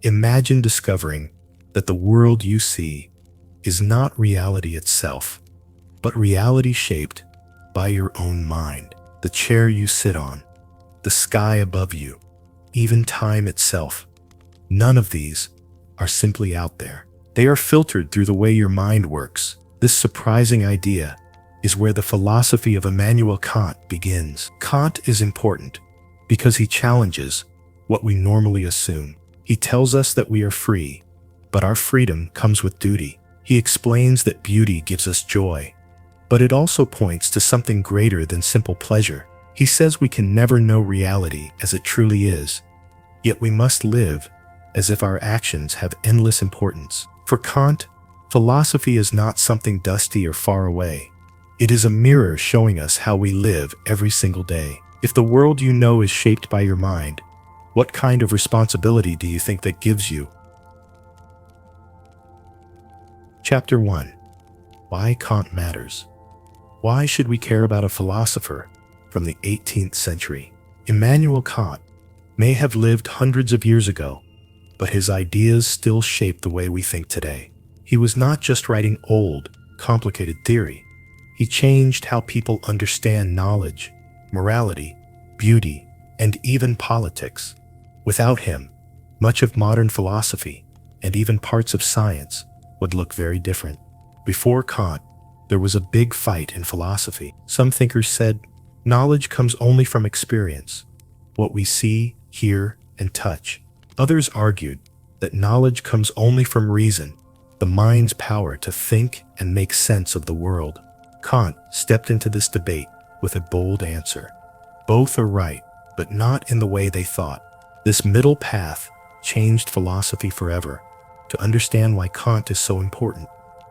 Imagine discovering that the world you see is not reality itself, but reality shaped by your own mind. The chair you sit on, the sky above you, even time itself. None of these are simply out there. They are filtered through the way your mind works. This surprising idea is where the philosophy of Immanuel Kant begins. Kant is important because he challenges what we normally assume. He tells us that we are free, but our freedom comes with duty. He explains that beauty gives us joy, but it also points to something greater than simple pleasure. He says we can never know reality as it truly is, yet we must live as if our actions have endless importance. For Kant, philosophy is not something dusty or far away. It is a mirror showing us how we live every single day. If the world you know is shaped by your mind, what kind of responsibility do you think that gives you? Chapter 1. Why Kant Matters. Why should we care about a philosopher from the 18th century? Immanuel Kant may have lived hundreds of years ago, but his ideas still shape the way we think today. He was not just writing old, complicated theory. He changed how people understand knowledge, morality, beauty, and even politics. Without him, much of modern philosophy, and even parts of science, would look very different. Before Kant, there was a big fight in philosophy. Some thinkers said, knowledge comes only from experience, what we see, hear, and touch. Others argued that knowledge comes only from reason, the mind's power to think and make sense of the world. Kant stepped into this debate with a bold answer. Both are right, but not in the way they thought. This middle path changed philosophy forever. To understand why Kant is so important,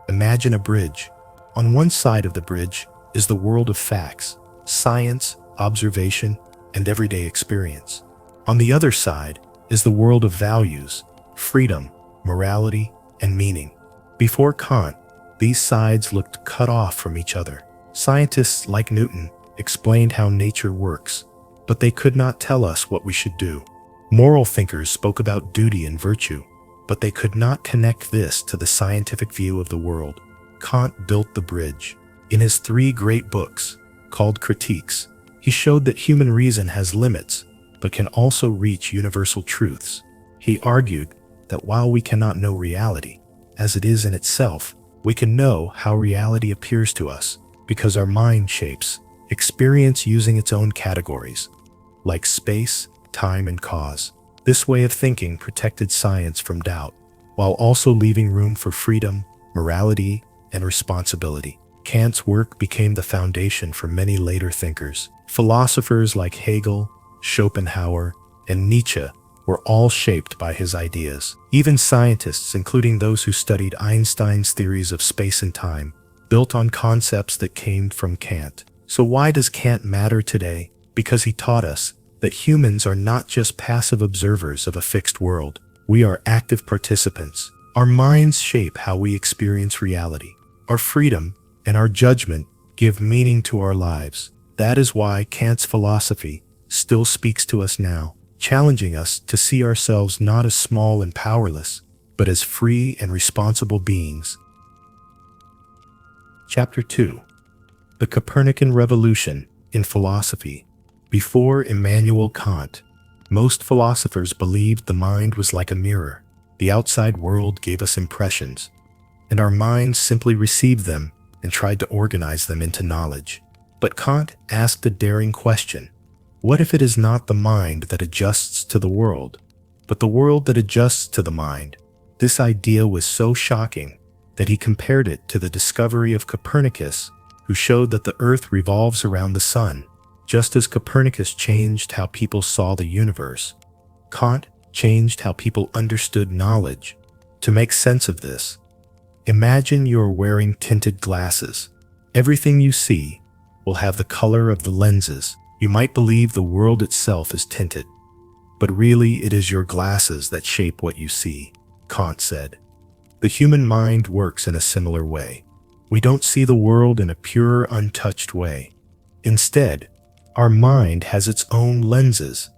imagine a bridge. On one side of the bridge is the world of facts, science, observation, and everyday experience. On the other side is the world of values, freedom, morality, and meaning. Before Kant, these sides looked cut off from each other. Scientists like Newton explained how nature works, but they could not tell us what we should do. Moral thinkers spoke about duty and virtue, but they could not connect this to the scientific view of the world. Kant built the bridge. In his 3 great books, called Critiques, he showed that human reason has limits, but can also reach universal truths. He argued that while we cannot know reality as it is in itself, we can know how reality appears to us because our mind shapes experience using its own categories, like space, time, and cause. This way of thinking protected science from doubt, while also leaving room for freedom, morality, and responsibility. Kant's work became the foundation for many later thinkers. Philosophers like Hegel, Schopenhauer, and Nietzsche were all shaped by his ideas. Even scientists, including those who studied Einstein's theories of space and time, built on concepts that came from Kant. So why does Kant matter today? Because he taught us that humans are not just passive observers of a fixed world. We are active participants. Our minds shape how we experience reality. Our freedom and our judgment give meaning to our lives. That is why Kant's philosophy still speaks to us now, challenging us to see ourselves not as small and powerless, but as free and responsible beings. Chapter 2. The Copernican Revolution in Philosophy. Before Immanuel Kant, most philosophers believed the mind was like a mirror. The outside world gave us impressions, and our minds simply received them and tried to organize them into knowledge. But Kant asked a daring question. What if it is not the mind that adjusts to the world, but the world that adjusts to the mind? This idea was so shocking that he compared it to the discovery of Copernicus, who showed that the earth revolves around the sun. Just as Copernicus changed how people saw the universe, Kant changed how people understood knowledge. To make sense of this, imagine you are wearing tinted glasses. Everything you see will have the color of the lenses. You might believe the world itself is tinted, but really it is your glasses that shape what you see, Kant said. The human mind works in a similar way. We don't see the world in a pure, untouched way. Instead, our mind has its own lenses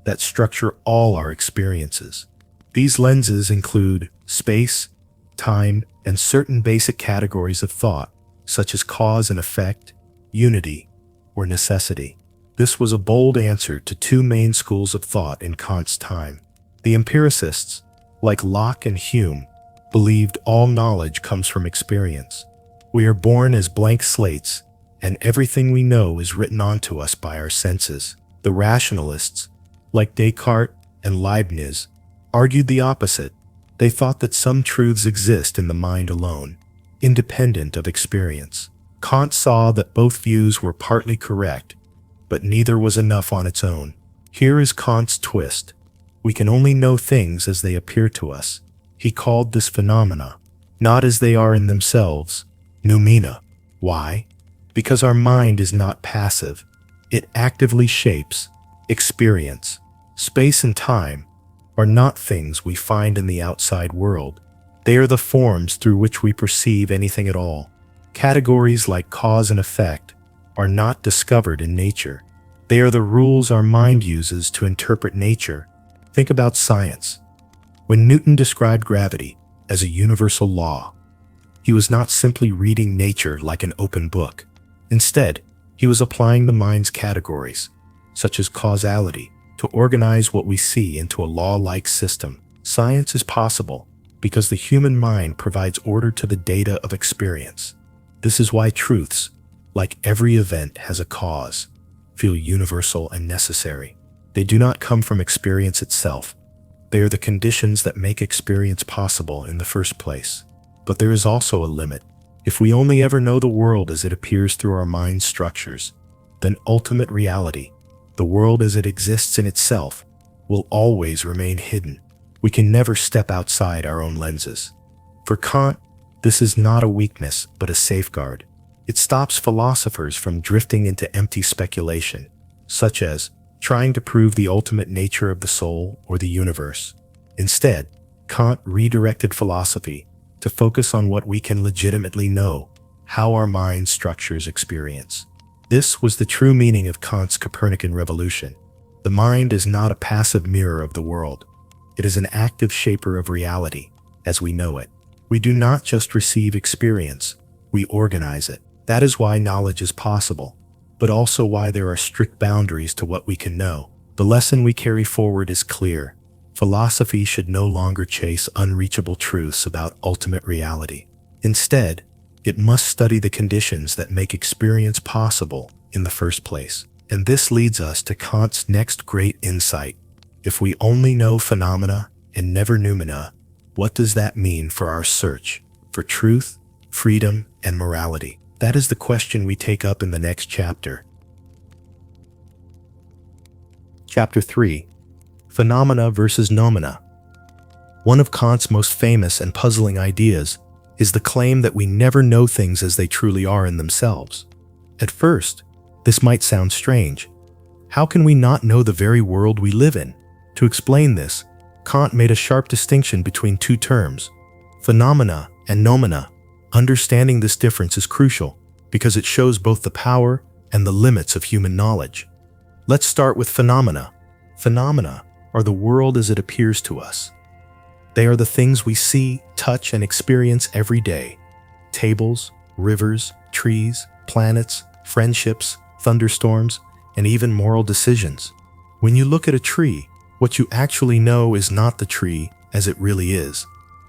that structure all our experiences. These lenses include space, time, and certain basic categories of thought, such as cause and effect, unity, or necessity. This was a bold answer to two main schools of thought in Kant's time. The empiricists, like Locke and Hume, believed all knowledge comes from experience. We are born as blank slates, and everything we know is written onto us by our senses. The rationalists, like Descartes and Leibniz, argued the opposite. They thought that some truths exist in the mind alone, independent of experience. Kant saw that both views were partly correct, but neither was enough on its own. Here is Kant's twist. We can only know things as they appear to us. He called this phenomena, not as they are in themselves, Noumena. Why? Because our mind is not passive. It actively shapes experience. Space and time are not things we find in the outside world. They are the forms through which we perceive anything at all. Categories like cause and effect are not discovered in nature. They are the rules our mind uses to interpret nature. Think about science. When Newton described gravity as a universal law, he was not simply reading nature like an open book. Instead, he was applying the mind's categories, such as causality, to organize what we see into a law-like system. Science is possible because the human mind provides order to the data of experience. This is why truths, like every event has a cause, feel universal and necessary. They do not come from experience itself. They are the conditions that make experience possible in the first place. But there is also a limit. If we only ever know the world as it appears through our mind's structures, then ultimate reality, the world as it exists in itself, will always remain hidden. We can never step outside our own lenses. For Kant, this is not a weakness, but a safeguard. It stops philosophers from drifting into empty speculation, such as trying to prove the ultimate nature of the soul or the universe. Instead, Kant redirected philosophy to focus on what we can legitimately know, how our mind structures experience. This was the true meaning of Kant's Copernican revolution. The mind is not a passive mirror of the world. It is an active shaper of reality as we know it. We do not just receive experience, we organize it. That is why knowledge is possible, but also why there are strict boundaries to what we can know. The lesson we carry forward is clear. Philosophy should no longer chase unreachable truths about ultimate reality. Instead, it must study the conditions that make experience possible in the first place. And this leads us to Kant's next great insight. If we only know phenomena and never noumena, what does that mean for our search for truth, freedom, and morality? That is the question we take up in the next chapter. Chapter 3. Phenomena versus noumena. One of Kant's most famous and puzzling ideas is the claim that we never know things as they truly are in themselves. At first, this might sound strange. How can we not know the very world we live in? To explain this, Kant made a sharp distinction between two terms, phenomena and noumena. Understanding this difference is crucial because it shows both the power and the limits of human knowledge. Let's start with phenomena. Phenomena are the world as it appears to us. They are the things we see, touch, and experience every day. Tables, rivers, trees, planets, friendships, thunderstorms, and even moral decisions. When you look at a tree, what you actually know is not the tree as it really is,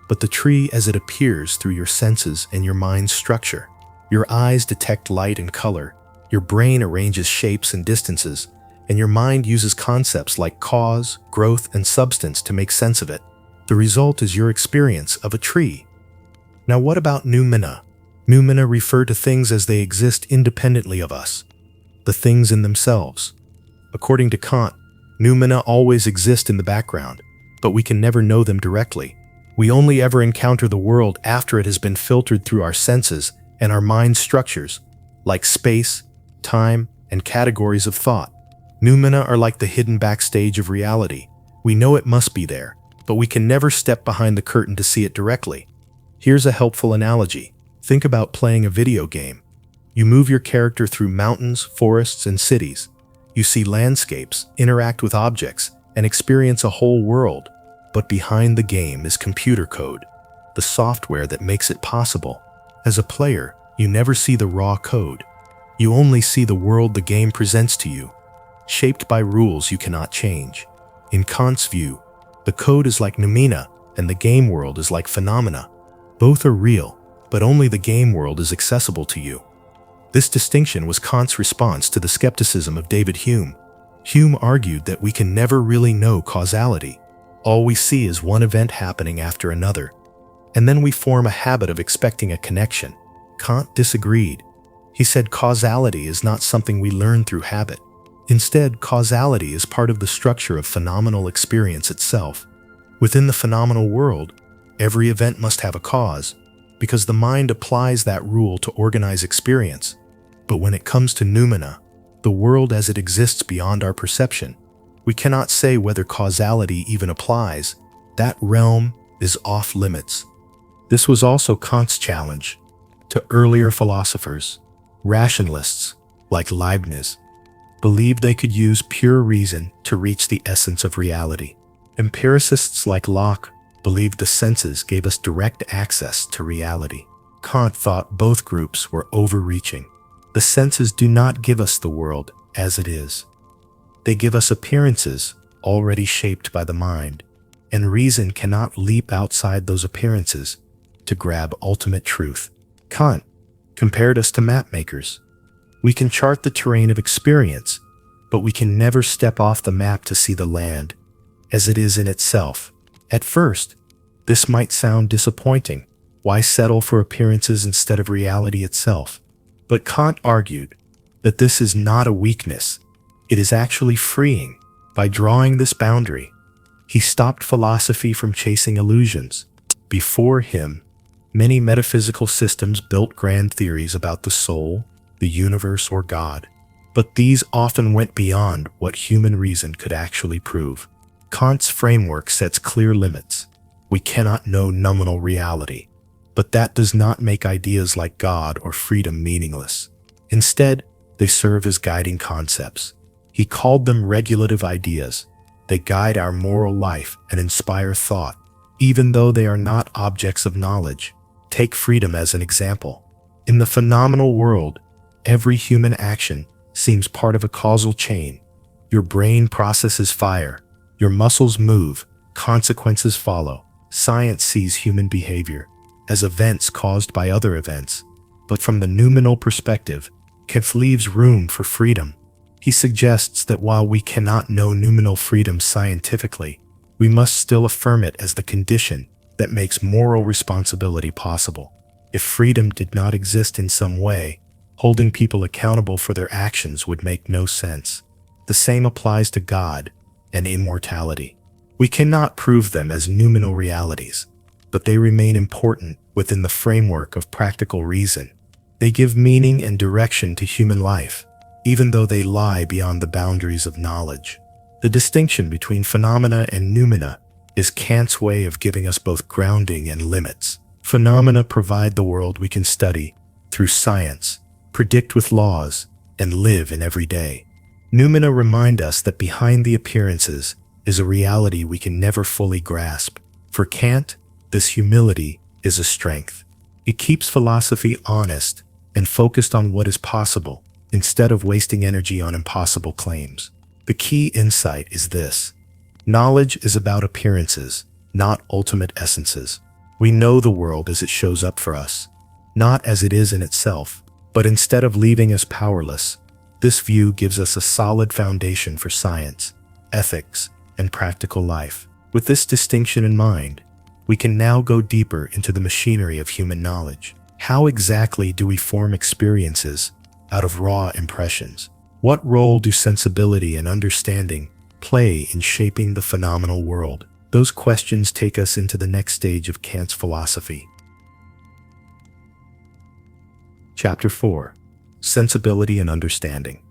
but the tree as it appears through your senses and your mind's structure. Your eyes detect light and color, your brain arranges shapes and distances, and your mind uses concepts like cause, growth, and substance to make sense of it. The result is your experience of a tree. Now what about noumena? Noumena refer to things as they exist independently of us, the things in themselves. According to Kant, noumena always exist in the background, but we can never know them directly. We only ever encounter the world after it has been filtered through our senses and our mind structures, like space, time, and categories of thought. Noumena are like the hidden backstage of reality. We know it must be there, but we can never step behind the curtain to see it directly. Here's a helpful analogy. Think about playing a video game. You move your character through mountains, forests, and cities. You see landscapes, interact with objects, and experience a whole world. But behind the game is computer code, the software that makes it possible. As a player, you never see the raw code. You only see the world the game presents to you, shaped by rules you cannot change. In Kant's view, the code is like Noumena and the game world is like phenomena. Both are real, but only the game world is accessible to you. This distinction was Kant's response to the skepticism of David Hume. Hume argued that we can never really know causality. All we see is one event happening after another, and then we form a habit of expecting a connection. Kant disagreed. He said causality is not something we learn through habit. Instead, causality is part of the structure of phenomenal experience itself. Within the phenomenal world, every event must have a cause, because the mind applies that rule to organize experience. But when it comes to Noumena, the world as it exists beyond our perception, we cannot say whether causality even applies. That realm is off limits. This was also Kant's challenge to earlier philosophers. Rationalists, like Leibniz, believed they could use pure reason to reach the essence of reality. Empiricists like Locke believed the senses gave us direct access to reality. Kant thought both groups were overreaching. The senses do not give us the world as it is. They give us appearances already shaped by the mind, and reason cannot leap outside those appearances to grab ultimate truth. Kant compared us to map makers. We can chart the terrain of experience, but we can never step off the map to see the land as it is in itself. At first, this might sound disappointing. Why settle for appearances instead of reality itself? But Kant argued that this is not a weakness. It is actually freeing. By drawing this boundary, he stopped philosophy from chasing illusions. Before him, many metaphysical systems built grand theories about the soul, the universe, or God. But these often went beyond what human reason could actually prove. Kant's framework sets clear limits. We cannot know nominal reality, but that does not make ideas like God or freedom meaningless. Instead, they serve as guiding concepts. He called them regulative ideas. They guide our moral life and inspire thought, even though they are not objects of knowledge. Take freedom as an example. In the phenomenal world, every human action seems part of a causal chain. Your brain processes fire. Your muscles move. Consequences follow. Science sees human behavior as events caused by other events. But from the noumenal perspective, Kant leaves room for freedom. He suggests that while we cannot know noumenal freedom scientifically, we must still affirm it as the condition that makes moral responsibility possible. If freedom did not exist in some way, holding people accountable for their actions would make no sense. The same applies to God and immortality. We cannot prove them as noumenal realities, but they remain important within the framework of practical reason. They give meaning and direction to human life, even though they lie beyond the boundaries of knowledge. The distinction between phenomena and noumena is Kant's way of giving us both grounding and limits. Phenomena provide the world we can study through science, predict with laws, and live in every day. Noumena remind us that behind the appearances is a reality we can never fully grasp. For Kant, this humility is a strength. It keeps philosophy honest and focused on what is possible, instead of wasting energy on impossible claims. The key insight is this: knowledge is about appearances, not ultimate essences. We know the world as it shows up for us, not as it is in itself. But instead of leaving us powerless, this view gives us a solid foundation for science, ethics, and practical life. With this distinction in mind, we can now go deeper into the machinery of human knowledge. How exactly do we form experiences out of raw impressions? What role do sensibility and understanding play in shaping the phenomenal world? Those questions take us into the next stage of Kant's philosophy. Chapter 4. Sensibility and Understanding.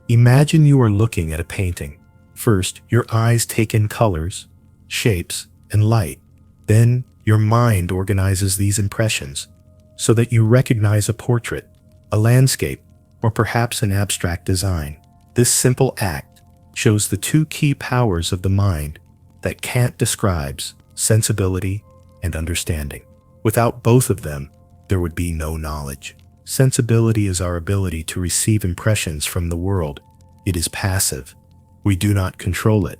Imagine you are looking at a painting. First, your eyes take in colors, shapes, and light. Then, your mind organizes these impressions so that you recognize a portrait, a landscape, or perhaps an abstract design. This simple act shows the two key powers of the mind: that Kant describes sensibility and understanding. Without both of them, there would be no knowledge. Sensibility is our ability to receive impressions from the world. It is passive. We do not control it.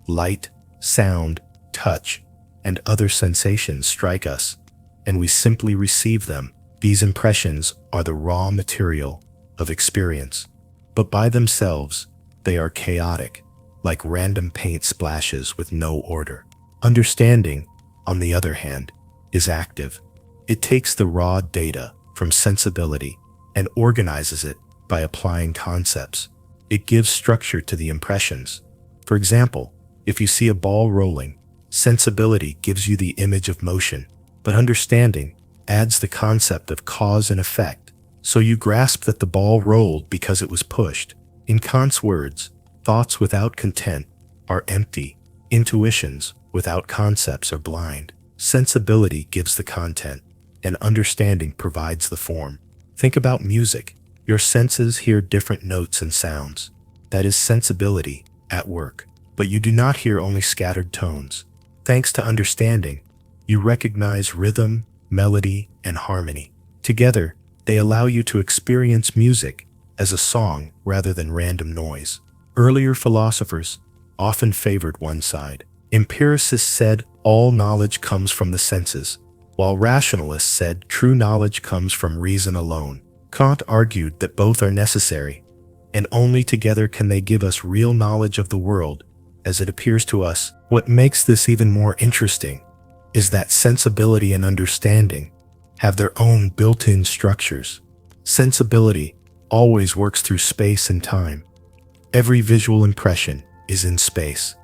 Light, sound, touch, and other sensations strike us, and we simply receive them. These impressions are the raw material of experience, but by themselves, they are chaotic, like random paint splashes with no order. Understanding, on the other hand, is active. It takes the raw data from sensibility and organizes it by applying concepts. It gives structure to the impressions. For example, if you see a ball rolling, sensibility gives you the image of motion, but understanding adds the concept of cause and effect, so you grasp that the ball rolled because it was pushed. In Kant's words, thoughts without content are empty. Intuitions without concepts are blind. Sensibility gives the content, and understanding provides the form. Think about music. Your senses hear different notes and sounds. That is sensibility at work. But you do not hear only scattered tones. Thanks to understanding, you recognize rhythm, melody, and harmony. Together, they allow you to experience music as a song rather than random noise. Earlier philosophers often favored one side. Empiricists said all knowledge comes from the senses, while rationalists said true knowledge comes from reason alone. Kant argued that both are necessary, and only together can they give us real knowledge of the world as it appears to us. What makes this even more interesting is that sensibility and understanding have their own built-in structures. Sensibility always works through space and time. Every visual impression is in space,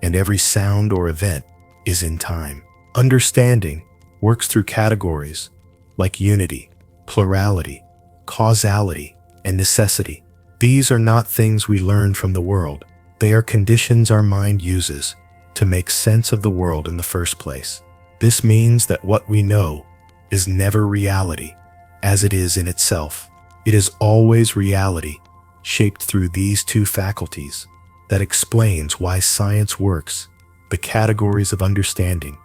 and every sound or event is in time. Understanding works through categories like unity, plurality, causality, and necessity. These are not things we learn from the world. They are conditions our mind uses to make sense of the world in the first place. This means that what we know is never reality as it is in itself. It is always reality shaped through these two faculties. That explains why science works. The categories of understanding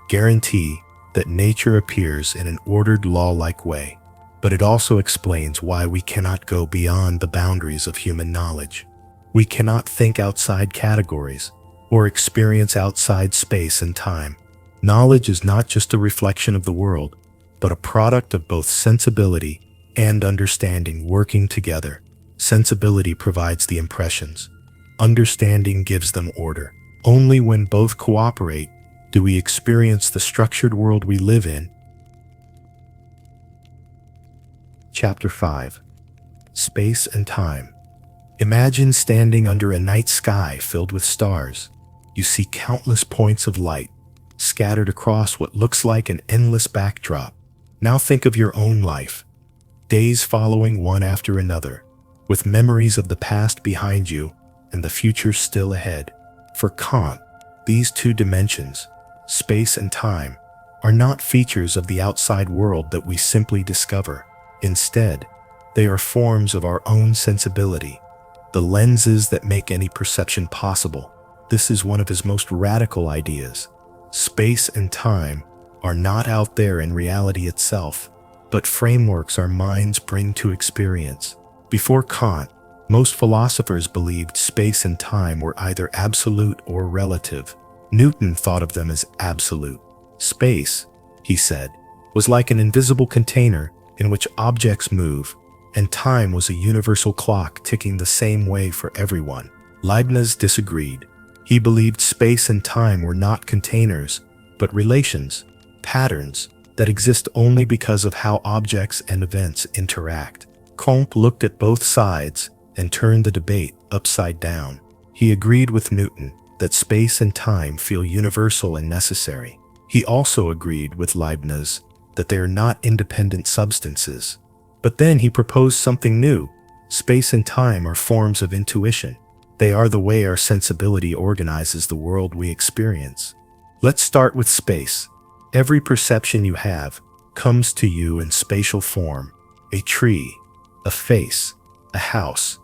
guarantee that nature appears in an ordered law-like way, but it also explains why we cannot go beyond the boundaries of human knowledge. We cannot think outside categories or experience outside space and time. Knowledge is not just a reflection of the world, but a product of both sensibility and understanding working together. Sensibility provides the impressions. Understanding gives them order. Only when both cooperate do we experience the structured world we live in. Chapter 5. Space and Time. Imagine standing under a night sky filled with stars. You see countless points of light scattered across what looks like an endless backdrop. Now think of your own life, days following one after another, with memories of the past behind you and the future still ahead. For Kant, these two dimensions, space and time, are not features of the outside world that we simply discover. Instead, they are forms of our own sensibility, the lenses that make any perception possible. This is one of his most radical ideas. Space and time are not out there in reality itself, but frameworks our minds bring to experience. Before Kant, most philosophers believed space and time were either absolute or relative. Newton thought of them as absolute. Space, he said, was like an invisible container in which objects move, and time was a universal clock ticking the same way for everyone. Leibniz disagreed. He believed space and time were not containers, but relations, patterns that exist only because of how objects and events interact. Kant looked at both sides and turned the debate upside down. He agreed with Newton that space and time feel universal and necessary. He also agreed with Leibniz that they are not independent substances. But then he proposed something new. Space and time are forms of intuition. They are the way our sensibility organizes the world we experience. Let's start with space. Every perception you have comes to you in spatial form. A tree, a face, a house.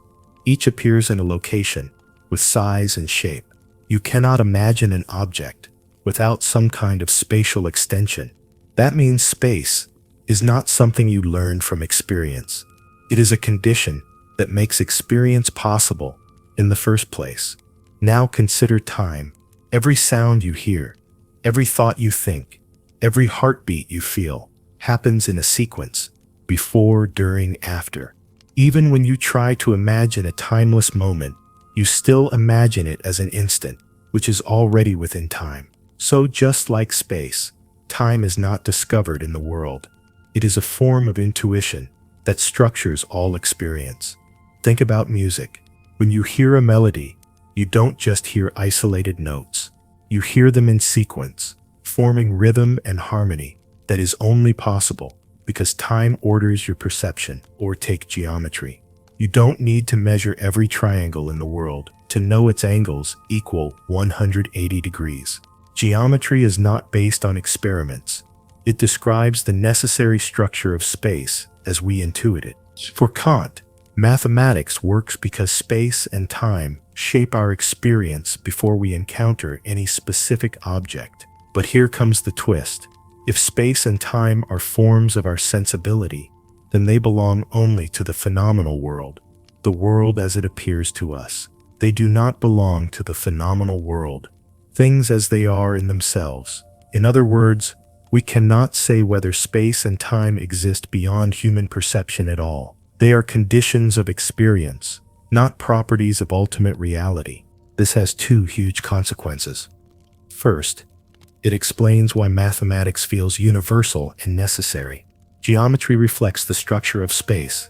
Each appears in a location with size and shape. You cannot imagine an object without some kind of spatial extension. That means space is not something you learn from experience. It is a condition that makes experience possible in the first place. Now consider time. Every sound you hear, every thought you think, every heartbeat you feel happens in a sequence: before, during, after. Even when you try to imagine a timeless moment, you still imagine it as an instant, which is already within time. So just like space, time is not discovered in the world. It is a form of intuition that structures all experience. Think about music. When you hear a melody, you don't just hear isolated notes. You hear them in sequence, forming rhythm and harmony that is only possible because time orders your perception. Or take geometry. You don't need to measure every triangle in the world to know its angles equal 180 degrees. Geometry is not based on experiments. It describes the necessary structure of space as we intuit it. For Kant, mathematics works because space and time shape our experience before we encounter any specific object. But here comes the twist. If space and time are forms of our sensibility, then they belong only to the phenomenal world, the world as it appears to us. They do not belong to the phenomenal world, things as they are in themselves. In other words, we cannot say whether space and time exist beyond human perception at all. They are conditions of experience, not properties of ultimate reality. This has two huge consequences. First, it explains why mathematics feels universal and necessary. Geometry reflects the structure of space,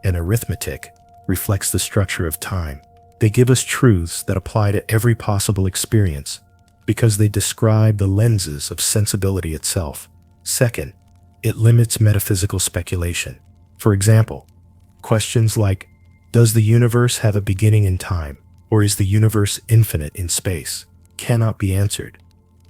and arithmetic reflects the structure of time. They give us truths that apply to every possible experience because they describe the lenses of sensibility itself. Second, it limits metaphysical speculation. For example, questions like, does the universe have a beginning in time, or is the universe infinite in space, cannot be answered.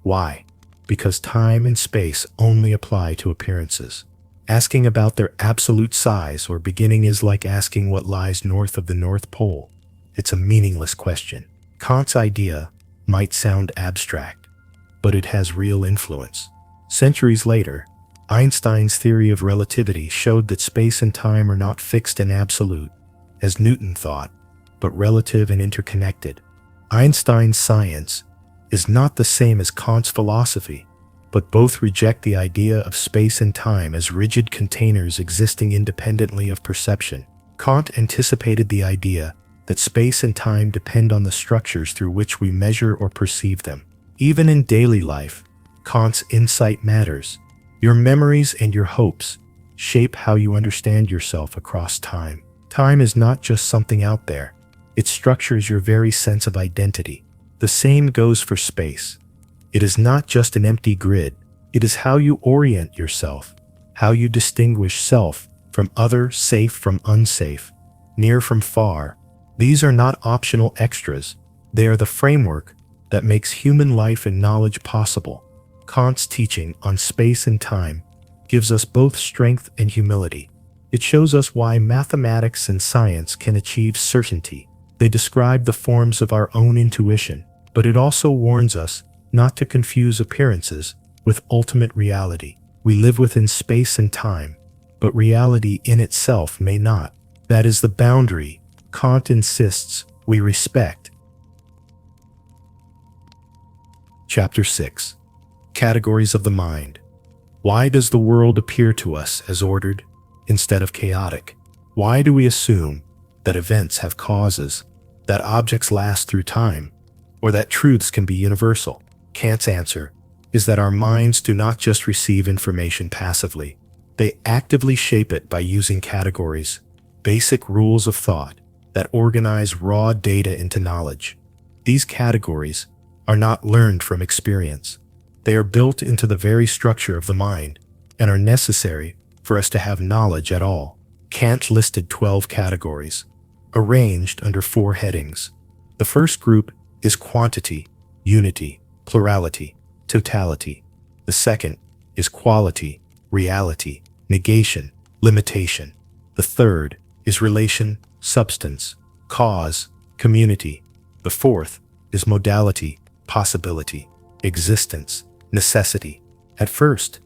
Why? Because time and space only apply to appearances. Asking about their absolute size or beginning is like asking what lies north of the North Pole. It's a meaningless question. Kant's idea might sound abstract, but it has real influence. Centuries later, Einstein's theory of relativity showed that space and time are not fixed and absolute, as Newton thought, but relative and interconnected. Einstein's science is not the same as Kant's philosophy, but both reject the idea of space and time as rigid containers existing independently of perception. Kant anticipated the idea that space and time depend on the structures through which we measure or perceive them. Even in daily life, Kant's insight matters. Your memories and your hopes shape how you understand yourself across time. Time is not just something out there. It structures your very sense of identity. The same goes for space. It is not just an empty grid. It is how you orient yourself, how you distinguish self from other, safe from unsafe, near from far. These are not optional extras. They are the framework that makes human life and knowledge possible. Kant's teaching on space and time gives us both strength and humility. It shows us why mathematics and science can achieve certainty. They describe the forms of our own intuition, but it also warns us not to confuse appearances with ultimate reality. We live within space and time, but reality in itself may not. That is the boundary Kant insists we respect. Chapter 6. Categories of the Mind. Why does the world appear to us as ordered instead of chaotic? Why do we assume that events have causes, that objects last through time, or that truths can be universal? Kant's answer is that our minds do not just receive information passively. They actively shape it by using categories, basic rules of thought that organize raw data into knowledge. These categories are not learned from experience. They are built into the very structure of the mind and are necessary for us to have knowledge at all. Kant listed 12 categories, arranged under 4 headings. The first group is quantity, unity, plurality, totality. The second is quality, reality, negation, limitation. The third is relation, substance, cause, community. The fourth is modality, possibility, existence, necessity. At first,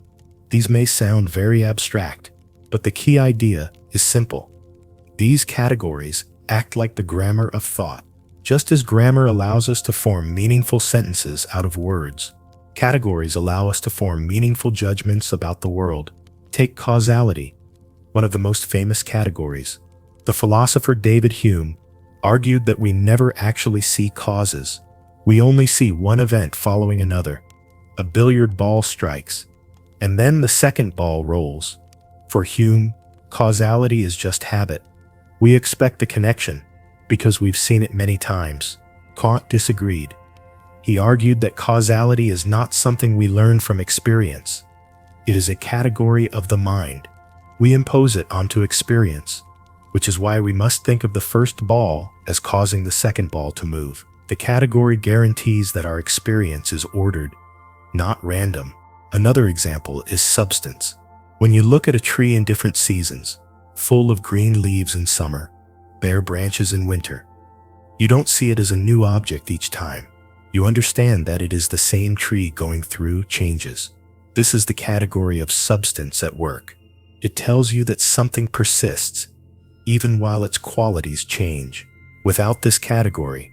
these may sound very abstract, but the key idea is simple. These categories act like the grammar of thought. Just as grammar allows us to form meaningful sentences out of words, categories allow us to form meaningful judgments about the world. Take causality, one of the most famous categories. The philosopher David Hume argued that we never actually see causes. We only see one event following another. A billiard ball strikes, and then the second ball rolls. For Hume, causality is just habit. We expect a connection because we've seen it many times. Kant disagreed. He argued that causality is not something we learn from experience. It is a category of the mind. We impose it onto experience, which is why we must think of the first ball as causing the second ball to move. The category guarantees that our experience is ordered, not random. Another example is substance. When you look at a tree in different seasons, full of green leaves in summer, bare branches in winter, you don't see it as a new object each time. You understand that it is the same tree going through changes. This is the category of substance at work. It tells you that something persists, even while its qualities change. Without this category,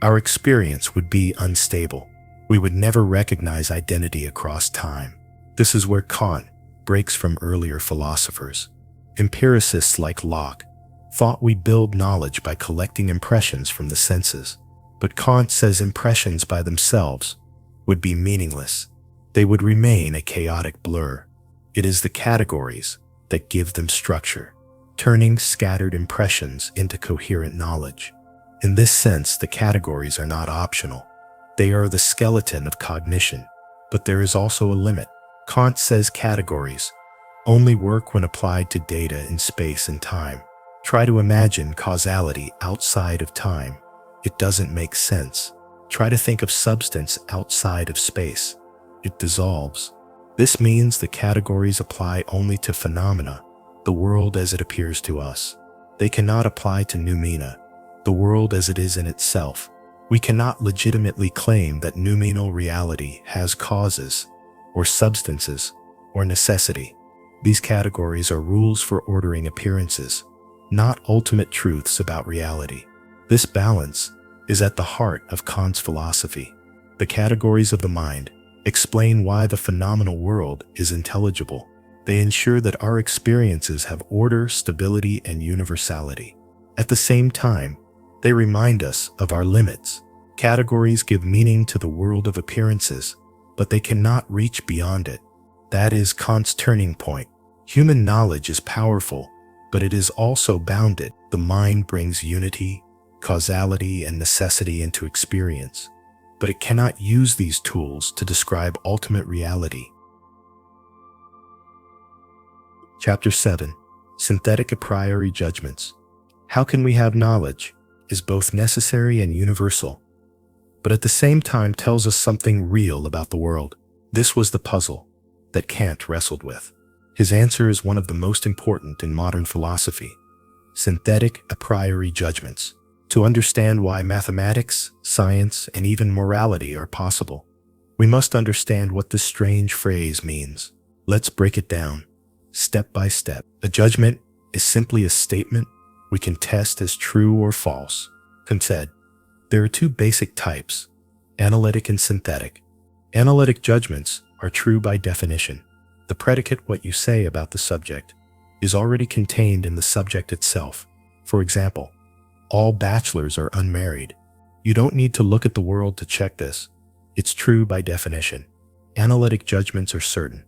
our experience would be unstable. We would never recognize identity across time. This is where Kant breaks from earlier philosophers. Empiricists like Locke thought we build knowledge by collecting impressions from the senses. But Kant says impressions by themselves would be meaningless. They would remain a chaotic blur. It is the categories that give them structure, turning scattered impressions into coherent knowledge. In this sense, the categories are not optional. They are the skeleton of cognition, but there is also a limit. Kant says categories only work when applied to data in space and time. Try to imagine causality outside of time. It doesn't make sense. Try to think of substance outside of space. It dissolves. This means the categories apply only to phenomena, the world as it appears to us. They cannot apply to Noumena, the world as it is in itself. We cannot legitimately claim that noumenal reality has causes, or substances, or necessity. These categories are rules for ordering appearances, not ultimate truths about reality. This balance is at the heart of Kant's philosophy. The categories of the mind explain why the phenomenal world is intelligible. They ensure that our experiences have order, stability, and universality. At the same time, they remind us of our limits. Categories give meaning to the world of appearances, but they cannot reach beyond it. That is Kant's turning point. Human knowledge is powerful, but it is also bounded. The mind brings unity, causality, and necessity into experience, but it cannot use these tools to describe ultimate reality. Chapter 7. Synthetic a priori judgments. How can we have knowledge is both necessary and universal, but at the same time tells us something real about the world. This was the puzzle that Kant wrestled with. His answer is one of the most important in modern philosophy. Synthetic a priori judgments. To understand why mathematics, science, and even morality are possible, we must understand what this strange phrase means. Let's break it down, step by step. A judgment is simply a statement we can test as true or false. Kant said, there are two basic types, analytic and synthetic. Analytic judgments are true by definition. The predicate, what you say about the subject, is already contained in the subject itself. For example, all bachelors are unmarried. You don't need to look at the world to check this. It's true by definition. Analytic judgments are certain,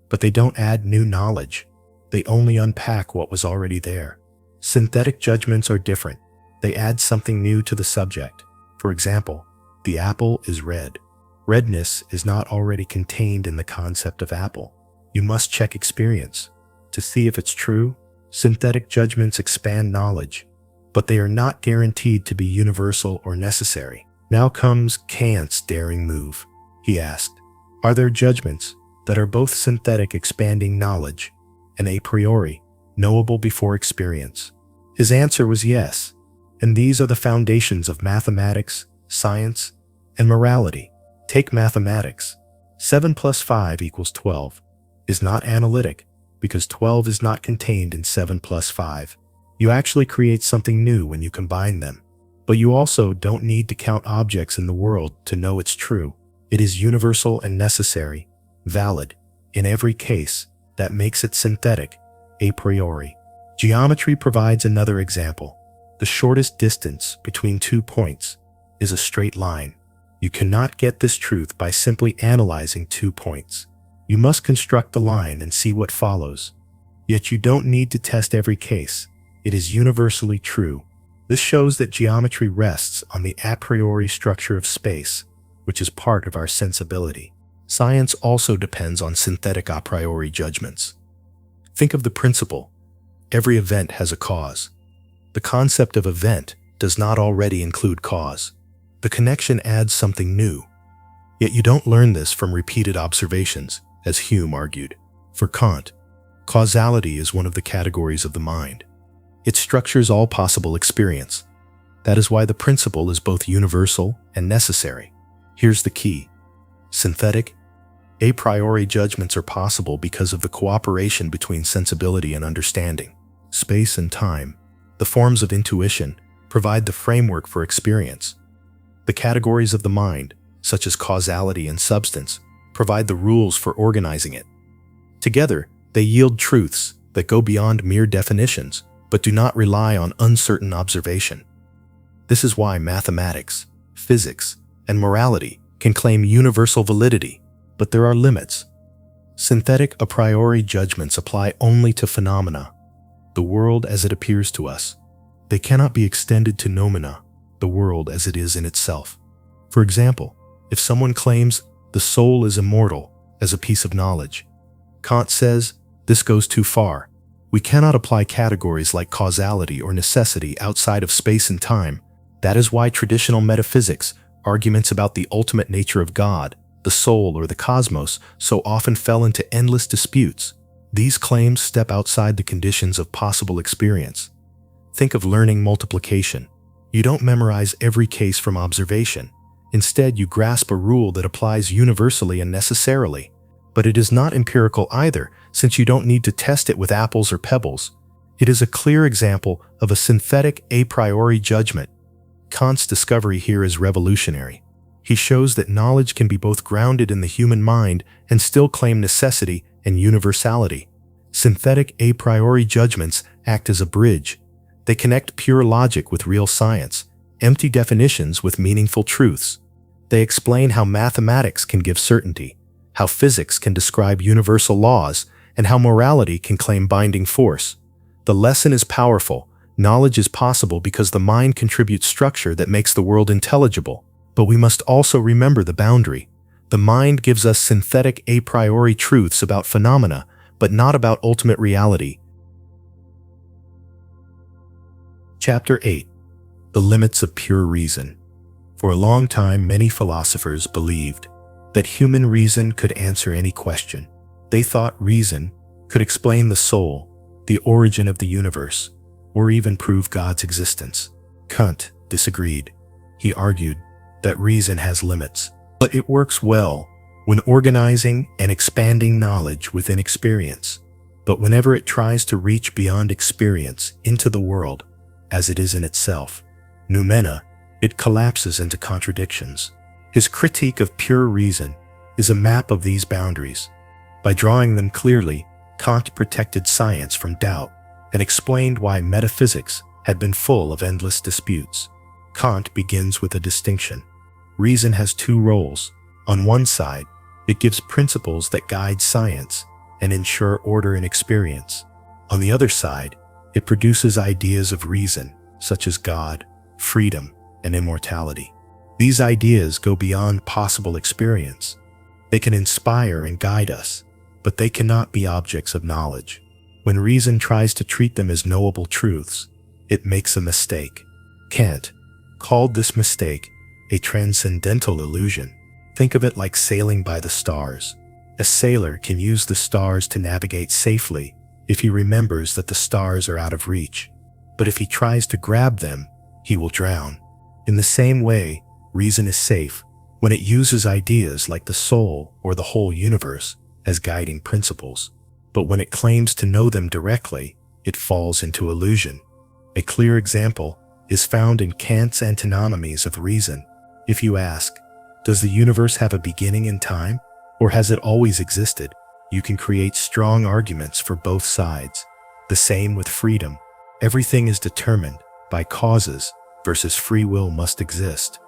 but they don't add new knowledge. They only unpack what was already there. Synthetic judgments are different. They add something new to the subject. For example, the apple is red. Redness is not already contained in the concept of apple. You must check experience to see if it's true. Synthetic judgments expand knowledge, but they are not guaranteed to be universal or necessary. Now comes Kant's daring move. He asked, are there judgments that are both synthetic, expanding knowledge, and a priori, knowable before experience? His answer was yes, and these are the foundations of mathematics, science, and morality. Take mathematics. 7 plus 5 equals 12 is not analytic because 12 is not contained in 7 plus 5. You actually create something new when you combine them. But you also don't need to count objects in the world to know it's true. It is universal and necessary, valid, in every case. That makes it synthetic, a priori. Geometry provides another example. The shortest distance between 2 points is a straight line. You cannot get this truth by simply analyzing 2 points. You must construct the line and see what follows. Yet you don't need to test every case. It is universally true. This shows that geometry rests on the a priori structure of space, which is part of our sensibility. Science also depends on synthetic a priori judgments. Think of the principle: every event has a cause. The concept of event does not already include cause. The connection adds something new. Yet you don't learn this from repeated observations, as Hume argued. For Kant, causality is one of the categories of the mind. It structures all possible experience. That is why the principle is both universal and necessary. Here's the key. Synthetic, a priori judgments are possible because of the cooperation between sensibility and understanding. Space and time, the forms of intuition, provide the framework for experience. The categories of the mind, such as causality and substance, provide the rules for organizing it. Together, they yield truths that go beyond mere definitions, but do not rely on uncertain observation. This is why mathematics, physics, and morality can claim universal validity, but there are limits. Synthetic a priori judgments apply only to phenomena, the world as it appears to us. They cannot be extended to noumena, the world as it is in itself. For example, if someone claims the soul is immortal as a piece of knowledge, Kant says this goes too far. We cannot apply categories like causality or necessity outside of space and time. That is why traditional metaphysics, arguments about the ultimate nature of God, the soul, or the cosmos so often fell into endless disputes. These claims step outside the conditions of possible experience. Think of learning multiplication. You don't memorize every case from observation. Instead, you grasp a rule that applies universally and necessarily. But it is not empirical either, since you don't need to test it with apples or pebbles. It is a clear example of a synthetic a priori judgment. Kant's discovery here is revolutionary. He shows that knowledge can be both grounded in the human mind and still claim necessity and universality. Synthetic a priori judgments act as a bridge. They connect pure logic with real science, empty definitions with meaningful truths. They explain how mathematics can give certainty, how physics can describe universal laws, and how morality can claim binding force. The lesson is powerful. Knowledge is possible because the mind contributes structure that makes the world intelligible. But we must also remember the boundary. The mind gives us synthetic a priori truths about phenomena, but not about ultimate reality. Chapter 8. The Limits of Pure Reason. For a long time, many philosophers believed that human reason could answer any question. They thought reason could explain the soul, the origin of the universe, or even prove God's existence. Kant disagreed. He argued that reason has limits, but it works well when organizing and expanding knowledge within experience. But whenever it tries to reach beyond experience into the world as it is in itself, Noumena, it collapses into contradictions. His critique of pure reason is a map of these boundaries. By drawing them clearly, Kant protected science from doubt and explained why metaphysics had been full of endless disputes. Kant begins with a distinction. Reason has two roles. On one side, it gives principles that guide science and ensure order in experience. On the other side, it produces ideas of reason, such as God, freedom, and immortality. These ideas go beyond possible experience. They can inspire and guide us, but they cannot be objects of knowledge. When reason tries to treat them as knowable truths, it makes a mistake. Kant called this mistake a transcendental illusion. Think of it like sailing by the stars. A sailor can use the stars to navigate safely if he remembers that the stars are out of reach. But if he tries to grab them, he will drown. In the same way, reason is safe when it uses ideas like the soul or the whole universe as guiding principles. But when it claims to know them directly, it falls into illusion. A clear example is found in Kant's Antinomies of Reason. If you ask, does the universe have a beginning in time, or has it always existed? You can create strong arguments for both sides. The same with freedom. Everything is determined by causes versus free will must exist.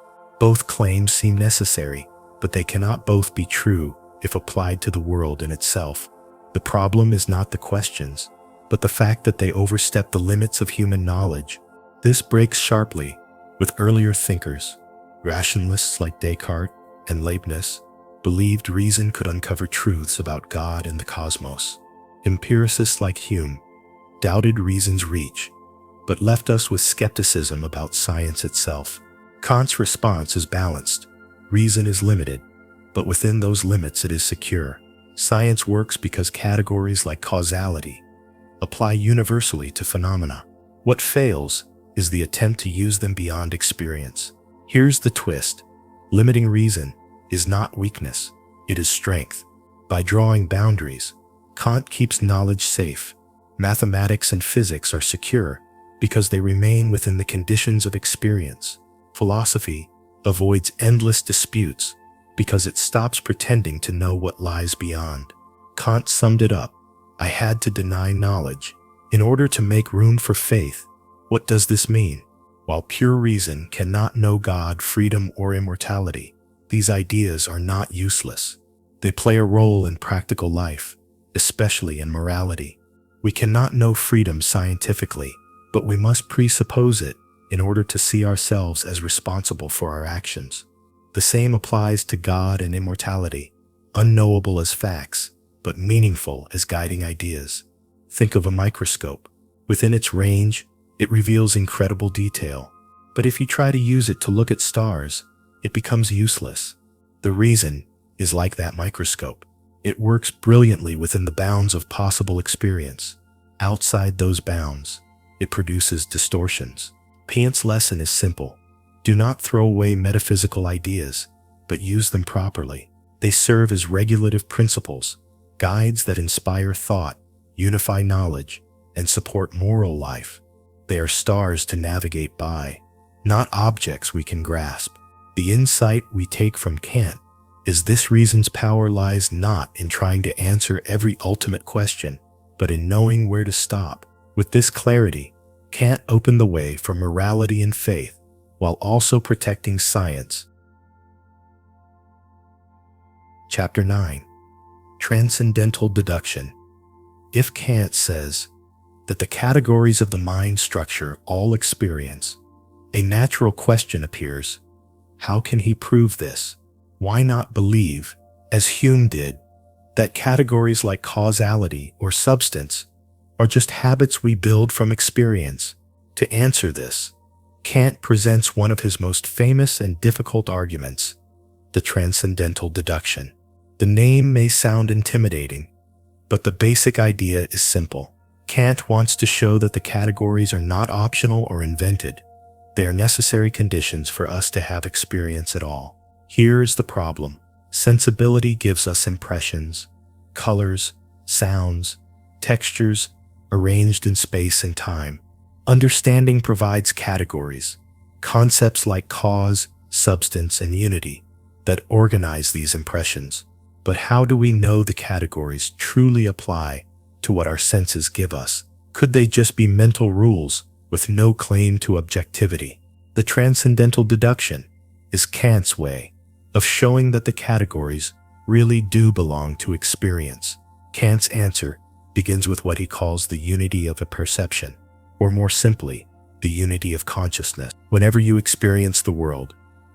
Both claims seem necessary, but they cannot both be true if applied to the world in itself. The problem is not the questions, but the fact that they overstep the limits of human knowledge. This breaks sharply with earlier thinkers. Rationalists like Descartes and Leibniz believed reason could uncover truths about God and the cosmos. Empiricists like Hume doubted reason's reach, but left us with skepticism about science itself. Kant's response is balanced. Reason is limited, but within those limits it is secure. Science works because categories like causality apply universally to phenomena. What fails is the attempt to use them beyond experience. Here's the twist. Limiting reason is not weakness, it is strength. By drawing boundaries, Kant keeps knowledge safe. Mathematics and physics are secure because they remain within the conditions of experience. Philosophy avoids endless disputes because it stops pretending to know what lies beyond. Kant summed it up. I had to deny knowledge in order to make room for faith. What does this mean? While pure reason cannot know God, freedom, or immortality, these ideas are not useless. They play a role in practical life, especially in morality. We cannot know freedom scientifically, but we must presuppose it in order to see ourselves as responsible for our actions. The same applies to God and immortality, unknowable as facts, but meaningful as guiding ideas. Think of a microscope. Within its range, it reveals incredible detail. But if you try to use it to look at stars, it becomes useless. The reason is like that microscope. It works brilliantly within the bounds of possible experience. Outside those bounds, it produces distortions. Kant's lesson is simple. Do not throw away metaphysical ideas, but use them properly. They serve as regulative principles, guides that inspire thought, unify knowledge, and support moral life. They are stars to navigate by, not objects we can grasp. The insight we take from Kant is this: reason's power lies not in trying to answer every ultimate question, but in knowing where to stop. With this clarity, Kant opened the way for morality and faith, while also protecting science. Chapter 9. Transcendental Deduction. If Kant says that the categories of the mind structure all experience, a natural question appears. How can he prove this? Why not believe, as Hume did, that categories like causality or substance are just habits we build from experience? To answer this, Kant presents one of his most famous and difficult arguments, the Transcendental Deduction. The name may sound intimidating, but the basic idea is simple. Kant wants to show that the categories are not optional or invented. They are necessary conditions for us to have experience at all. Here is the problem. Sensibility gives us impressions, colors, sounds, textures, arranged in space and time. Understanding provides categories, concepts like cause, substance, and unity, that organize these impressions. But how do we know the categories truly apply to what our senses give us? Could they just be mental rules with no claim to objectivity? The Transcendental Deduction is Kant's way of showing that the categories really do belong to experience. Kant's answer begins with what he calls the unity of a perception, or more simply, the unity of consciousness. Whenever you experience the world,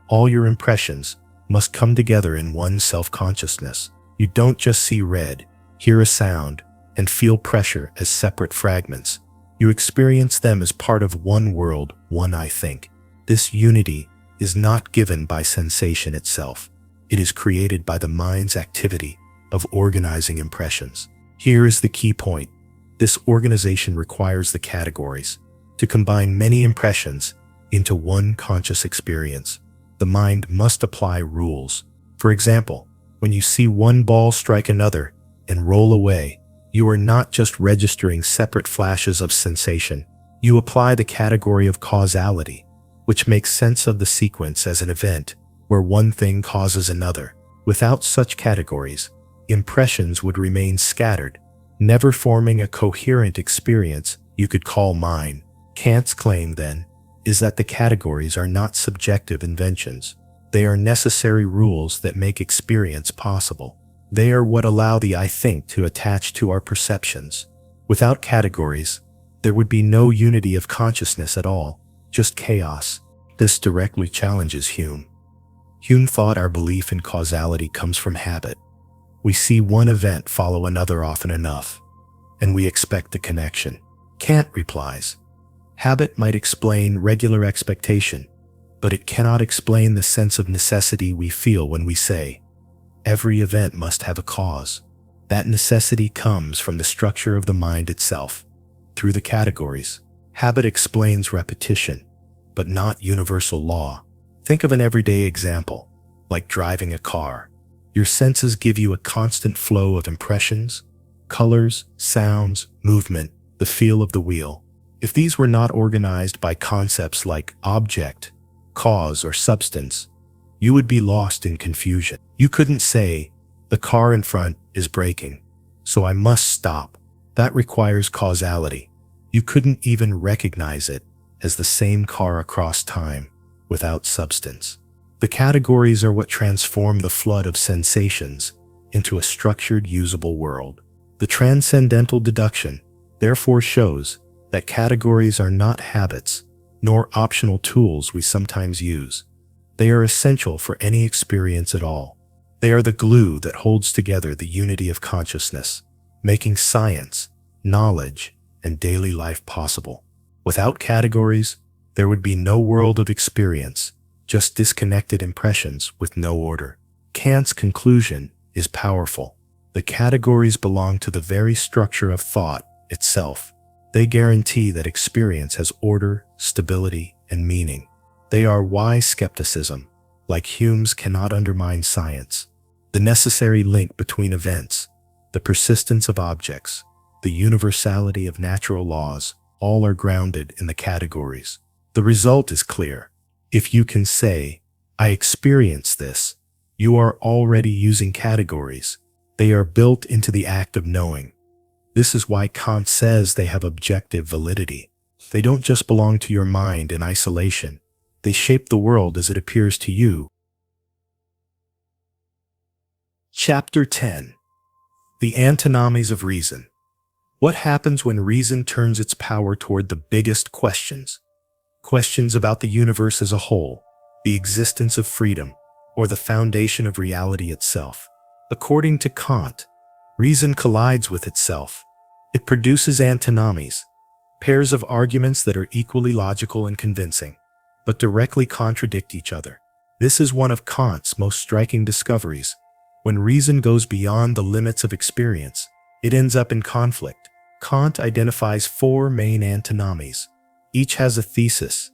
all your impressions must come together in one self-consciousness. You don't just see red, hear a sound, and feel pressure as separate fragments. You experience them as part of one world, one I think. This unity is not given by sensation itself. It is created by the mind's activity of organizing impressions. Here is the key point. This organization requires the categories to combine many impressions into one conscious experience. the mind must apply rules. For example, when you see one ball strike another and roll away, you are not just registering separate flashes of sensation. You apply the category of causality, which makes sense of the sequence as an event where one thing causes another. Without such categories, impressions would remain scattered, never forming a coherent experience you could call mine. Kant's claim, then, is that the categories are not subjective inventions. They are necessary rules that make experience possible. They are what allow the I think to attach to our perceptions. Without categories, there would be no unity of consciousness at all, just chaos. This directly challenges Hume. Hume thought our belief in causality comes from habit. We see one event follow another often enough, and we expect the connection. Kant replies, habit might explain regular expectation, but it cannot explain the sense of necessity we feel when we say, every event must have a cause. That necessity comes from the structure of the mind itself. Through the categories, habit explains repetition, but not universal law. Think of an everyday example, like driving a car. Your senses give you a constant flow of impressions, colors, sounds, movement, the feel of the wheel. If these were not organized by concepts like object, cause, or substance, you would be lost in confusion. You couldn't say, the car in front is braking, so I must stop. That requires causality. You couldn't even recognize it as the same car across time without substance. The categories are what transform the flood of sensations into a structured, usable world. The Transcendental Deduction therefore shows that categories are not habits, nor optional tools we sometimes use. They are essential for any experience at all. They are the glue that holds together the unity of consciousness, making science, knowledge, and daily life possible. Without categories, there would be no world of experience, just disconnected impressions with no order. Kant's conclusion is powerful. The categories belong to the very structure of thought itself. They guarantee that experience has order, stability, and meaning. They are why skepticism, like Hume's, cannot undermine science. The necessary link between events, the persistence of objects, the universality of natural laws, all are grounded in the categories. The result is clear. If you can say, I experience this, you are already using categories. They are built into the act of knowing. This is why Kant says they have objective validity. They don't just belong to your mind in isolation. They shape the world as it appears to you. Chapter 10. The Antinomies of Reason. What happens when reason turns its power toward the biggest questions? Questions about the universe as a whole, the existence of freedom, or the foundation of reality itself. According to Kant, reason collides with itself. It produces antinomies, pairs of arguments that are equally logical and convincing, but directly contradict each other. This is one of Kant's most striking discoveries. When reason goes beyond the limits of experience, it ends up in conflict. Kant identifies four main antinomies. Each has a thesis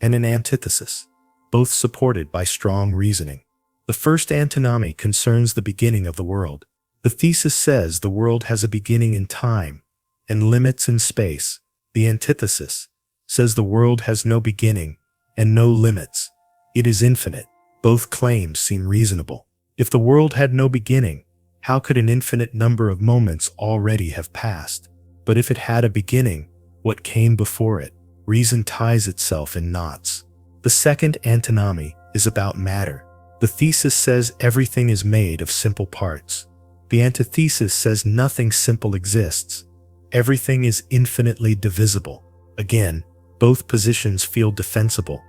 and an antithesis, both supported by strong reasoning. The first antinomy concerns the beginning of the world. The thesis says the world has a beginning in time and limits in space. The antithesis says the world has no beginning and no limits. It is infinite. Both claims seem reasonable. If the world had no beginning, how could an infinite number of moments already have passed? But if it had a beginning, what came before it? Reason ties itself in knots. The second antinomy is about matter. The thesis says everything is made of simple parts. The antithesis says nothing simple exists. Everything is infinitely divisible. Again, both positions feel defensible,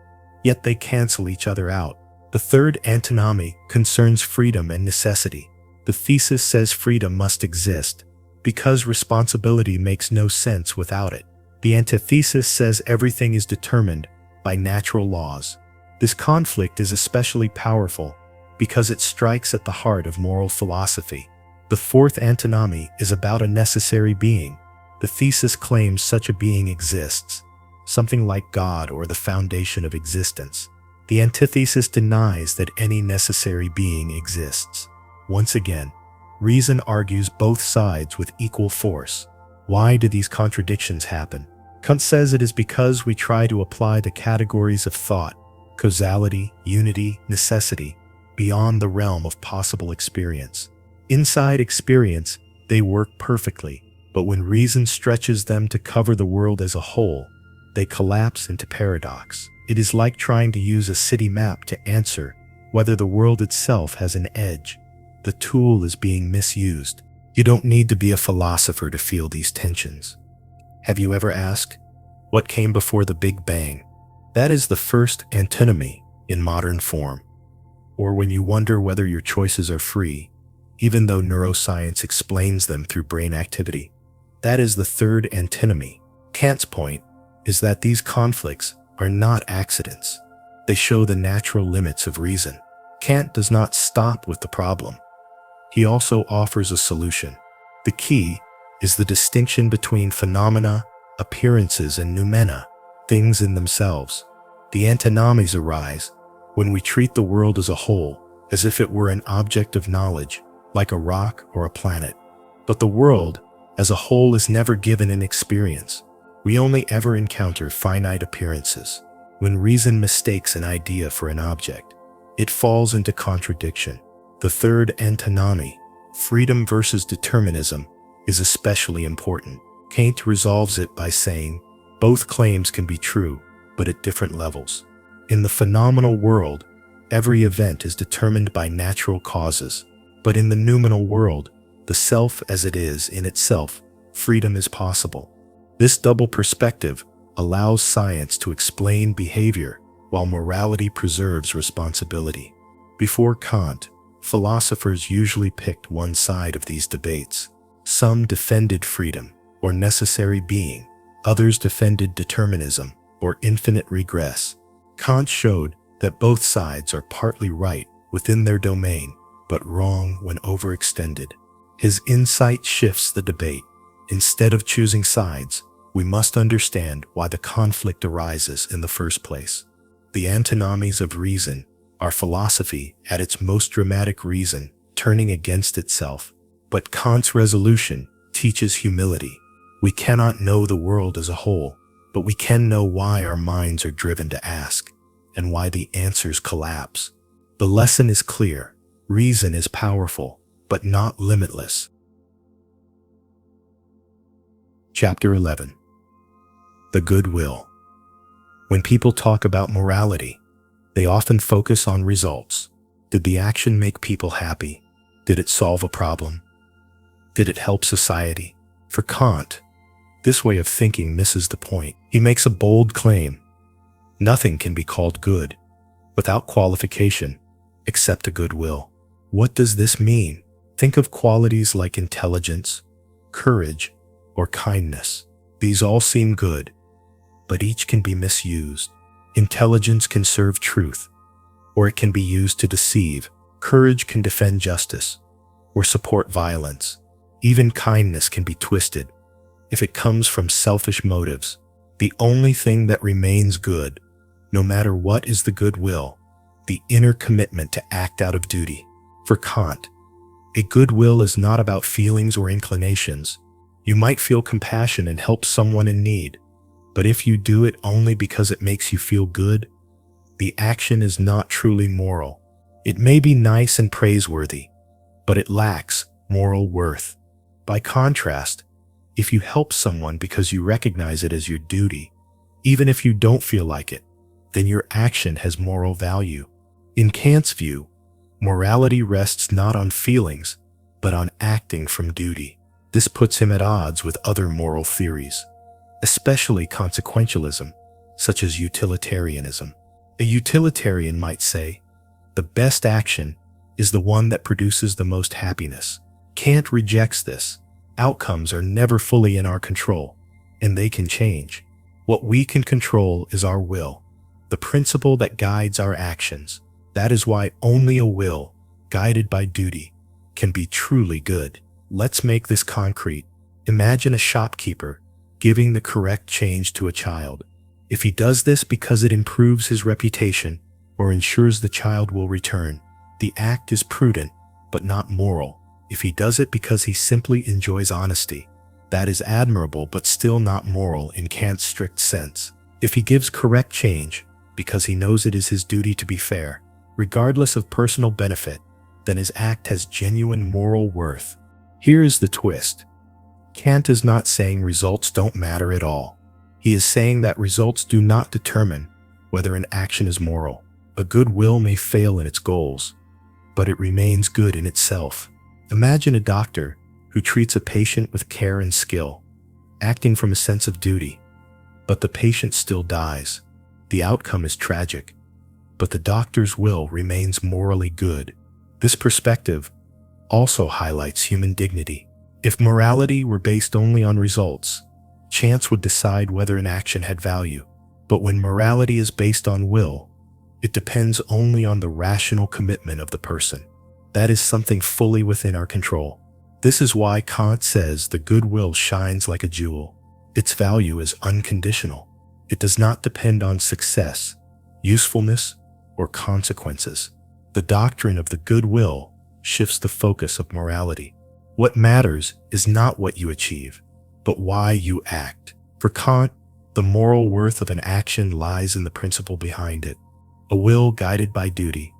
yet they cancel each other out. The third antinomy concerns freedom and necessity. The thesis says freedom must exist, because responsibility makes no sense without it. The antithesis says everything is determined by natural laws. This conflict is especially powerful because it strikes at the heart of moral philosophy. The fourth antinomy is about a necessary being. The thesis claims such a being exists, something like God or the foundation of existence. The antithesis denies that any necessary being exists. Once again, reason argues both sides with equal force. Why do these contradictions happen? Kant says it is because we try to apply the categories of thought, causality, unity, necessity, beyond the realm of possible experience. Inside experience, they work perfectly, but when reason stretches them to cover the world as a whole, they collapse into paradox. It is like trying to use a city map to answer whether the world itself has an edge. The tool is being misused. You don't need to be a philosopher to feel these tensions. Have you ever asked, what came before the Big Bang? That is the first antinomy in modern form. Or when you wonder whether your choices are free, even though neuroscience explains them through brain activity, that is the third antinomy. Kant's point is that these conflicts are not accidents. They show the natural limits of reason. Kant does not stop with the problem. He also offers a solution. The key is the distinction between phenomena, appearances, and noumena, things in themselves. The antinomies arise when we treat the world as a whole, as if it were an object of knowledge, like a rock or a planet. But the world as a whole is never given an experience. We only ever encounter finite appearances. When reason mistakes an idea for an object, it falls into contradiction. The third antinomy, freedom versus determinism, is especially important. Kant resolves it by saying, both claims can be true, but at different levels. In the phenomenal world, every event is determined by natural causes, but in the noumenal world, the self as it is in itself, freedom is possible. This double perspective allows science to explain behavior while morality preserves responsibility. Before Kant, philosophers usually picked one side of these debates. Some defended freedom, or necessary being. Others defended determinism, or infinite regress. Kant showed that both sides are partly right within their domain, but wrong when overextended. His insight shifts the debate. Instead of choosing sides, we must understand why the conflict arises in the first place. The Antinomies of Reason are philosophy at its most dramatic reason, turning against itself. But Kant's resolution teaches humility. We cannot know the world as a whole, but we can know why our minds are driven to ask, and why the answers collapse. The lesson is clear. Reason is powerful, but not limitless. Chapter 11. The Good Will. When people talk about morality, they often focus on results. Did the action make people happy? Did it solve a problem? Did it help society? For Kant, this way of thinking misses the point. He makes a bold claim. Nothing can be called good without qualification except a good will. What does this mean? Think of qualities like intelligence, courage, or kindness. These all seem good, but each can be misused. Intelligence can serve truth, or it can be used to deceive. Courage can defend justice, or support violence. Even kindness can be twisted if it comes from selfish motives. The only thing that remains good, no matter what, is the good will, the inner commitment to act out of duty. For Kant, a good will is not about feelings or inclinations. You might feel compassion and help someone in need, but if you do it only because it makes you feel good, the action is not truly moral. It may be nice and praiseworthy, but it lacks moral worth. By contrast, if you help someone because you recognize it as your duty, even if you don't feel like it, then your action has moral value. In Kant's view, morality rests not on feelings, but on acting from duty. This puts him at odds with other moral theories, especially consequentialism, such as utilitarianism. A utilitarian might say, the best action is the one that produces the most happiness. Kant rejects this. Outcomes are never fully in our control, and they can change. What we can control is our will, the principle that guides our actions. That is why only a will, guided by duty, can be truly good. Let's make this concrete. Imagine a shopkeeper giving the correct change to a child. If he does this because it improves his reputation or ensures the child will return. The act is prudent, but not moral. If he does it because he simply enjoys honesty, that is admirable but still not moral in Kant's strict sense. If he gives correct change because he knows it is his duty to be fair, regardless of personal benefit, then his act has genuine moral worth. Here is the twist. Kant is not saying results don't matter at all. He is saying that results do not determine whether an action is moral. A good will may fail in its goals, but it remains good in itself. Imagine a doctor who treats a patient with care and skill, acting from a sense of duty, but the patient still dies. The outcome is tragic, but the doctor's will remains morally good. This perspective also highlights human dignity. If morality were based only on results, chance would decide whether an action had value. But when morality is based on will, it depends only on the rational commitment of the person. That is something fully within our control. This is why Kant says the good will shines like a jewel. Its value is unconditional. It does not depend on success, usefulness, or consequences. The doctrine of the good will shifts the focus of morality. What matters is not what you achieve, but why you act. For Kant, the moral worth of an action lies in the principle behind it. A will guided by duty,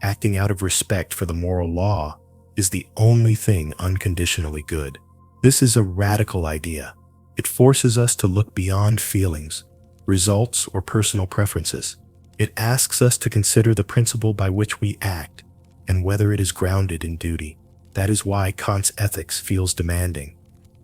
acting out of respect for the moral law, is the only thing unconditionally good. This is a radical idea. It forces us to look beyond feelings, results, or personal preferences. It asks us to consider the principle by which we act and whether it is grounded in duty. That is why Kant's ethics feels demanding.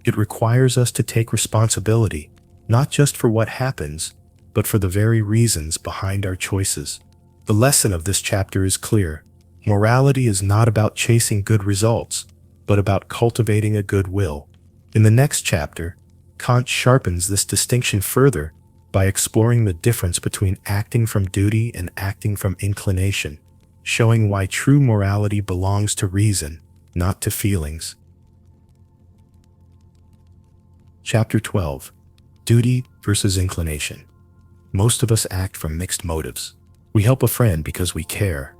It requires us to take responsibility, not just for what happens, but for the very reasons behind our choices. The lesson of this chapter is clear. Morality is not about chasing good results, but about cultivating a good will. In the next chapter, Kant sharpens this distinction further by exploring the difference between acting from duty and acting from inclination, showing why true morality belongs to reason, not to feelings. Chapter 12. Duty versus inclination. Most of us act from mixed motives. We help a friend because we care,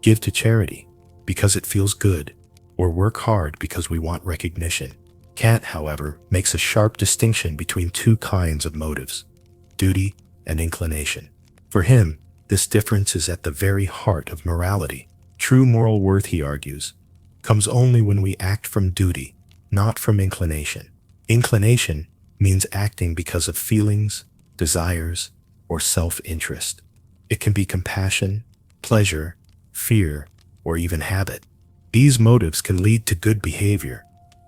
give to charity because it feels good, or work hard because we want recognition. Kant, however, makes a sharp distinction between two kinds of motives, duty and inclination. For him, this difference is at the very heart of morality. True moral worth, he argues, comes only when we act from duty, not from inclination. Inclination means acting because of feelings, desires, or self-interest. It can be compassion, pleasure, fear, or even habit. These motives can lead to good behavior,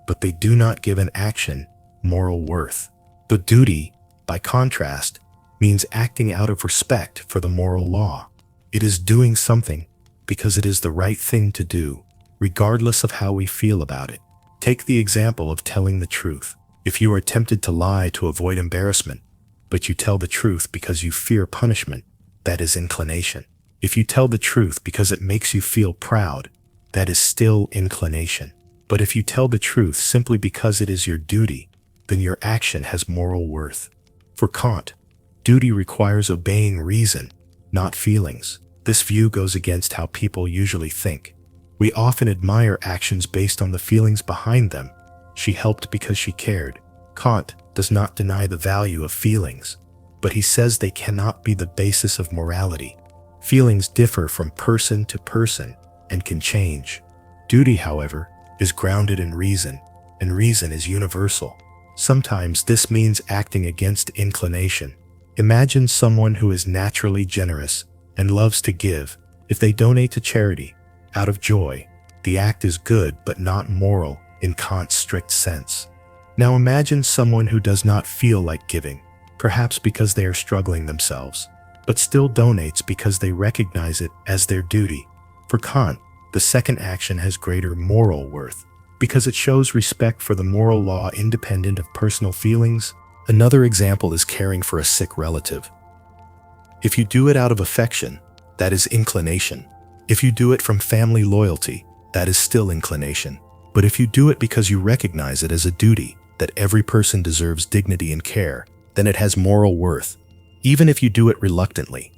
but they do not give an action moral worth. The duty, by contrast, means acting out of respect for the moral law. It is doing something because it is the right thing to do, regardless of how we feel about it. Take the example of telling the truth. If you are tempted to lie to avoid embarrassment, but you tell the truth because you fear punishment, that is inclination. If you tell the truth because it makes you feel proud, that is still inclination. But if you tell the truth simply because it is your duty, then your action has moral worth. For Kant, duty requires obeying reason, not feelings. This view goes against how people usually think. We often admire actions based on the feelings behind them. She helped because she cared. Kant does not deny the value of feelings, but he says they cannot be the basis of morality. Feelings differ from person to person and can change. Duty, however, is grounded in reason, and reason is universal. Sometimes this means acting against inclination. Imagine someone who is naturally generous and loves to give. If they donate to charity out of joy, the act is good but not moral in Kant's strict sense. Now imagine someone who does not feel like giving, perhaps because they are struggling themselves, but still donates because they recognize it as their duty. For Kant, the second action has greater moral worth because it shows respect for the moral law independent of personal feelings. Another example is caring for a sick relative. If you do it out of affection, that is inclination. If you do it from family loyalty, that is still inclination. But if you do it because you recognize it as a duty, that every person deserves dignity and care, then it has moral worth, even if you do it reluctantly.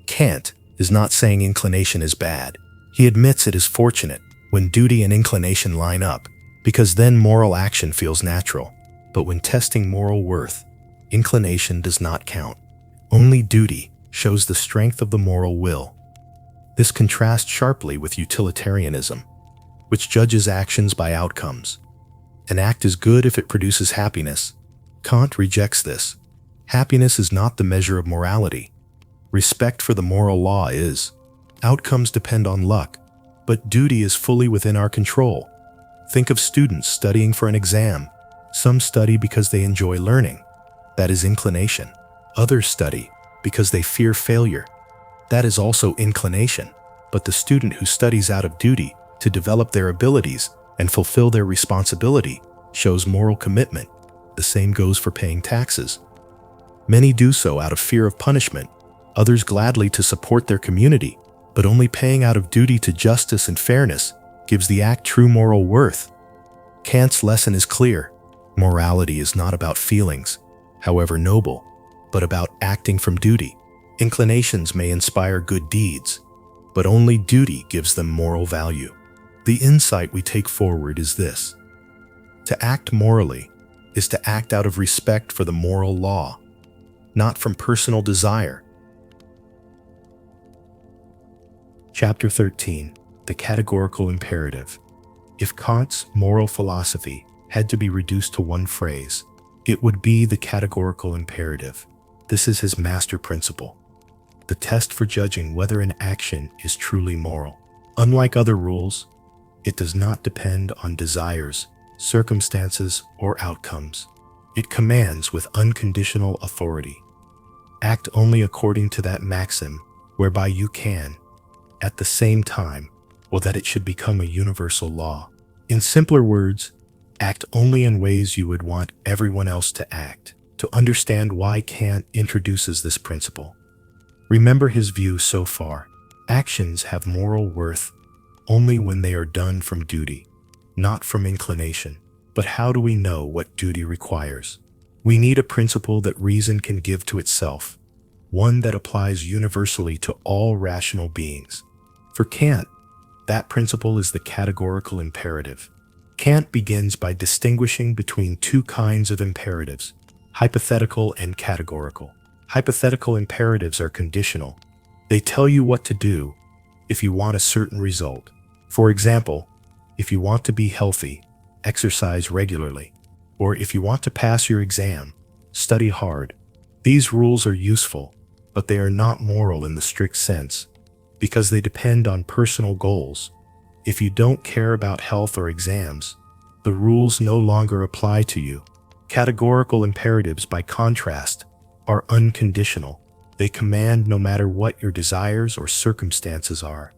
Kant is not saying inclination is bad. He admits it is fortunate when duty and inclination line up, because then moral action feels natural. But when testing moral worth, inclination does not count. Only duty shows the strength of the moral will. This contrasts sharply with utilitarianism, which judges actions by outcomes. An act is good if it produces happiness. Kant rejects this. Happiness is not the measure of morality. Respect for the moral law is. Outcomes depend on luck, but duty is fully within our control. Think of students studying for an exam. Some study because they enjoy learning. That is inclination. Others study because they fear failure. That is also inclination. But the student who studies out of duty to develop their abilities and fulfill their responsibility shows moral commitment. The same goes for paying taxes. Many do so out of fear of punishment, others gladly to support their community, but only paying out of duty to justice and fairness gives the act true moral worth. Kant's lesson is clear. Morality is not about feelings, however noble, but about acting from duty. Inclinations may inspire good deeds, but only duty gives them moral value. The insight we take forward is this: to act morally is to act out of respect for the moral law, not from personal desire. Chapter 13. The Categorical Imperative. If Kant's moral philosophy had to be reduced to one phrase, it would be the categorical imperative. This is his master principle, the test for judging whether an action is truly moral. Unlike other rules, it does not depend on desires, circumstances, or outcomes. It commands with unconditional authority. Act only according to that maxim whereby you can, at the same time, or that it should become a universal law. In simpler words, act only in ways you would want everyone else to act. To understand why Kant introduces this principle, remember his view so far. Actions have moral worth only when they are done from duty, not from inclination. But how do we know what duty requires? We need a principle that reason can give to itself, one that applies universally to all rational beings. For Kant, that principle is the categorical imperative. Kant begins by distinguishing between two kinds of imperatives: hypothetical and categorical. Hypothetical imperatives are conditional. They tell you what to do if you want a certain result. For example, if you want to be healthy, exercise regularly, or if you want to pass your exam, study hard. These rules are useful, but they are not moral in the strict sense, because they depend on personal goals. If you don't care about health or exams, the rules no longer apply to you. Categorical imperatives, by contrast, are unconditional. They command no matter what your desires or circumstances are.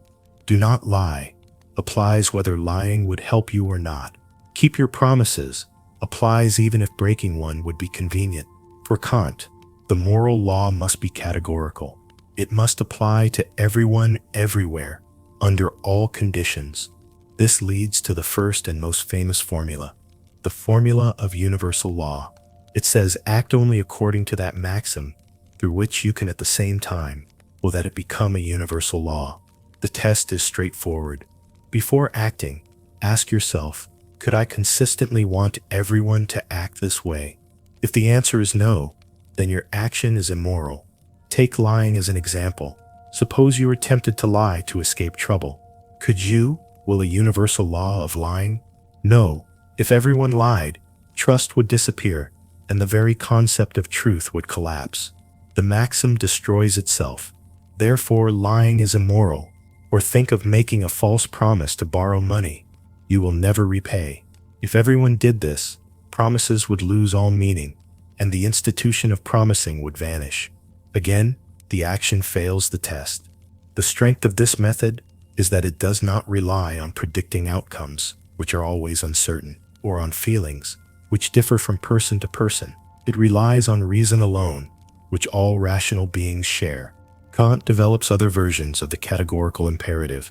Do not lie applies whether lying would help you or not. Keep your promises applies even if breaking one would be convenient. For Kant, the moral law must be categorical. It must apply to everyone, everywhere, under all conditions. This leads to the first and most famous formula, the formula of universal law. It says, act only according to that maxim through which you can at the same time will that it become a universal law. The test is straightforward. Before acting, ask yourself, could I consistently want everyone to act this way? If the answer is no, then your action is immoral. Take lying as an example. Suppose you are tempted to lie to escape trouble. Could you will a universal law of lying? No. If everyone lied, trust would disappear, and the very concept of truth would collapse. The maxim destroys itself. Therefore, lying is immoral. Or think of making a false promise to borrow money you will never repay. If everyone did this, promises would lose all meaning, and the institution of promising would vanish. Again, the action fails the test. The strength of this method is that it does not rely on predicting outcomes, which are always uncertain, or on feelings, which differ from person to person. It relies on reason alone, which all rational beings share. Kant develops other versions of the categorical imperative,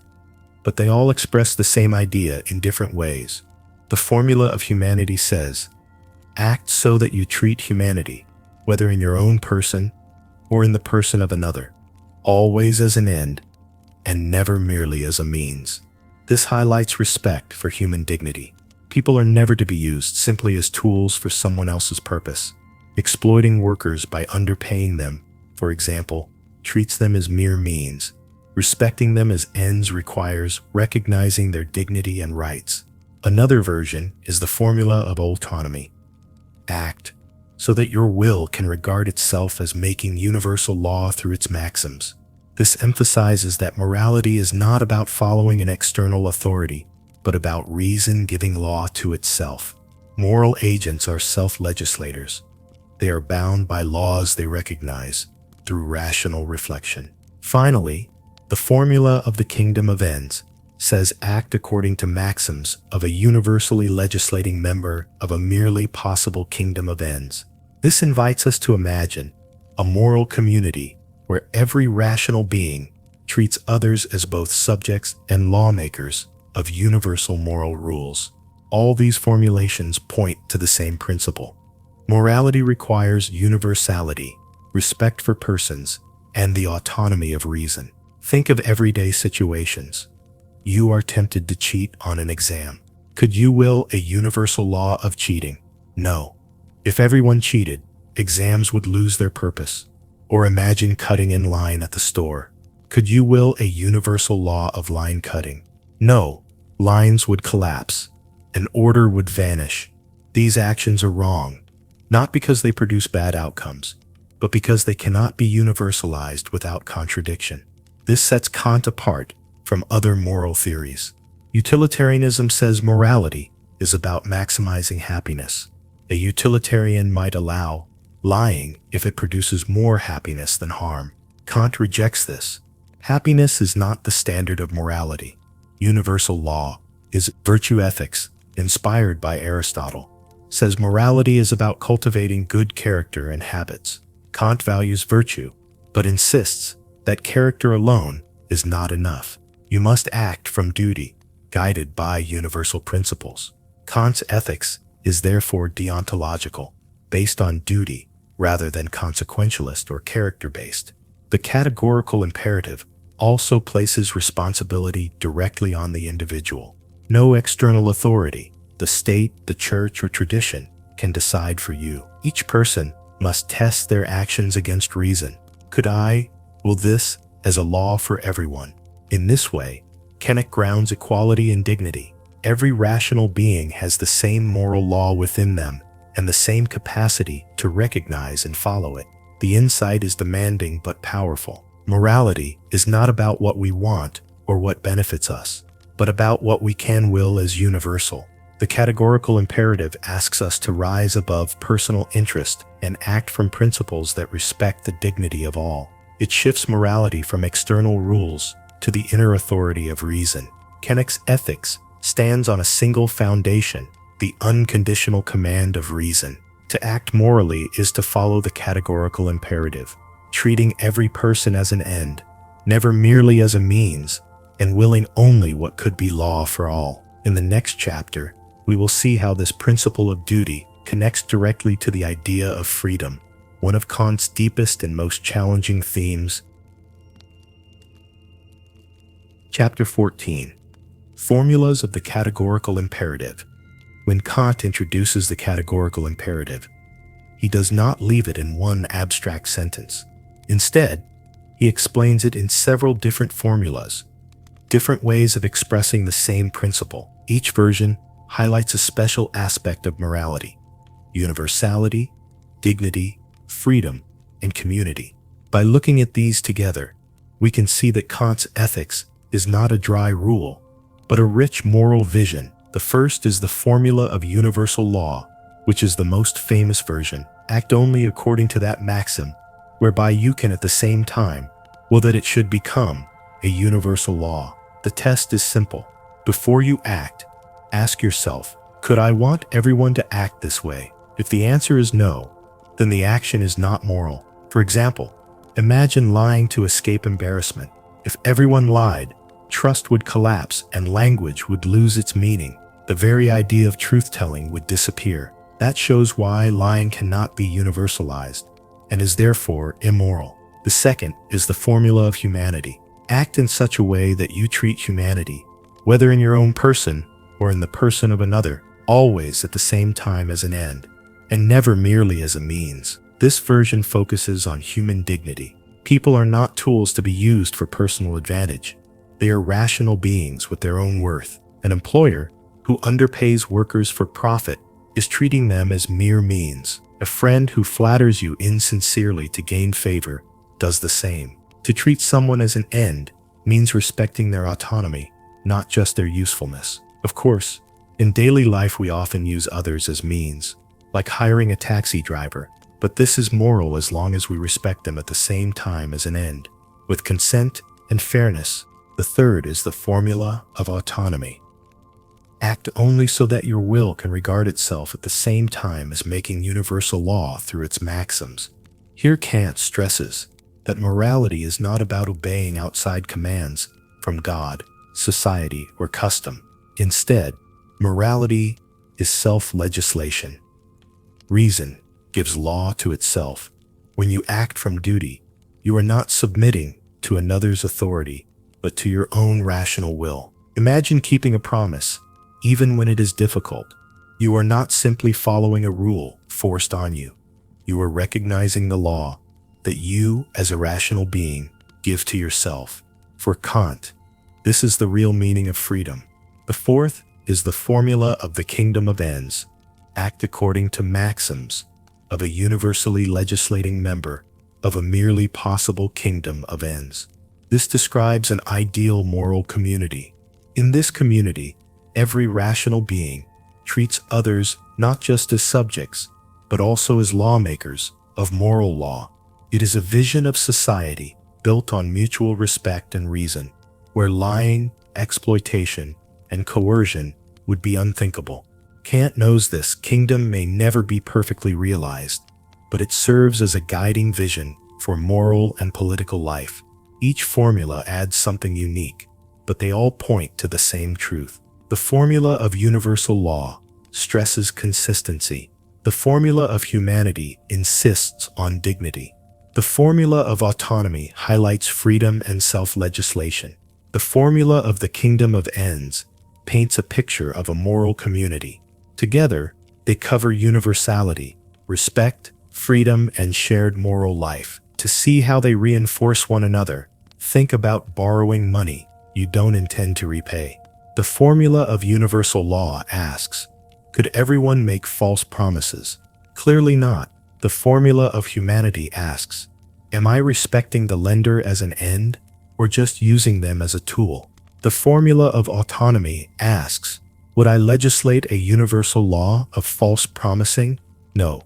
but they all express the same idea in different ways. The formula of humanity says, act so that you treat humanity, whether in your own person or in the person of another, always as an end, and never merely as a means. This highlights respect for human dignity. People are never to be used simply as tools for someone else's purpose. Exploiting workers by underpaying them, for example, treats them as mere means. Respecting them as ends requires recognizing their dignity and rights. Another version is the formula of autonomy. Act so that your will can regard itself as making universal law through its maxims. This emphasizes that morality is not about following an external authority, but about reason giving law to itself. Moral agents are self-legislators. They are bound by laws they recognize through rational reflection. Finally, the formula of the kingdom of ends says act according to maxims of a universally legislating member of a merely possible kingdom of ends. This invites us to imagine a moral community where every rational being treats others as both subjects and lawmakers of universal moral rules. All these formulations point to the same principle. Morality requires universality, respect for persons, and the autonomy of reason. Think of everyday situations. You are tempted to cheat on an exam. Could you will a universal law of cheating? No. If everyone cheated, exams would lose their purpose. Or imagine cutting in line at the store. Could you will a universal law of line cutting? No. Lines would collapse. An order would vanish. These actions are wrong, not because they produce bad outcomes, but because they cannot be universalized without contradiction. This sets Kant apart from other moral theories. Utilitarianism says morality is about maximizing happiness. A utilitarian might allow lying if it produces more happiness than harm. Kant rejects this. Happiness is not the standard of morality. Universal law is virtue ethics, inspired by Aristotle, says morality is about cultivating good character and habits. Kant values virtue, but insists that character alone is not enough. You must act from duty, guided by universal principles. Kant's ethics is therefore deontological, based on duty rather than consequentialist or character-based. The categorical imperative also places responsibility directly on the individual. No external authority, the state, the church, or tradition, can decide for you. Each person must test their actions against reason. Could I will this as a law for everyone? In this way, Kant grounds equality and dignity. Every rational being has the same moral law within them and the same capacity to recognize and follow it. The insight is demanding but powerful. Morality is not about what we want or what benefits us, but about what we can will as universal. The categorical imperative asks us to rise above personal interest and act from principles that respect the dignity of all. It shifts morality from external rules to the inner authority of reason. Kant's ethics stands on a single foundation, the unconditional command of reason. To act morally is to follow the categorical imperative, treating every person as an end, never merely as a means, and willing only what could be law for all. In the next chapter, we will see how this principle of duty connects directly to the idea of freedom, one of Kant's deepest and most challenging themes. Chapter 14. Formulas of the Categorical Imperative. When Kant introduces the categorical imperative, he does not leave it in one abstract sentence. Instead, he explains it in several different formulas, different ways of expressing the same principle. Each version highlights a special aspect of morality: universality, dignity, freedom, and community. By looking at these together, we can see that Kant's ethics is not a dry rule, but a rich moral vision. The first is the formula of universal law, which is the most famous version. Act only according to that maxim, whereby you can at the same time will that it should become a universal law. The test is simple. Before you act, ask yourself, could I want everyone to act this way? If the answer is no, then the action is not moral. For example, imagine lying to escape embarrassment. If everyone lied, trust would collapse and language would lose its meaning. The very idea of truth-telling would disappear. That shows why lying cannot be universalized and is therefore immoral. The The second is the formula of humanity. Act in such a way that you treat humanity, whether in your own person or in the person of another, always at the same time as an end, and never merely as a means. This version focuses on human dignity. People are not tools to be used for personal advantage. They are rational beings with their own worth. An employer who underpays workers for profit is treating them as mere means. A friend who flatters you insincerely to gain favor does the same. To treat someone as an end means respecting their autonomy, not just their usefulness. Of course, in daily life we often use others as means, like hiring a taxi driver, but this is moral as long as we respect them at the same time as an end, with consent and fairness. The third is the formula of autonomy. Act only so that your will can regard itself at the same time as making universal law through its maxims. Here Kant stresses that morality is not about obeying outside commands from God, society, or custom. Instead, morality is self-legislation. Reason gives law to itself. When you act from duty, you are not submitting to another's authority, but to your own rational will. Imagine keeping a promise, even when it is difficult. You are not simply following a rule forced on you. You are recognizing the law that you, as a rational being, give to yourself. For Kant, this is the real meaning of freedom. The fourth is the formula of the kingdom of ends. Act according to maxims of a universally legislating member of a merely possible kingdom of ends. This describes an ideal moral community. In this community, every rational being treats others not just as subjects, but also as lawmakers of moral law. It is a vision of society built on mutual respect and reason, where lying, exploitation, and coercion would be unthinkable. Kant knows this kingdom may never be perfectly realized, but it serves as a guiding vision for moral and political life. Each formula adds something unique, but they all point to the same truth. The formula of universal law stresses consistency. The formula of humanity insists on dignity. The formula of autonomy highlights freedom and self-legislation. The formula of the kingdom of ends paints a picture of a moral community. Together, they cover universality, respect, freedom, and shared moral life. To see how they reinforce one another, think about borrowing money you don't intend to repay. The formula of universal law asks, could everyone make false promises? Clearly not. The formula of humanity asks, am I respecting the lender as an end, or just using them as a tool? The formula of autonomy asks, would I legislate a universal law of false promising? No.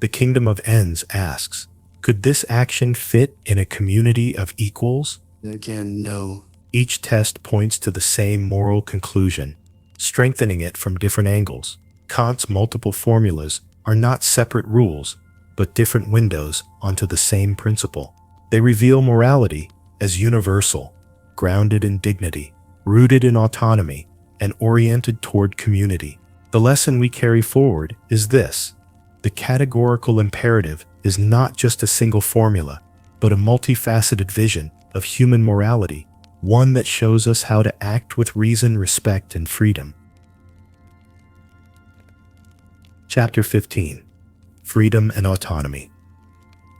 The kingdom of ends asks, could this action fit in a community of equals? Again, no. Each test points to the same moral conclusion, strengthening it from different angles. Kant's multiple formulas are not separate rules, but different windows onto the same principle. They reveal morality as universal, grounded in dignity, rooted in autonomy, and oriented toward community. The lesson we carry forward is this: the categorical imperative is not just a single formula, but a multifaceted vision of human morality, one that shows us how to act with reason, respect, and freedom. Chapter 15. Freedom and Autonomy.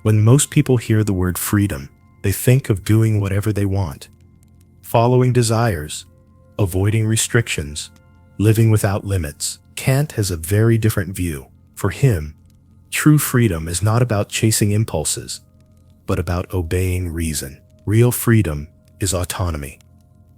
When most people hear the word freedom, they think of doing whatever they want, following desires, avoiding restrictions, living without limits. Kant has a very different view. For him, true freedom is not about chasing impulses, but about obeying reason. Real freedom is autonomy,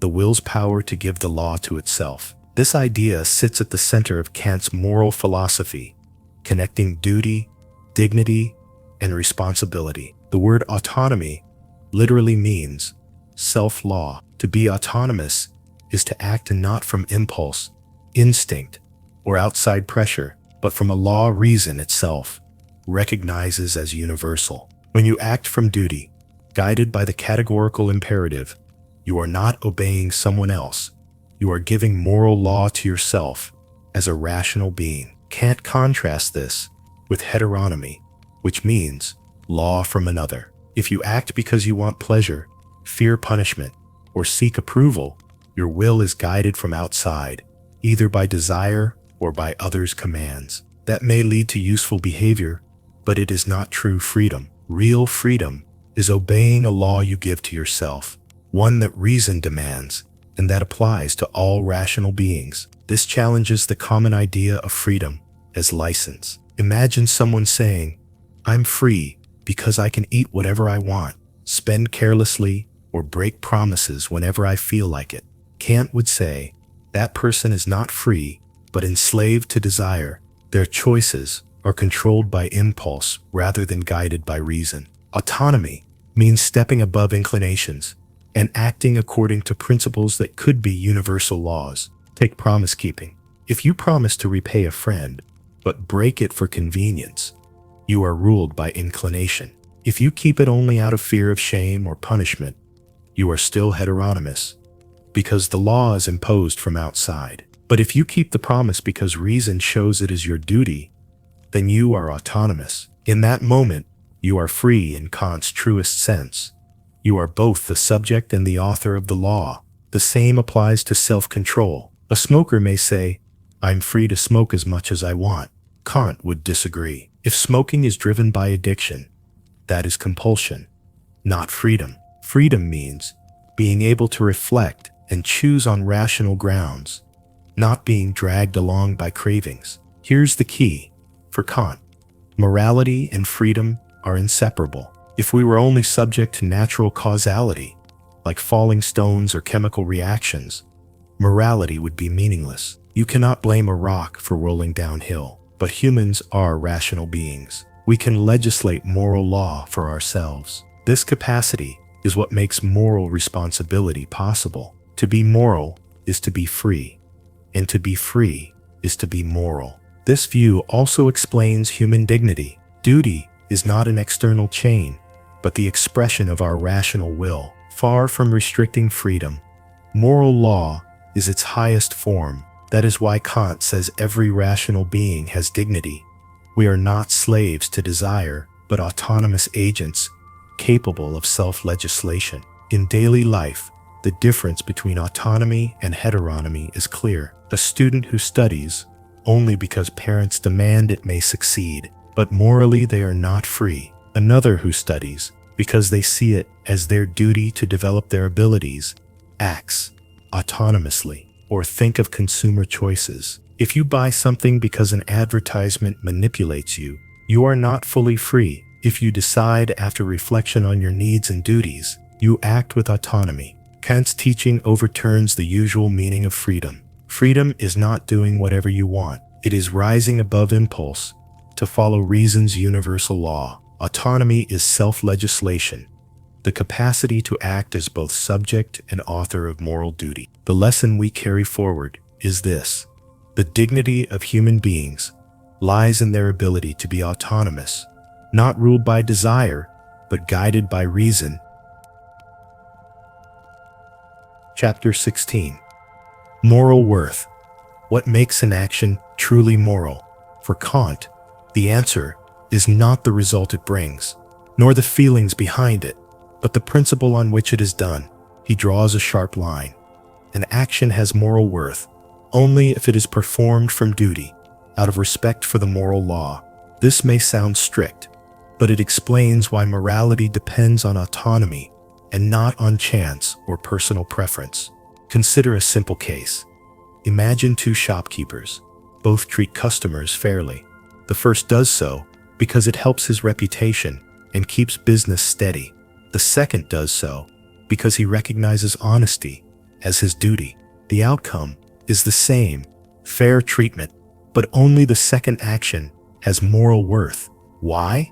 the will's power to give the law to itself. This idea sits at the center of Kant's moral philosophy, connecting duty, dignity, and responsibility. The word autonomy literally means self-law. To be autonomous is to act not from impulse, instinct, or outside pressure, but from a law reason itself recognizes as universal. When you act from duty, guided by the categorical imperative, you are not obeying someone else. You are giving moral law to yourself as a rational being. Kant contrasts this with heteronomy, which means law from another. If you act because you want pleasure, fear punishment, or seek approval, your will is guided from outside, either by desire or by others' commands. That may lead to useful behavior, but it is not true freedom. Real freedom is obeying a law you give to yourself, one that reason demands, and that applies to all rational beings. This challenges the common idea of freedom as license. Imagine someone saying, "I'm free because I can eat whatever I want, spend carelessly, or break promises whenever I feel like it." Kant would say, that person is not free, but enslaved to desire. Their choices are controlled by impulse rather than guided by reason. Autonomy means stepping above inclinations and acting according to principles that could be universal laws. Take promise keeping. If you promise to repay a friend, but break it for convenience, you are ruled by inclination. If you keep it only out of fear of shame or punishment, you are still heteronomous, because the law is imposed from outside. But if you keep the promise because reason shows it is your duty, then you are autonomous. In that moment, you are free in Kant's truest sense. You are both the subject and the author of the law. The same applies to self-control. A smoker may say, "I'm free to smoke as much as I want." Kant would disagree. If smoking is driven by addiction, that is compulsion, not freedom. Freedom means being able to reflect and choose on rational grounds, not being dragged along by cravings. Here's the key. For Kant, morality and freedom are inseparable. If we were only subject to natural causality, like falling stones or chemical reactions, morality would be meaningless. You cannot blame a rock for rolling downhill, but humans are rational beings. We can legislate moral law for ourselves. This capacity is what makes moral responsibility possible. To be moral is to be free, and to be free is to be moral. This view also explains human dignity. Duty is not an external chain, but the expression of our rational will. Far from restricting freedom, moral law is its highest form. That is why Kant says every rational being has dignity. We are not slaves to desire, but autonomous agents capable of self-legislation. In daily life, the difference between autonomy and heteronomy is clear. A student who studies only because parents demand it may succeed, but morally they are not free. Another who studies because they see it as their duty to develop their abilities acts autonomously. Or think of consumer choices. If you buy something because an advertisement manipulates you, you are not fully free. If you decide after reflection on your needs and duties, you act with autonomy. Kant's teaching overturns the usual meaning of freedom. Freedom is not doing whatever you want. It is rising above impulse to follow reason's universal law. Autonomy is self-legislation, the capacity to act as both subject and author of moral duty. The lesson we carry forward is this: the dignity of human beings lies in their ability to be autonomous, not ruled by desire, but guided by reason. Chapter 16. Moral worth. What makes an action truly moral? For Kant, the answer is not the result it brings, nor the feelings behind it, but the principle on which it is done. He draws a sharp line. An action has moral worth only if it is performed from duty, out of respect for the moral law. This may sound strict, but it explains why morality depends on autonomy and not on chance or personal preference. Consider a simple case. Imagine two shopkeepers. Both treat customers fairly. The first does so because it helps his reputation and keeps business steady. The second does so because he recognizes honesty as his duty. The outcome is the same, fair treatment, but only the second action has moral worth. Why?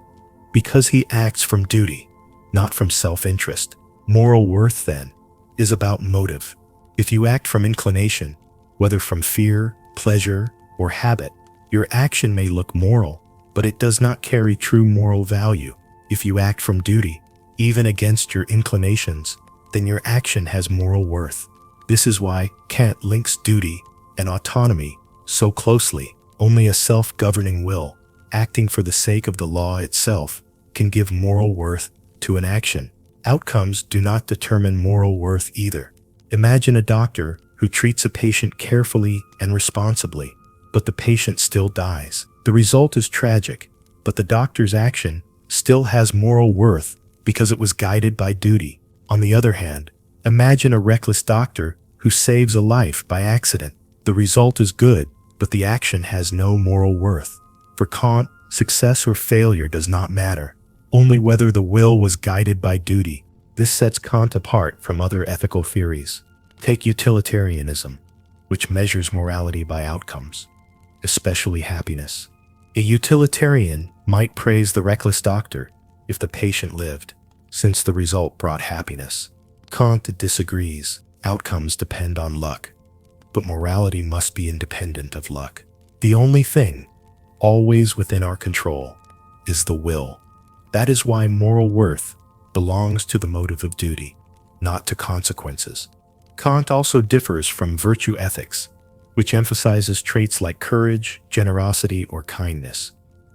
Because he acts from duty, not from self-interest. Moral worth, then, is about motive. If you act from inclination, whether from fear, pleasure, or habit, your action may look moral, but it does not carry true moral value. If you act from duty, even against your inclinations, then your action has moral worth. This is why Kant links duty and autonomy so closely. Only a self-governing will, acting for the sake of the law itself, can give moral worth to an action. Outcomes do not determine moral worth either. Imagine a doctor who treats a patient carefully and responsibly, but the patient still dies. The result is tragic, but the doctor's action still has moral worth because it was guided by duty. On the other hand, imagine a reckless doctor who saves a life by accident. The result is good, but the action has no moral worth. For Kant, success or failure does not matter, only whether the will was guided by duty. This sets Kant apart from other ethical theories. Take utilitarianism, which measures morality by outcomes, especially happiness. A utilitarian might praise the reckless doctor if the patient lived, since the result brought happiness. Kant disagrees. Outcomes depend on luck, but morality must be independent of luck. The only thing, always within our control, is the will. That is why moral worth belongs to the motive of duty, not to consequences. Kant also differs from virtue ethics, which emphasizes traits like courage, generosity, or kindness.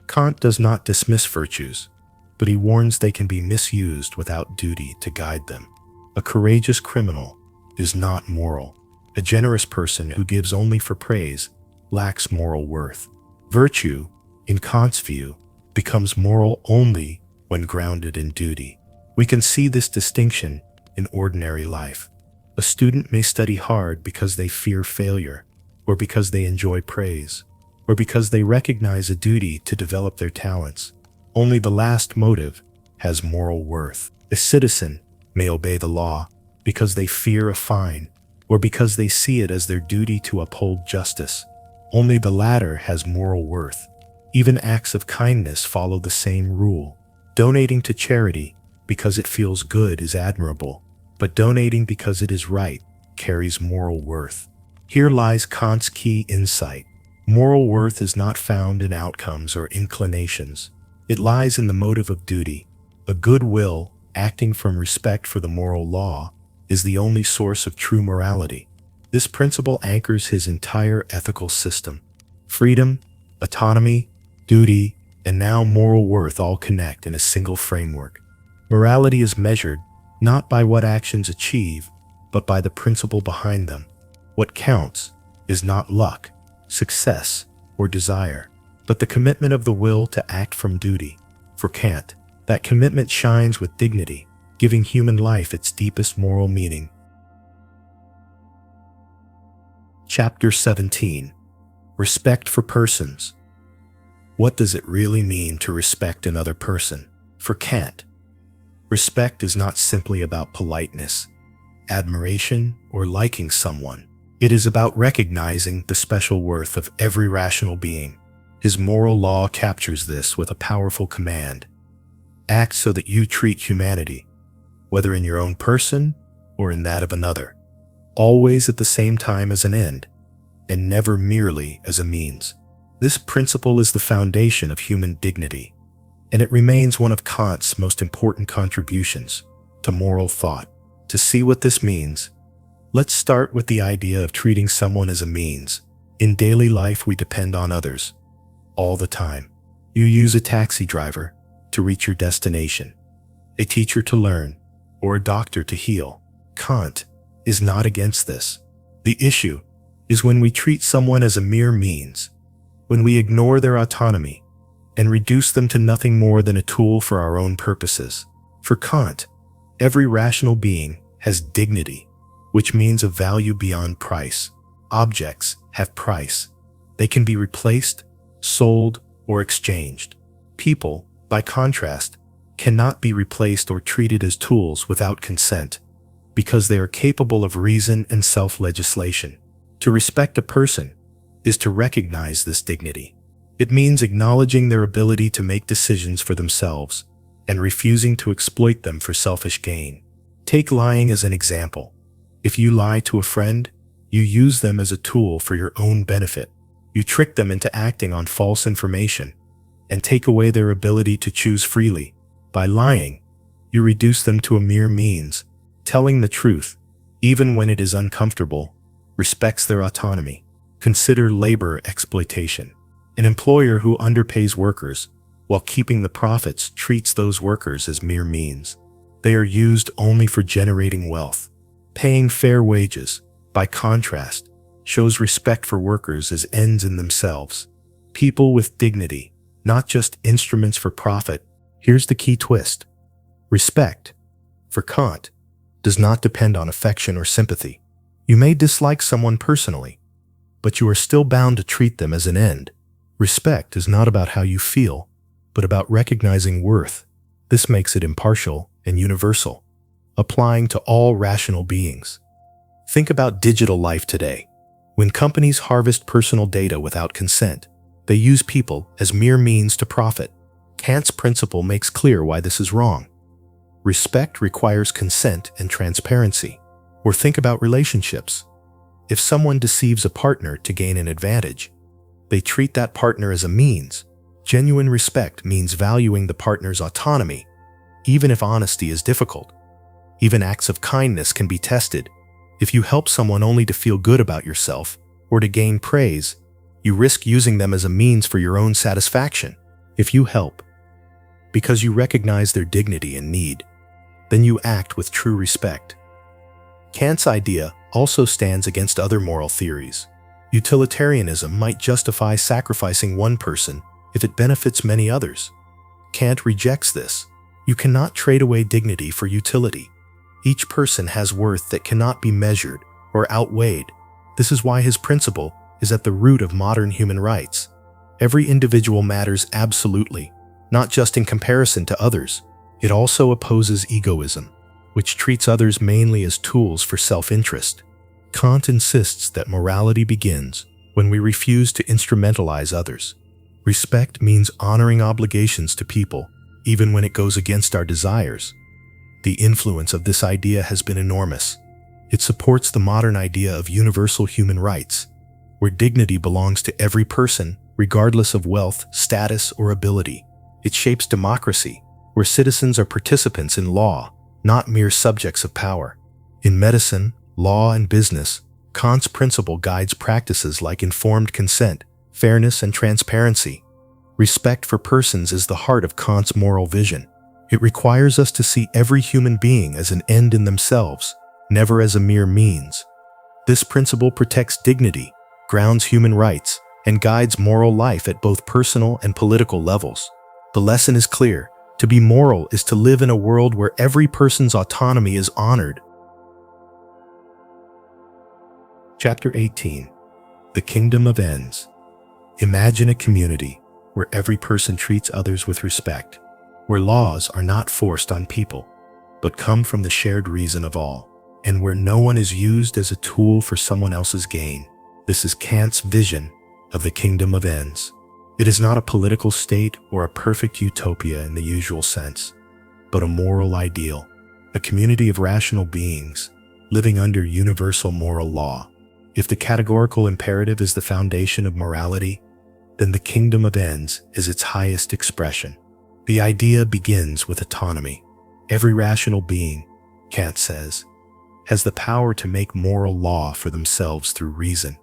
Kant does not dismiss virtues, but he warns they can be misused without duty to guide them. A courageous criminal is not moral. A generous person who gives only for praise lacks moral worth. Virtue, in Kant's view, becomes moral only when grounded in duty. We can see this distinction in ordinary life. A student may study hard because they fear failure, or because they enjoy praise, or because they recognize a duty to develop their talents. Only the last motive has moral worth. A citizen may obey the law because they fear a fine, or because they see it as their duty to uphold justice. Only the latter has moral worth. Even acts of kindness follow the same rule. Donating to charity because it feels good is admirable, but donating because it is right carries moral worth. Here lies Kant's key insight. Moral worth is not found in outcomes or inclinations. It lies in the motive of duty. A good will, acting from respect for the moral law, is the only source of true morality. This principle anchors his entire ethical system. Freedom, autonomy, duty, and now moral worth all connect in a single framework. Morality is measured not by what actions achieve, but by the principle behind them. What counts is not luck, success, or desire, but the commitment of the will to act from duty. For Kant, that commitment shines with dignity, giving human life its deepest moral meaning. Chapter 17. Respect for persons. What does it really mean to respect another person? For Kant, respect is not simply about politeness, admiration, or liking someone. It is about recognizing the special worth of every rational being. His moral law captures this with a powerful command. Act so that you treat humanity, whether in your own person or in that of another, always at the same time as an end, and never merely as a means. This principle is the foundation of human dignity, and it remains one of Kant's most important contributions to moral thought. To see what this means, let's start with the idea of treating someone as a means. In daily life, we depend on others all the time. You use a taxi driver to reach your destination, a teacher to learn, or a doctor to heal. Kant is not against this. The issue is when we treat someone as a mere means, when we ignore their autonomy and reduce them to nothing more than a tool for our own purposes. For Kant, every rational being has dignity, which means a value beyond price. Objects have price. They can be replaced, sold, or exchanged. People, by contrast, cannot be replaced or treated as tools without consent, because they are capable of reason and self-legislation. To respect a person is to recognize this dignity. It means acknowledging their ability to make decisions for themselves and refusing to exploit them for selfish gain. Take lying as an example. If you lie to a friend, you use them as a tool for your own benefit. You trick them into acting on false information and take away their ability to choose freely. By lying, you reduce them to a mere means. Telling the truth, even when it is uncomfortable, respects their autonomy. Consider labor exploitation. An employer who underpays workers while keeping the profits, treats those workers as mere means. They are used only for generating wealth. Paying fair wages, by contrast, shows respect for workers as ends in themselves. People with dignity, not just instruments for profit. Here's the key twist. Respect, for Kant, does not depend on affection or sympathy. You may dislike someone personally, but you are still bound to treat them as an end. Respect is not about how you feel, but about recognizing worth. This makes it impartial and universal, applying to all rational beings. Think about digital life today. When companies harvest personal data without consent, they use people as mere means to profit. Kant's principle makes clear why this is wrong. Respect requires consent and transparency. Or think about relationships. If someone deceives a partner to gain an advantage, they treat that partner as a means. Genuine respect means valuing the partner's autonomy, even if honesty is difficult. Even acts of kindness can be tested. If you help someone only to feel good about yourself or to gain praise, you risk using them as a means for your own satisfaction. If you help because you recognize their dignity and need, then you act with true respect. Kant's idea also stands against other moral theories. Utilitarianism might justify sacrificing one person if it benefits many others. Kant rejects this. You cannot trade away dignity for utility. Each person has worth that cannot be measured or outweighed. This is why his principle is at the root of modern human rights. Every individual matters absolutely, not just in comparison to others. It also opposes egoism, which treats others mainly as tools for self-interest. Kant insists that morality begins when we refuse to instrumentalize others. Respect means honoring obligations to people, even when it goes against our desires. The influence of this idea has been enormous. It supports the modern idea of universal human rights, where dignity belongs to every person, regardless of wealth, status, or ability. It shapes democracy, where citizens are participants in law, not mere subjects of power. In medicine, law, and business, Kant's principle guides practices like informed consent, fairness, and transparency. Respect for persons is the heart of Kant's moral vision. It requires us to see every human being as an end in themselves, never as a mere means. This principle protects dignity, grounds human rights, and guides moral life at both personal and political levels. The lesson is clear. To be moral is to live in a world where every person's autonomy is honored. Chapter 18. The Kingdom of Ends. Imagine a community where every person treats others with respect, where laws are not forced on people, but come from the shared reason of all, and where no one is used as a tool for someone else's gain. This is Kant's vision of the Kingdom of Ends. It is not a political state or a perfect utopia in the usual sense, but a moral ideal, a community of rational beings living under universal moral law. If the categorical imperative is the foundation of morality, then the Kingdom of Ends is its highest expression. The idea begins with autonomy. Every rational being, Kant says, has the power to make moral law for themselves through reason.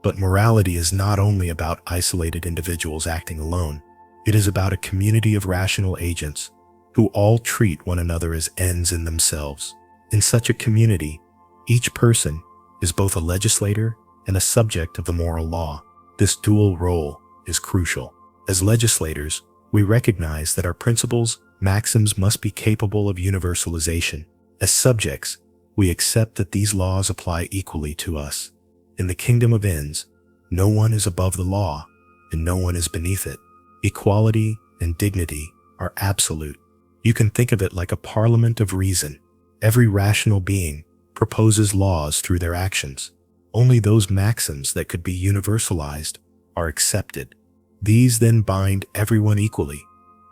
But morality is not only about isolated individuals acting alone. It is about a community of rational agents who all treat one another as ends in themselves. In such a community, each person is both a legislator and a subject of the moral law. This dual role is crucial. As legislators, we recognize that our principles, maxims must be capable of universalization. As subjects, we accept that these laws apply equally to us. In the Kingdom of Ends, no one is above the law, and no one is beneath it. Equality and dignity are absolute. You can think of it like a parliament of reason. Every rational being proposes laws through their actions. Only those maxims that could be universalized are accepted. These then bind everyone equally,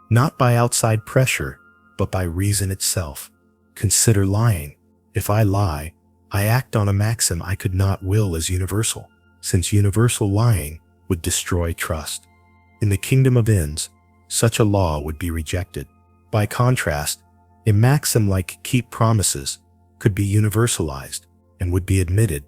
not by outside pressure, but by reason itself. Consider lying. If I lie, I act on a maxim I could not will as universal, since universal lying would destroy trust. In the Kingdom of Ends, such a law would be rejected. By contrast, a maxim like keep promises could be universalized and would be admitted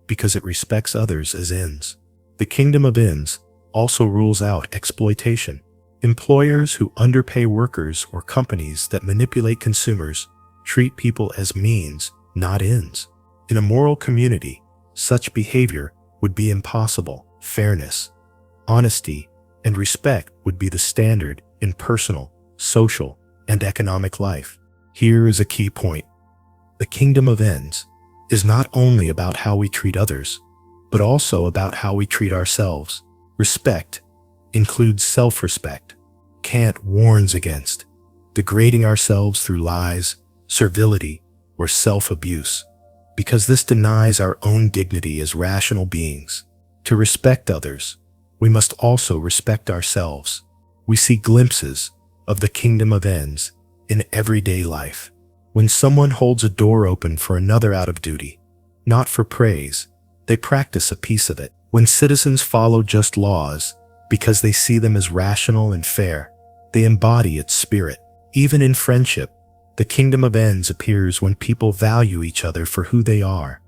because it respects others as ends. The Kingdom of Ends also rules out exploitation. Employers who underpay workers or companies that manipulate consumers treat people as means, not ends. In a moral community, such behavior would be impossible. Fairness, honesty, and respect would be the standard in personal, social, and economic life. Here is a key point. The kingdom of ends is not only about how we treat others, but also about how we treat ourselves. Respect includes self-respect. Kant warns against degrading ourselves through lies, servility, or self-abuse, because this denies our own dignity as rational beings. To respect others, we must also respect ourselves. We see glimpses of the kingdom of ends in everyday life. When someone holds a door open for another out of duty, not for praise, they practice a piece of it. When citizens follow just laws because they see them as rational and fair, they embody its spirit. Even in friendship, the kingdom of ends appears when people value each other for who they are,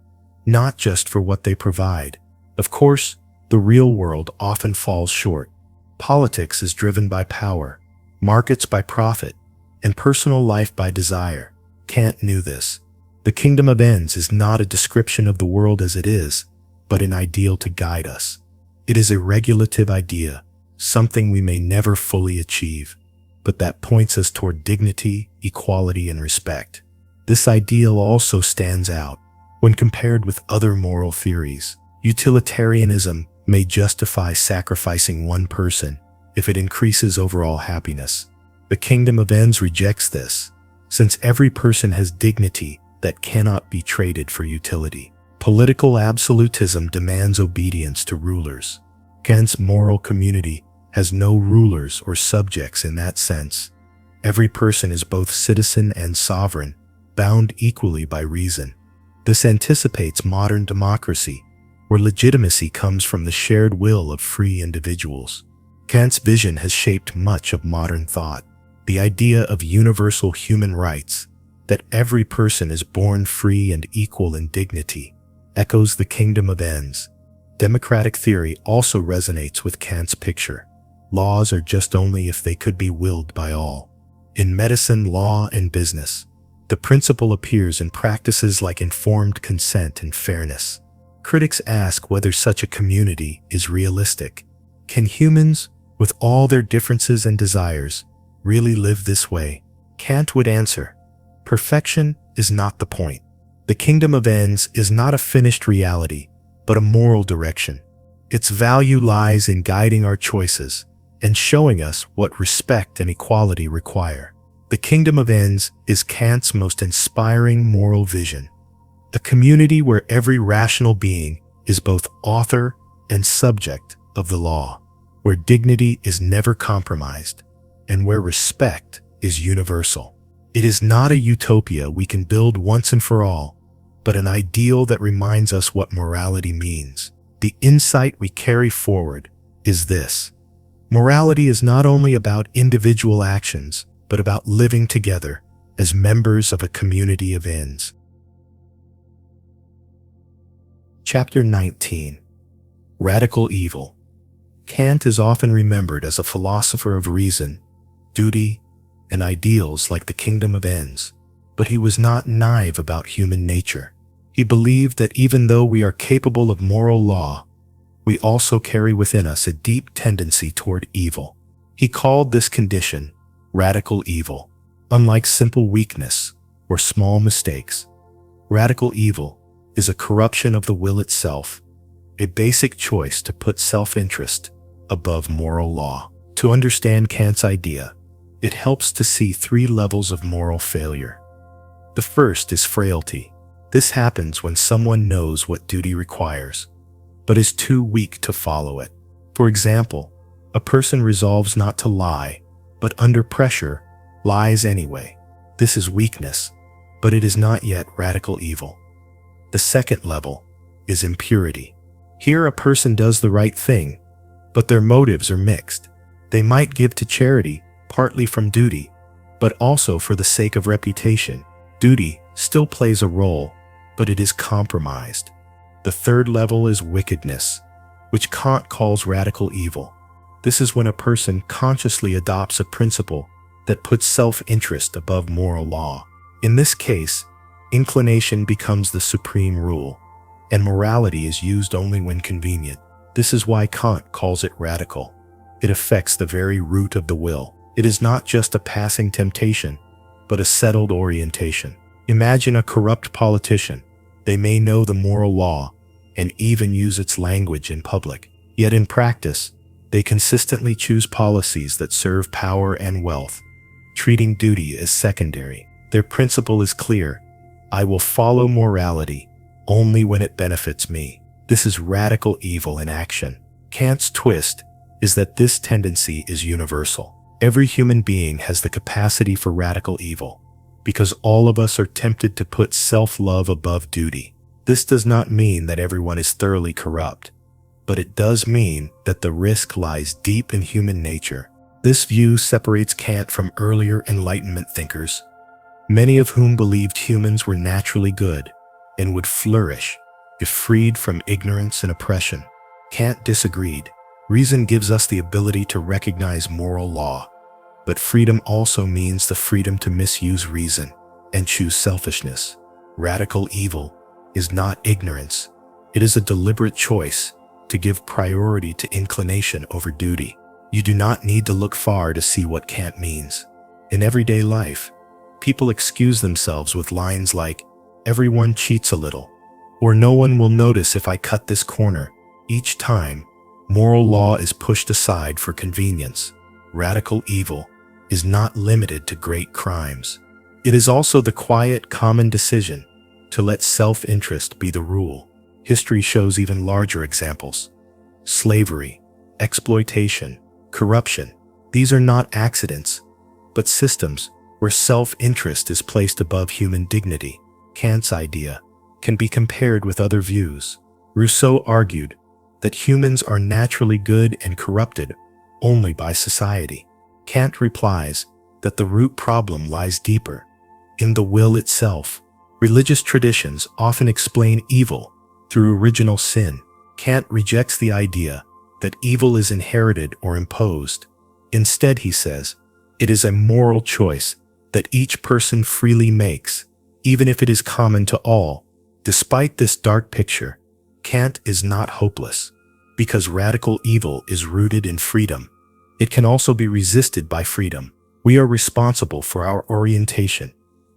not just for what they provide. Of course, the real world often falls short. Politics is driven by power, markets by profit, and personal life by desire. Kant knew this. The kingdom of ends is not a description of the world as it is, but an ideal to guide us. It is a regulative idea, something we may never fully achieve, but that points us toward dignity, equality, and respect. This ideal also stands out when compared with other moral theories. Utilitarianism may justify sacrificing one person if it increases overall happiness. The kingdom of ends rejects this, since every person has dignity that cannot be traded for utility. Political absolutism demands obedience to rulers. Kant's moral community has no rulers or subjects in that sense. Every person is both citizen and sovereign, bound equally by reason. This anticipates modern democracy, where legitimacy comes from the shared will of free individuals. Kant's vision has shaped much of modern thought. The idea of universal human rights, that every person is born free and equal in dignity, echoes the kingdom of ends. Democratic theory also resonates with Kant's picture. Laws are just only if they could be willed by all. In medicine, law, and business, the principle appears in practices like informed consent and fairness. Critics ask whether such a community is realistic. Can humans, with all their differences and desires, really live this way? Kant would answer, perfection is not the point. The kingdom of ends is not a finished reality, but a moral direction. Its value lies in guiding our choices and showing us what respect and equality require. The kingdom of ends is Kant's most inspiring moral vision. A community where every rational being is both author and subject of the law, where dignity is never compromised, and where respect is universal. It is not a utopia we can build once and for all, but an ideal that reminds us what morality means. The insight we carry forward is this: morality is not only about individual actions, but about living together as members of a community of ends. Chapter 19. Radical Evil. Kant is often remembered as a philosopher of reason, duty, and ideals like the kingdom of ends, but he was not naive about human nature. He believed that even though we are capable of moral law, we also carry within us a deep tendency toward evil. He called this condition radical evil. Unlike simple weakness or small mistakes, radical evil is a corruption of the will itself, a basic choice to put self-interest above moral law. To understand Kant's idea, it helps to see three levels of moral failure. The first is frailty. This happens when someone knows what duty requires, but is too weak to follow it. For example, a person resolves not to lie, but under pressure, lies anyway. This is weakness, but it is not yet radical evil. The second level is impurity. Here a person does the right thing, but their motives are mixed. They might give to charity, partly from duty, but also for the sake of reputation. Duty still plays a role, but it is compromised. The third level is wickedness, which Kant calls radical evil. This is when a person consciously adopts a principle that puts self-interest above moral law. In this case, inclination becomes the supreme rule, and morality is used only when convenient. This is why Kant calls it radical. It affects the very root of the will. It is not just a passing temptation, but a settled orientation. Imagine a corrupt politician. They may know the moral law and even use its language in public. Yet in practice, they consistently choose policies that serve power and wealth, treating duty as secondary. Their principle is clear: I will follow morality only when it benefits me. This is radical evil in action. Kant's twist is that this tendency is universal. Every human being has the capacity for radical evil, because all of us are tempted to put self-love above duty. This does not mean that everyone is thoroughly corrupt, but it does mean that the risk lies deep in human nature. This view separates Kant from earlier Enlightenment thinkers, many of whom believed humans were naturally good and would flourish if freed from ignorance and oppression. Kant disagreed. Reason gives us the ability to recognize moral law, but freedom also means the freedom to misuse reason and choose selfishness. Radical evil is not ignorance. It is a deliberate choice to give priority to inclination over duty. You do not need to look far to see what Kant means. In everyday life, people excuse themselves with lines like, "Everyone cheats a little," or "No one will notice if I cut this corner." Each time, moral law is pushed aside for convenience. Radical evil is not limited to great crimes. It is also the quiet, common decision to let self-interest be the rule. History shows even larger examples. Slavery, exploitation, corruption. These are not accidents, but systems where self-interest is placed above human dignity. Kant's idea can be compared with other views. Rousseau argued that humans are naturally good and corrupted only by society. Kant replies that the root problem lies deeper, in the will itself. Religious traditions often explain evil through original sin. Kant rejects the idea that evil is inherited or imposed. Instead, he says, it is a moral choice that each person freely makes, even if it is common to all. Despite this dark picture, Kant is not hopeless, because radical evil is rooted in freedom. It can also be resisted by freedom. We are responsible for our orientation,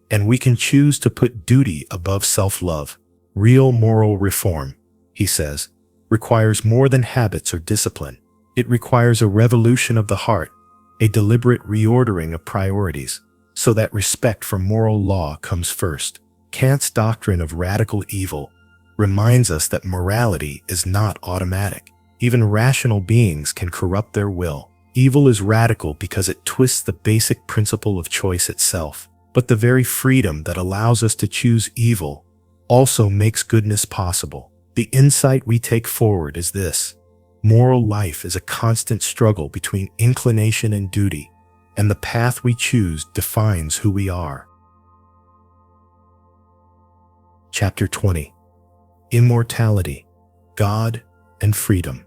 and we can choose to put duty above self-love. Real moral reform, he says, requires more than habits or discipline. It requires a revolution of the heart, a deliberate reordering of priorities, so that respect for moral law comes first. Kant's doctrine of radical evil reminds us that morality is not automatic. Even rational beings can corrupt their will. Evil is radical because it twists the basic principle of choice itself. But the very freedom that allows us to choose evil also makes goodness possible. The insight we take forward is this: moral life is a constant struggle between inclination and duty, and the path we choose defines who we are. Chapter 20. Immortality, God, and Freedom.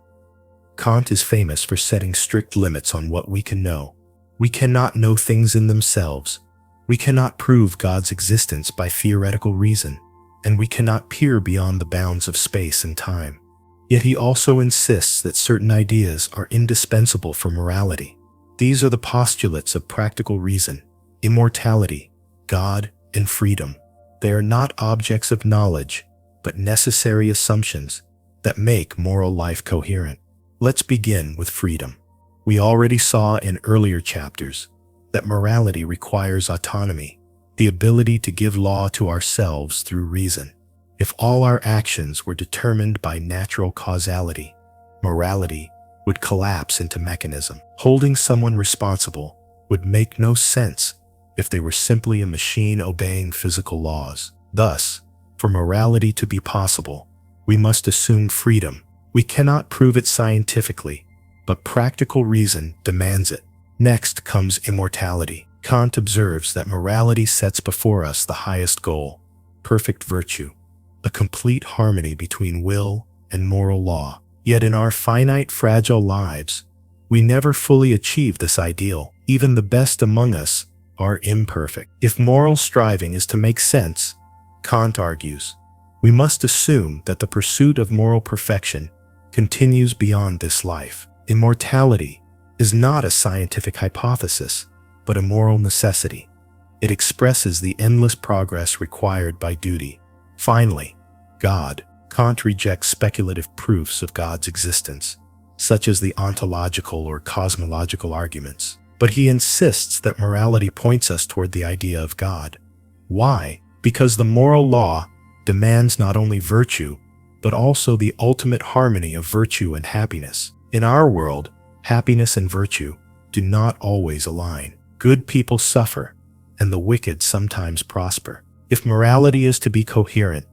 Kant is famous for setting strict limits on what we can know. We cannot know things in themselves. We cannot prove God's existence by theoretical reason, and we cannot peer beyond the bounds of space and time. Yet he also insists that certain ideas are indispensable for morality. These are the postulates of practical reason: immortality, God, and freedom. They are not objects of knowledge, but necessary assumptions that make moral life coherent. Let's begin with freedom. We already saw in earlier chapters that morality requires autonomy, the ability to give law to ourselves through reason. If all our actions were determined by natural causality, morality would collapse into mechanism. Holding someone responsible would make no sense if they were simply a machine obeying physical laws. Thus, for morality to be possible, we must assume freedom. We cannot prove it scientifically, but practical reason demands it. Next comes immortality. Kant observes that morality sets before us the highest goal: perfect virtue, a complete harmony between will and moral law. Yet in our finite, fragile lives, We never fully achieve this ideal. Even the best among us are imperfect. If moral striving is to make sense, Kant argues, we must assume that the pursuit of moral perfection continues beyond this life. Immortality is not a scientific hypothesis, but a moral necessity. It expresses the endless progress required by duty. Finally, God. Kant rejects speculative proofs of God's existence, such as the ontological or cosmological arguments. But he insists that morality points us toward the idea of God. Why? Because the moral law demands not only virtue, but also the ultimate harmony of virtue and happiness. In our world, happiness and virtue do not always align. Good people suffer, and the wicked sometimes prosper. If morality is to be coherent,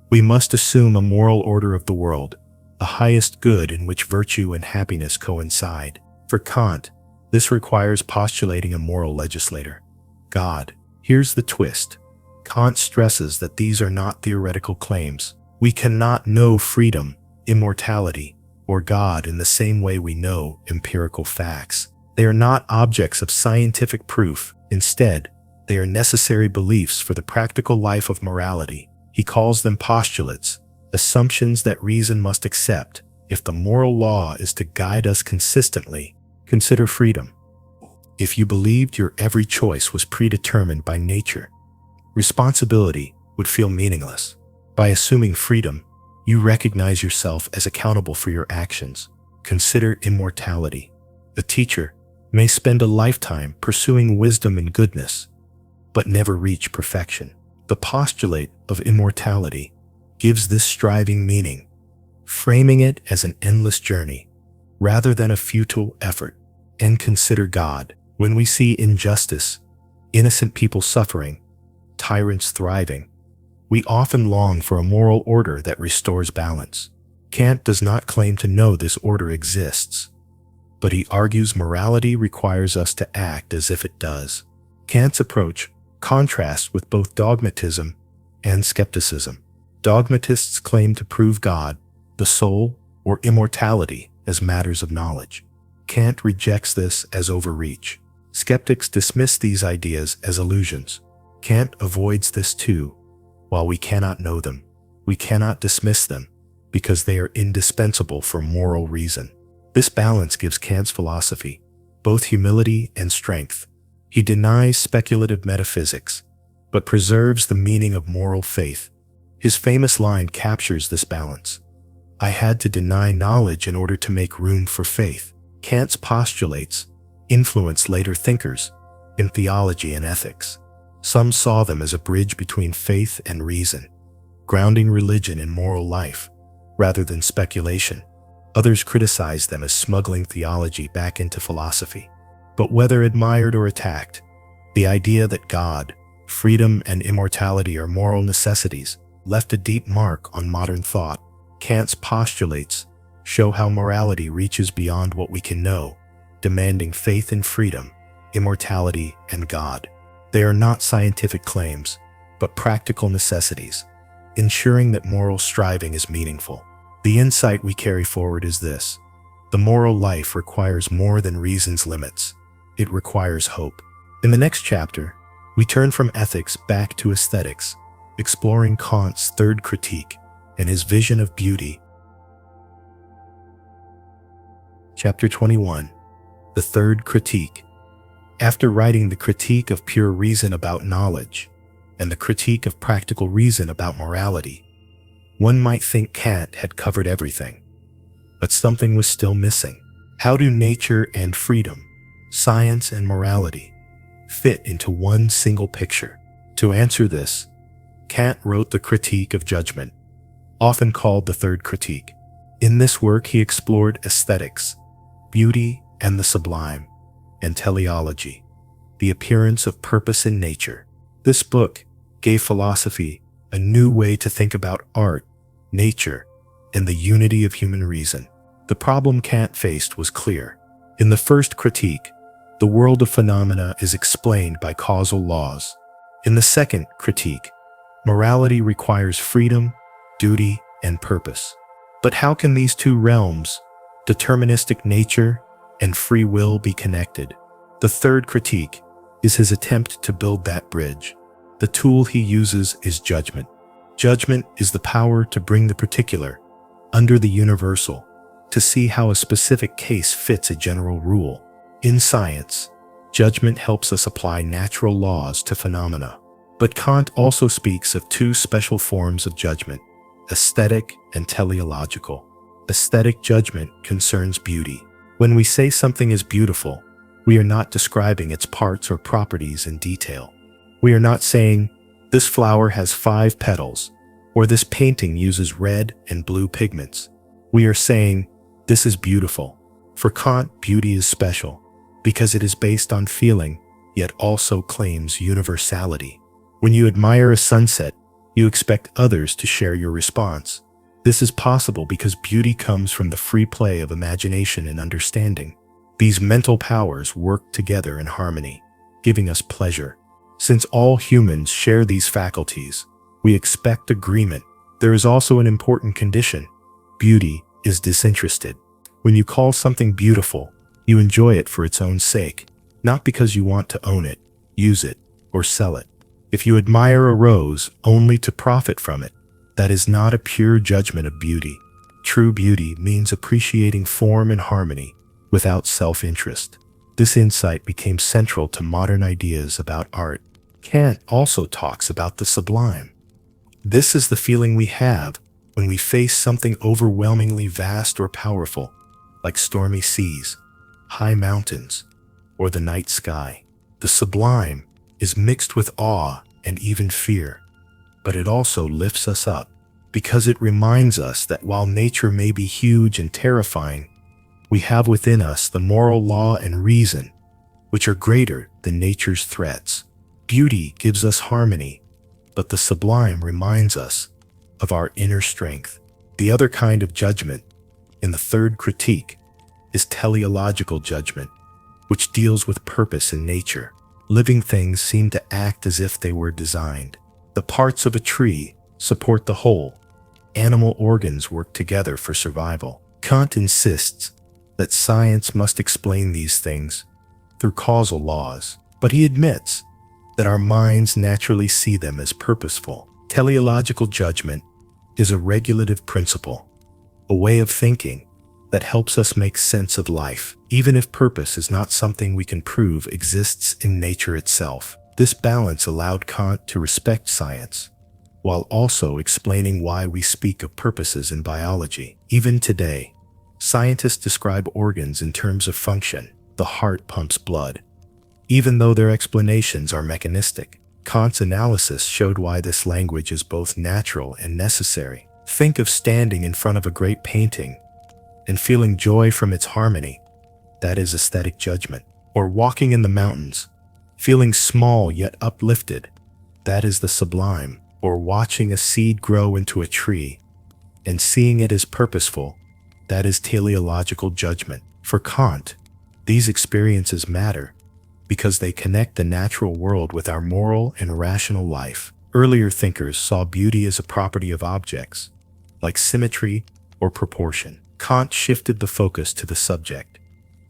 we must assume a moral order of the world, the highest good in which virtue and happiness coincide. For Kant, this requires postulating a moral legislator, God. Here's the twist. Kant stresses that these are not theoretical claims. We cannot know freedom, immortality, or God in the same way we know empirical facts. They are not objects of scientific proof. Instead, they are necessary beliefs for the practical life of morality. He calls them postulates, assumptions that reason must accept if the moral law is to guide us consistently. Consider freedom. If you believed your every choice was predetermined by nature, responsibility would feel meaningless. By assuming freedom, you recognize yourself as accountable for your actions. Consider immortality. A teacher may spend a lifetime pursuing wisdom and goodness, but never reach perfection. The postulate of immortality gives this striving meaning, framing it as an endless journey rather than a futile effort. And consider God. When we see injustice, innocent people suffering, tyrants thriving, we often long for a moral order that restores balance. Kant does not claim to know this order exists, but he argues morality requires us to act as if it does. Kant's approach contrasts with both dogmatism and skepticism. Dogmatists claim to prove God, the soul, or immortality as matters of knowledge. Kant rejects this as overreach. Skeptics dismiss these ideas as illusions. Kant avoids this too. While we cannot know them, we cannot dismiss them because they are indispensable for moral reason. This balance gives Kant's philosophy both humility and strength. He denies speculative metaphysics, but preserves the meaning of moral faith. His famous line captures this balance. I had to deny knowledge in order to make room for faith. Kant's postulates influenced later thinkers in theology and ethics. Some saw them as a bridge between faith and reason, grounding religion in moral life rather than speculation. Others criticized them as smuggling theology back into philosophy. But whether admired or attacked, the idea that God, freedom, and immortality are moral necessities left a deep mark on modern thought. Kant's postulates show how morality reaches beyond what we can know, demanding faith in freedom, immortality, and God. They are not scientific claims, but practical necessities, ensuring that moral striving is meaningful. The insight we carry forward is this: the moral life requires more than reason's limits. It requires hope. In the next chapter, we turn from ethics back to aesthetics, exploring Kant's third critique and his vision of beauty. Chapter 21. The Third Critique. After writing the critique of pure reason about knowledge and the critique of practical reason about morality, one might think Kant had covered everything. But something was still missing. How do nature and freedom, science and morality, fit into one single picture? To answer this, Kant wrote the Critique of Judgment, often called the Third Critique. In this work, he explored aesthetics, beauty and the sublime, and teleology, the appearance of purpose in nature. This book gave philosophy a new way to think about art, nature, and the unity of human reason. The problem Kant faced was clear. In the first critique, the world of phenomena is explained by causal laws. In the second critique, morality requires freedom, duty, and purpose. But how can these two realms, deterministic nature and free will be connected? The third critique is his attempt to build that bridge. The tool he uses is judgment. Judgment is the power to bring the particular under the universal, to see how a specific case fits a general rule. In science, judgment helps us apply natural laws to phenomena. But Kant also speaks of two special forms of judgment, aesthetic and teleological. Aesthetic judgment concerns beauty. When we say something is beautiful, we are not describing its parts or properties in detail. We are not saying, this flower has 5 petals, or this painting uses red and blue pigments. We are saying, this is beautiful. For Kant, beauty is special, because it is based on feeling, yet also claims universality. When you admire a sunset, you expect others to share your response. This is possible because beauty comes from the free play of imagination and understanding. These mental powers work together in harmony, giving us pleasure. Since all humans share these faculties, we expect agreement. There is also an important condition. Beauty is disinterested. When you call something beautiful, you enjoy it for its own sake, not because you want to own it, use it, or sell it. If you admire a rose only to profit from it, that is not a pure judgment of beauty. True beauty means appreciating form and harmony without self-interest. This insight became central to modern ideas about art. Kant also talks about the sublime. This is the feeling we have when we face something overwhelmingly vast or powerful, like stormy seas, high mountains, or the night sky. The sublime is mixed with awe and even fear, but it also lifts us up because it reminds us that while nature may be huge and terrifying, we have within us the moral law and reason, which are greater than nature's threats. Beauty gives us harmony, but the sublime reminds us of our inner strength. The other kind of judgment, in the third critique, is teleological judgment, which deals with purpose in nature. Living things seem to act as if they were designed. The parts of a tree support the whole. Animal organs work together for survival. Kant insists that science must explain these things through causal laws, but he admits that our minds naturally see them as purposeful. Teleological judgment is a regulative principle, a way of thinking that helps us make sense of life, even if purpose is not something we can prove exists in nature itself. This balance allowed Kant to respect science, while also explaining why we speak of purposes in biology. Even today, scientists describe organs in terms of function. The heart pumps blood. Even though their explanations are mechanistic, Kant's analysis showed why this language is both natural and necessary. Think of standing in front of a great painting and feeling joy from its harmony. That is aesthetic judgment. Or walking in the mountains, feeling small yet uplifted. That is the sublime. Or watching a seed grow into a tree and seeing it as purposeful. That is teleological judgment. For Kant, these experiences matter because they connect the natural world with our moral and rational life. Earlier thinkers saw beauty as a property of objects, like symmetry or proportion. Kant shifted the focus to the subject,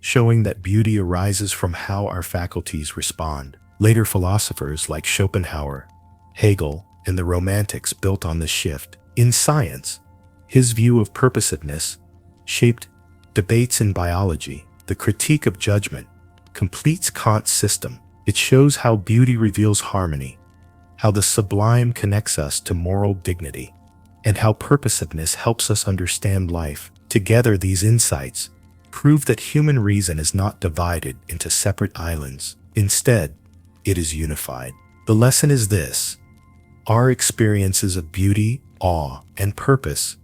showing that beauty arises from how our faculties respond. Later philosophers like Schopenhauer, Hegel, and the Romantics built on this shift. In science, his view of purposiveness shaped debates in biology. The critique of judgment completes Kant's system. It shows how beauty reveals harmony, how the sublime connects us to moral dignity, and how purposiveness helps us understand life. Together, these insights prove that human reason is not divided into separate islands. Instead, it is unified. The lesson is this: our experiences of beauty, awe, and purpose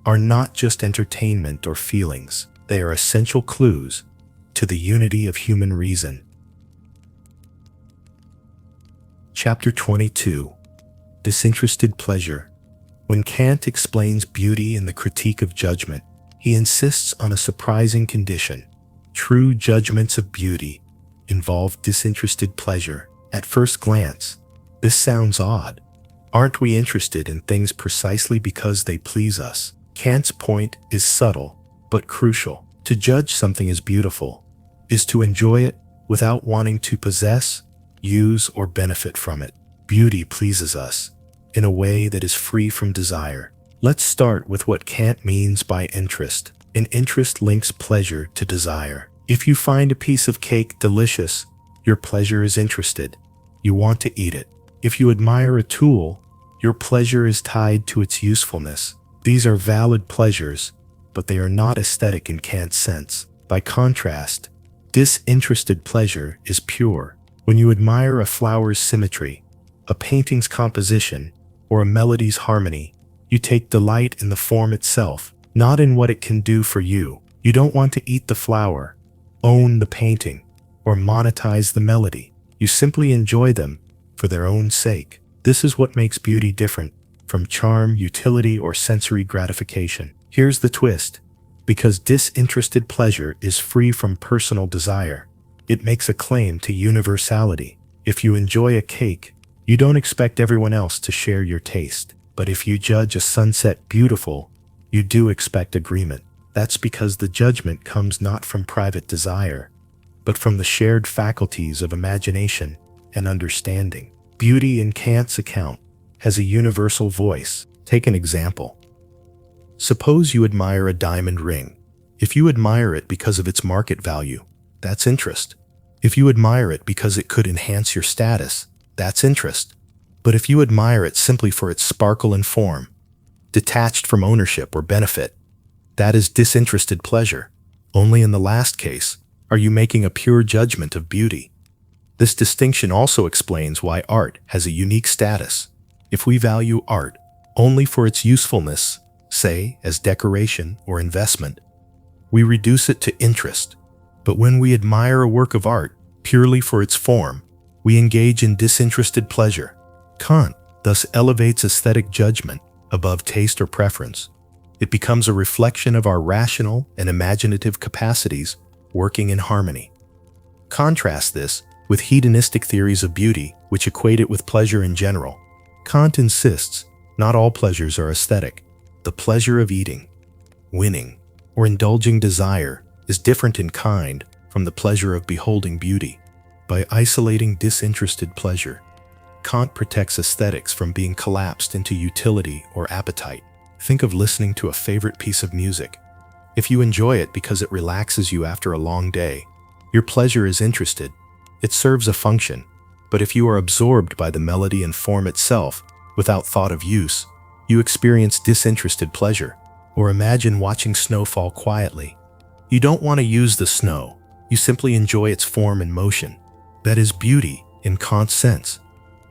are not just entertainment or feelings. They are essential clues to the unity of human reason. Chapter 22. Disinterested Pleasure. When Kant explains beauty in the Critique of Judgment, he insists on a surprising condition. True judgments of beauty involve disinterested pleasure. At first glance, this sounds odd. Aren't we interested in things precisely because they please us? Kant's point is subtle, but crucial. To judge something as beautiful is to enjoy it without wanting to possess, use, or benefit from it. Beauty pleases us in a way that is free from desire. Let's start with what Kant means by interest. An interest links pleasure to desire. If you find a piece of cake delicious, your pleasure is interested. You want to eat it. If you admire a tool, your pleasure is tied to its usefulness. These are valid pleasures, but they are not aesthetic in Kant's sense. By contrast, disinterested pleasure is pure. When you admire a flower's symmetry, a painting's composition, or a melody's harmony, you take delight in the form itself, not in what it can do for you. You don't want to eat the flower, own the painting, or monetize the melody. You simply enjoy them for their own sake. This is what makes beauty different from charm, utility, or sensory gratification. Here's the twist. Because disinterested pleasure is free from personal desire, it makes a claim to universality. If you enjoy a cake, you don't expect everyone else to share your taste. But if you judge a sunset beautiful, you do expect agreement. That's because the judgment comes not from private desire, but from the shared faculties of imagination and understanding. Beauty in Kant's account has a universal voice. Take an example. Suppose you admire a diamond ring. If you admire it because of its market value, that's interest. If you admire it because it could enhance your status, that's interest. But if you admire it simply for its sparkle and form, detached from ownership or benefit, that is disinterested pleasure. Only in the last case are you making a pure judgment of beauty. This distinction also explains why art has a unique status. If we value art only for its usefulness, say as decoration or investment, we reduce it to interest. But when we admire a work of art purely for its form, we engage in disinterested pleasure. Kant thus elevates aesthetic judgment above taste or preference. It becomes a reflection of our rational and imaginative capacities working in harmony. Contrast this with hedonistic theories of beauty, which equate it with pleasure in general. Kant insists not all pleasures are aesthetic. The pleasure of eating, winning, or indulging desire is different in kind from the pleasure of beholding beauty. By isolating disinterested pleasure, Kant protects aesthetics from being collapsed into utility or appetite. Think of listening to a favorite piece of music. If you enjoy it because it relaxes you after a long day, your pleasure is interested. It serves a function. But if you are absorbed by the melody and form itself without thought of use, you experience disinterested pleasure. Or imagine watching snow fall quietly. You don't want to use the snow. You simply enjoy its form and motion. That is beauty in Kant's sense.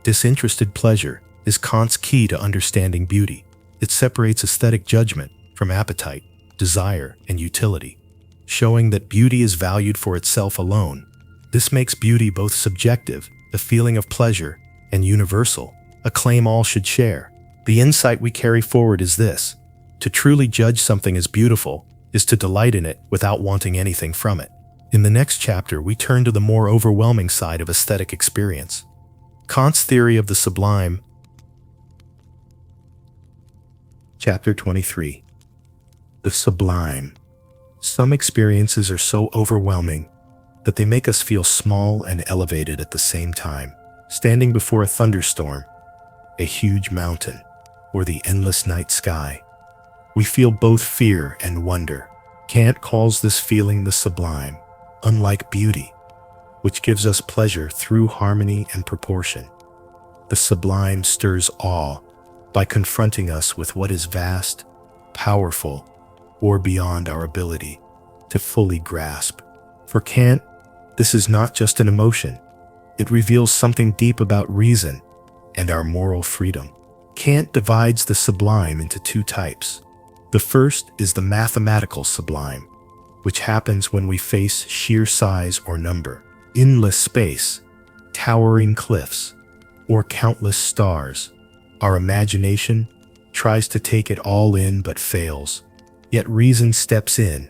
Disinterested pleasure is Kant's key to understanding beauty. It separates aesthetic judgment from appetite, desire, and utility, showing that beauty is valued for itself alone. This makes beauty both subjective, a feeling of pleasure, and universal, a claim all should share. The insight we carry forward is this: to truly judge something as beautiful is to delight in it without wanting anything from it. In the next chapter, we turn to the more overwhelming side of aesthetic experience. Kant's theory of the sublime. Chapter 23. The sublime. Some experiences are so overwhelming that they make us feel small and elevated at the same time. Standing before a thunderstorm, a huge mountain, or the endless night sky, we feel both fear and wonder. Kant calls this feeling the sublime, unlike beauty, which gives us pleasure through harmony and proportion. The sublime stirs awe by confronting us with what is vast, powerful, or beyond our ability to fully grasp. For Kant, this is not just an emotion. It reveals something deep about reason and our moral freedom. Kant divides the sublime into two types. The first is the mathematical sublime, which happens when we face sheer size or number, endless space, towering cliffs, or countless stars. Our imagination tries to take it all in but fails. Yet reason steps in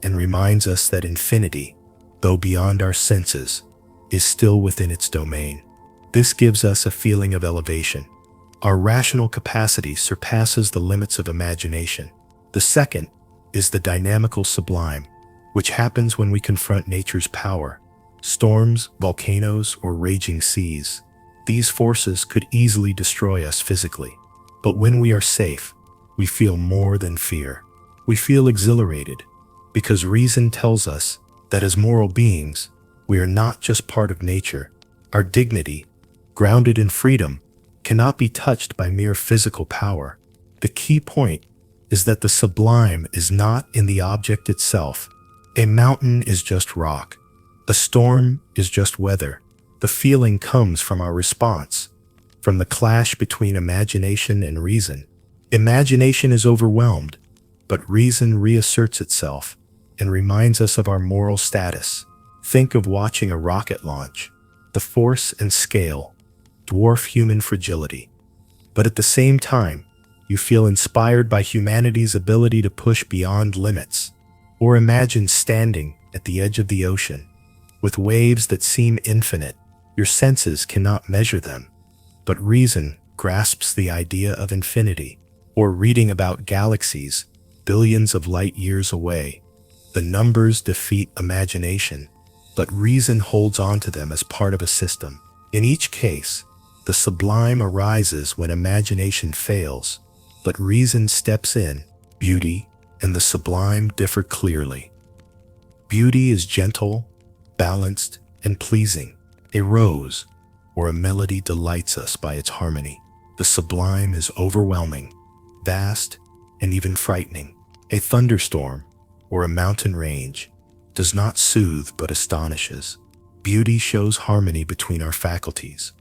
and reminds us that infinity, though beyond our senses, is still within its domain. This gives us a feeling of elevation. Our rational capacity surpasses the limits of imagination. The second is the dynamical sublime, which happens when we confront nature's power. Storms, volcanoes, or raging seas. These forces could easily destroy us physically. But when we are safe, we feel more than fear. We feel exhilarated, because reason tells us that as moral beings, we are not just part of nature. Our dignity, grounded in freedom, cannot be touched by mere physical power. The key point is that the sublime is not in the object itself. A mountain is just rock. A storm is just weather. The feeling comes from our response, from the clash between imagination and reason. Imagination is overwhelmed, but reason reasserts itself and reminds us of our moral status. Think of watching a rocket launch. The force and scale dwarf human fragility. But at the same time, you feel inspired by humanity's ability to push beyond limits. Or imagine standing at the edge of the ocean, with waves that seem infinite. Your senses cannot measure them, but reason grasps the idea of infinity. Or reading about galaxies billions of light years away. The numbers defeat imagination, but reason holds on to them as part of a system. In each case, the sublime arises when imagination fails, but reason steps in. Beauty and the sublime differ clearly. Beauty is gentle, balanced, and pleasing. A rose or a melody delights us by its harmony. The sublime is overwhelming, vast, and even frightening. A thunderstorm or a mountain range does not soothe but astonishes. Beauty shows harmony between our faculties,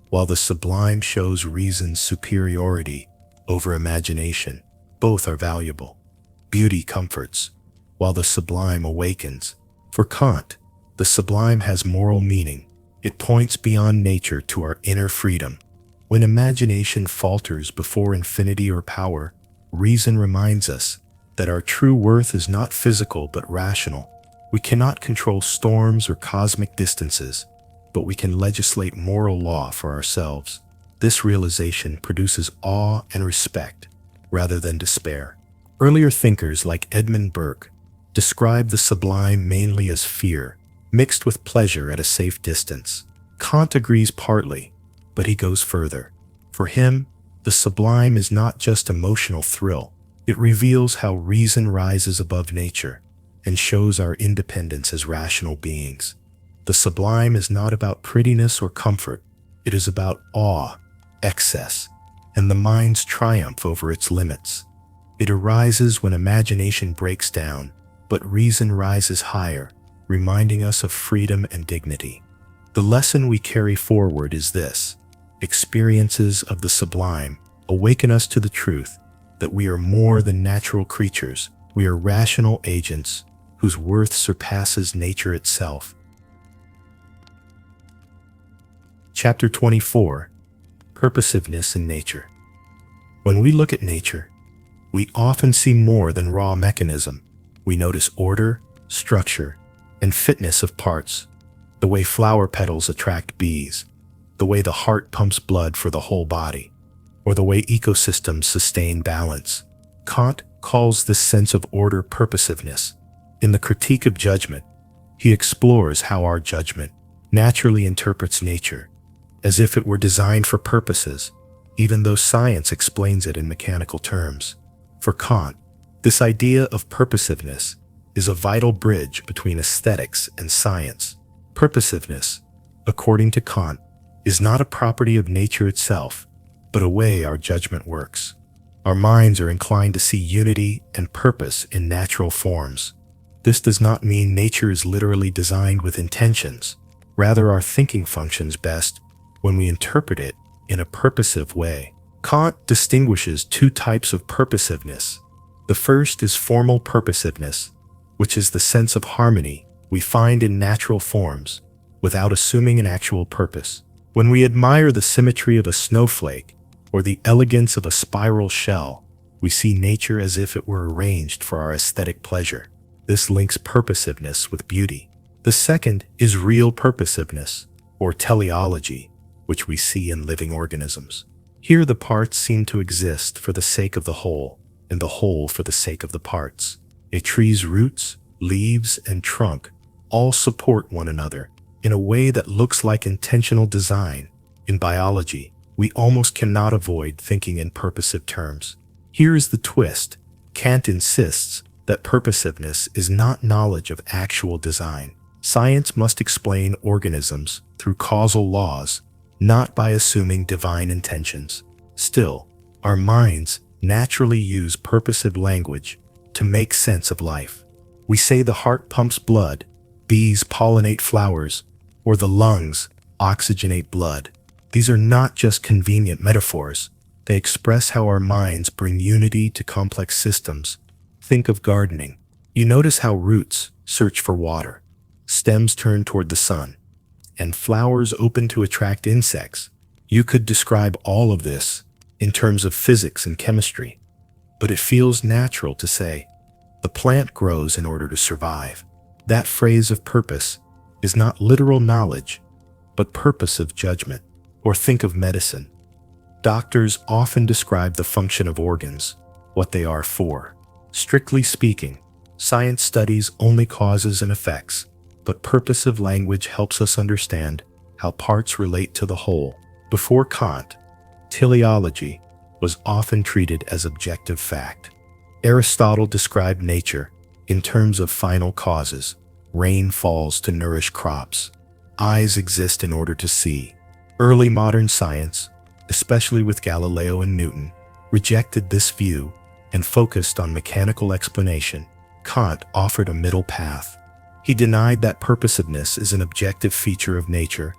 while the sublime shows reason's superiority over imagination. Both are valuable. Beauty comforts, while the sublime awakens. For Kant, the sublime has moral meaning. It points beyond nature to our inner freedom. When imagination falters before infinity or power, reason reminds us that our true worth is not physical but rational. We cannot control storms or cosmic distances, but we can legislate moral law for ourselves. This realization produces awe and respect rather than despair. Earlier thinkers like Edmund Burke describe the sublime mainly as fear, mixed with pleasure at a safe distance. Kant agrees partly, but he goes further. For him, the sublime is not just emotional thrill. It reveals how reason rises above nature and shows our independence as rational beings. The sublime is not about prettiness or comfort. It is about awe, excess, and the mind's triumph over its limits. It arises when imagination breaks down, but reason rises higher, reminding us of freedom and dignity. The lesson we carry forward is this: experiences of the sublime awaken us to the truth that we are more than natural creatures. We are rational agents whose worth surpasses nature itself. Chapter 24. Purposiveness in Nature. When we look at nature, we often see more than raw mechanism. We notice order, structure, and fitness of parts. The way flower petals attract bees, the way the heart pumps blood for the whole body, or the way ecosystems sustain balance. Kant calls this sense of order purposiveness. In the Critique of Judgment, he explores how our judgment naturally interprets nature, as if it were designed for purposes, even though science explains it in mechanical terms. For Kant, this idea of purposiveness is a vital bridge between aesthetics and science. Purposiveness, according to Kant, is not a property of nature itself, but a way our judgment works. Our minds are inclined to see unity and purpose in natural forms. This does not mean nature is literally designed with intentions. Rather, our thinking functions best when we interpret it in a purposive way. Kant distinguishes two types of purposiveness. The first is formal purposiveness, which is the sense of harmony we find in natural forms without assuming an actual purpose. When we admire the symmetry of a snowflake or the elegance of a spiral shell, we see nature as if it were arranged for our aesthetic pleasure. This links purposiveness with beauty. The second is real purposiveness, or teleology, which we see in living organisms. Here the parts seem to exist for the sake of the whole, and the whole for the sake of the parts. A tree's roots, leaves, and trunk all support one another in a way that looks like intentional design. In biology, we almost cannot avoid thinking in purposive terms. Here is the twist. Kant insists that purposiveness is not knowledge of actual design. Science must explain organisms through causal laws, not by assuming divine intentions. Still, our minds naturally use purposive language to make sense of life. We say the heart pumps blood, bees pollinate flowers, or the lungs oxygenate blood. These are not just convenient metaphors. They express how our minds bring unity to complex systems. Think of gardening. You notice how roots search for water, stems turn toward the sun, and flowers open to attract insects. You could describe all of this in terms of physics and chemistry, but it feels natural to say, the plant grows in order to survive. That phrase of purpose is not literal knowledge, but purposive judgment. Or think of medicine. Doctors often describe the function of organs, what they are for. Strictly speaking, science studies only causes and effects, but purposive language helps us understand how parts relate to the whole. Before Kant, teleology was often treated as objective fact. Aristotle described nature in terms of final causes. Rain falls to nourish crops. Eyes exist in order to see. Early modern science, especially with Galileo and Newton, rejected this view and focused on mechanical explanation. Kant offered a middle path. He denied that purposiveness is an objective feature of nature,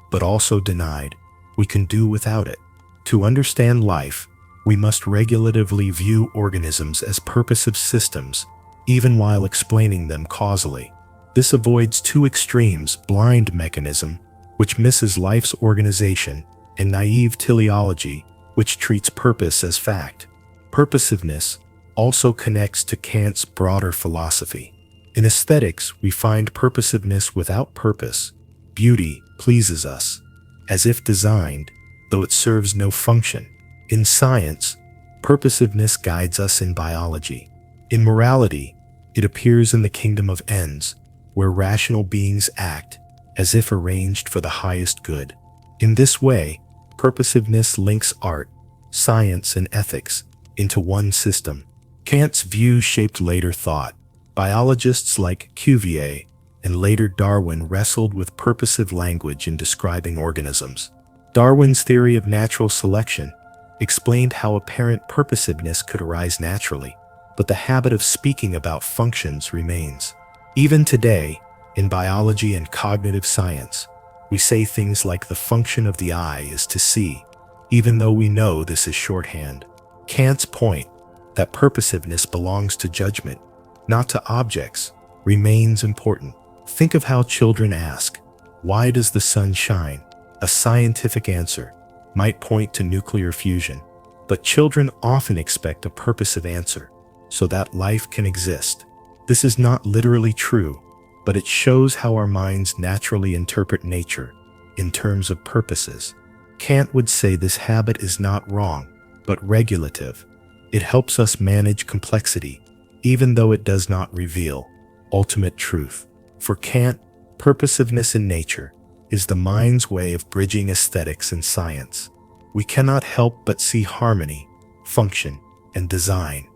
but also denied we can do without it. To understand life, we must regulatively view organisms as purposive systems, even while explaining them causally. This avoids two extremes: blind mechanism, which misses life's organization, and naive teleology, which treats purpose as fact. Purposiveness also connects to Kant's broader philosophy. In aesthetics, we find purposiveness without purpose. Beauty pleases us, as if designed, though it serves no function. In science, purposiveness guides us in biology. In morality, it appears in the kingdom of ends, where rational beings act as if arranged for the highest good. In this way, purposiveness links art, science, and ethics into one system. Kant's view shaped later thought. Biologists like Cuvier and later Darwin wrestled with purposive language in describing organisms. Darwin's theory of natural selection explained how apparent purposiveness could arise naturally, but the habit of speaking about functions remains. Even today, in biology and cognitive science, we say things like the function of the eye is to see, even though we know this is shorthand. Kant's point that purposiveness belongs to judgment, not to objects, remains important. Think of how children ask, "Why does the sun shine?" A scientific answer might point to nuclear fusion, but children often expect a purposive answer, so that life can exist. This is not literally true, but it shows how our minds naturally interpret nature in terms of purposes. Kant would say this habit is not wrong, but regulative. It helps us manage complexity, even though it does not reveal ultimate truth. For Kant, purposiveness in nature is the mind's way of bridging aesthetics and science. We cannot help but see harmony, function, and design,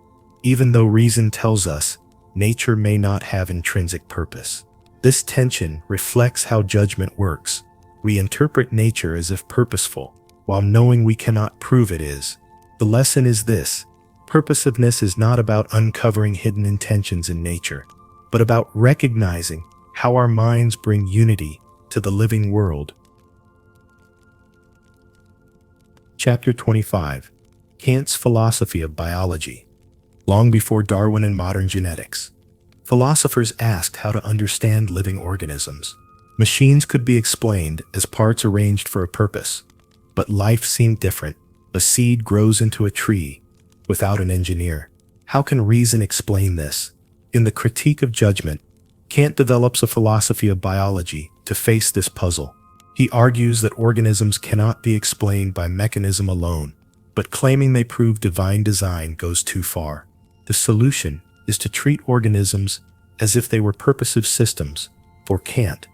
even though reason tells us nature may not have intrinsic purpose. This tension reflects how judgment works. We interpret nature as if purposeful, while knowing we cannot prove it is. The lesson is this: purposiveness is not about uncovering hidden intentions in nature, but about recognizing how our minds bring unity to the living world. Chapter 25. Kant's Philosophy of Biology. Long before Darwin and modern genetics, philosophers asked how to understand living organisms. Machines could be explained as parts arranged for a purpose, but life seemed different. A seed grows into a tree without an engineer. How can reason explain this? In the Critique of Judgment, Kant develops a philosophy of biology to face this puzzle. He argues that organisms cannot be explained by mechanism alone, but claiming they prove divine design goes too far. The solution is to treat organisms as if they were purposive systems. For Kant,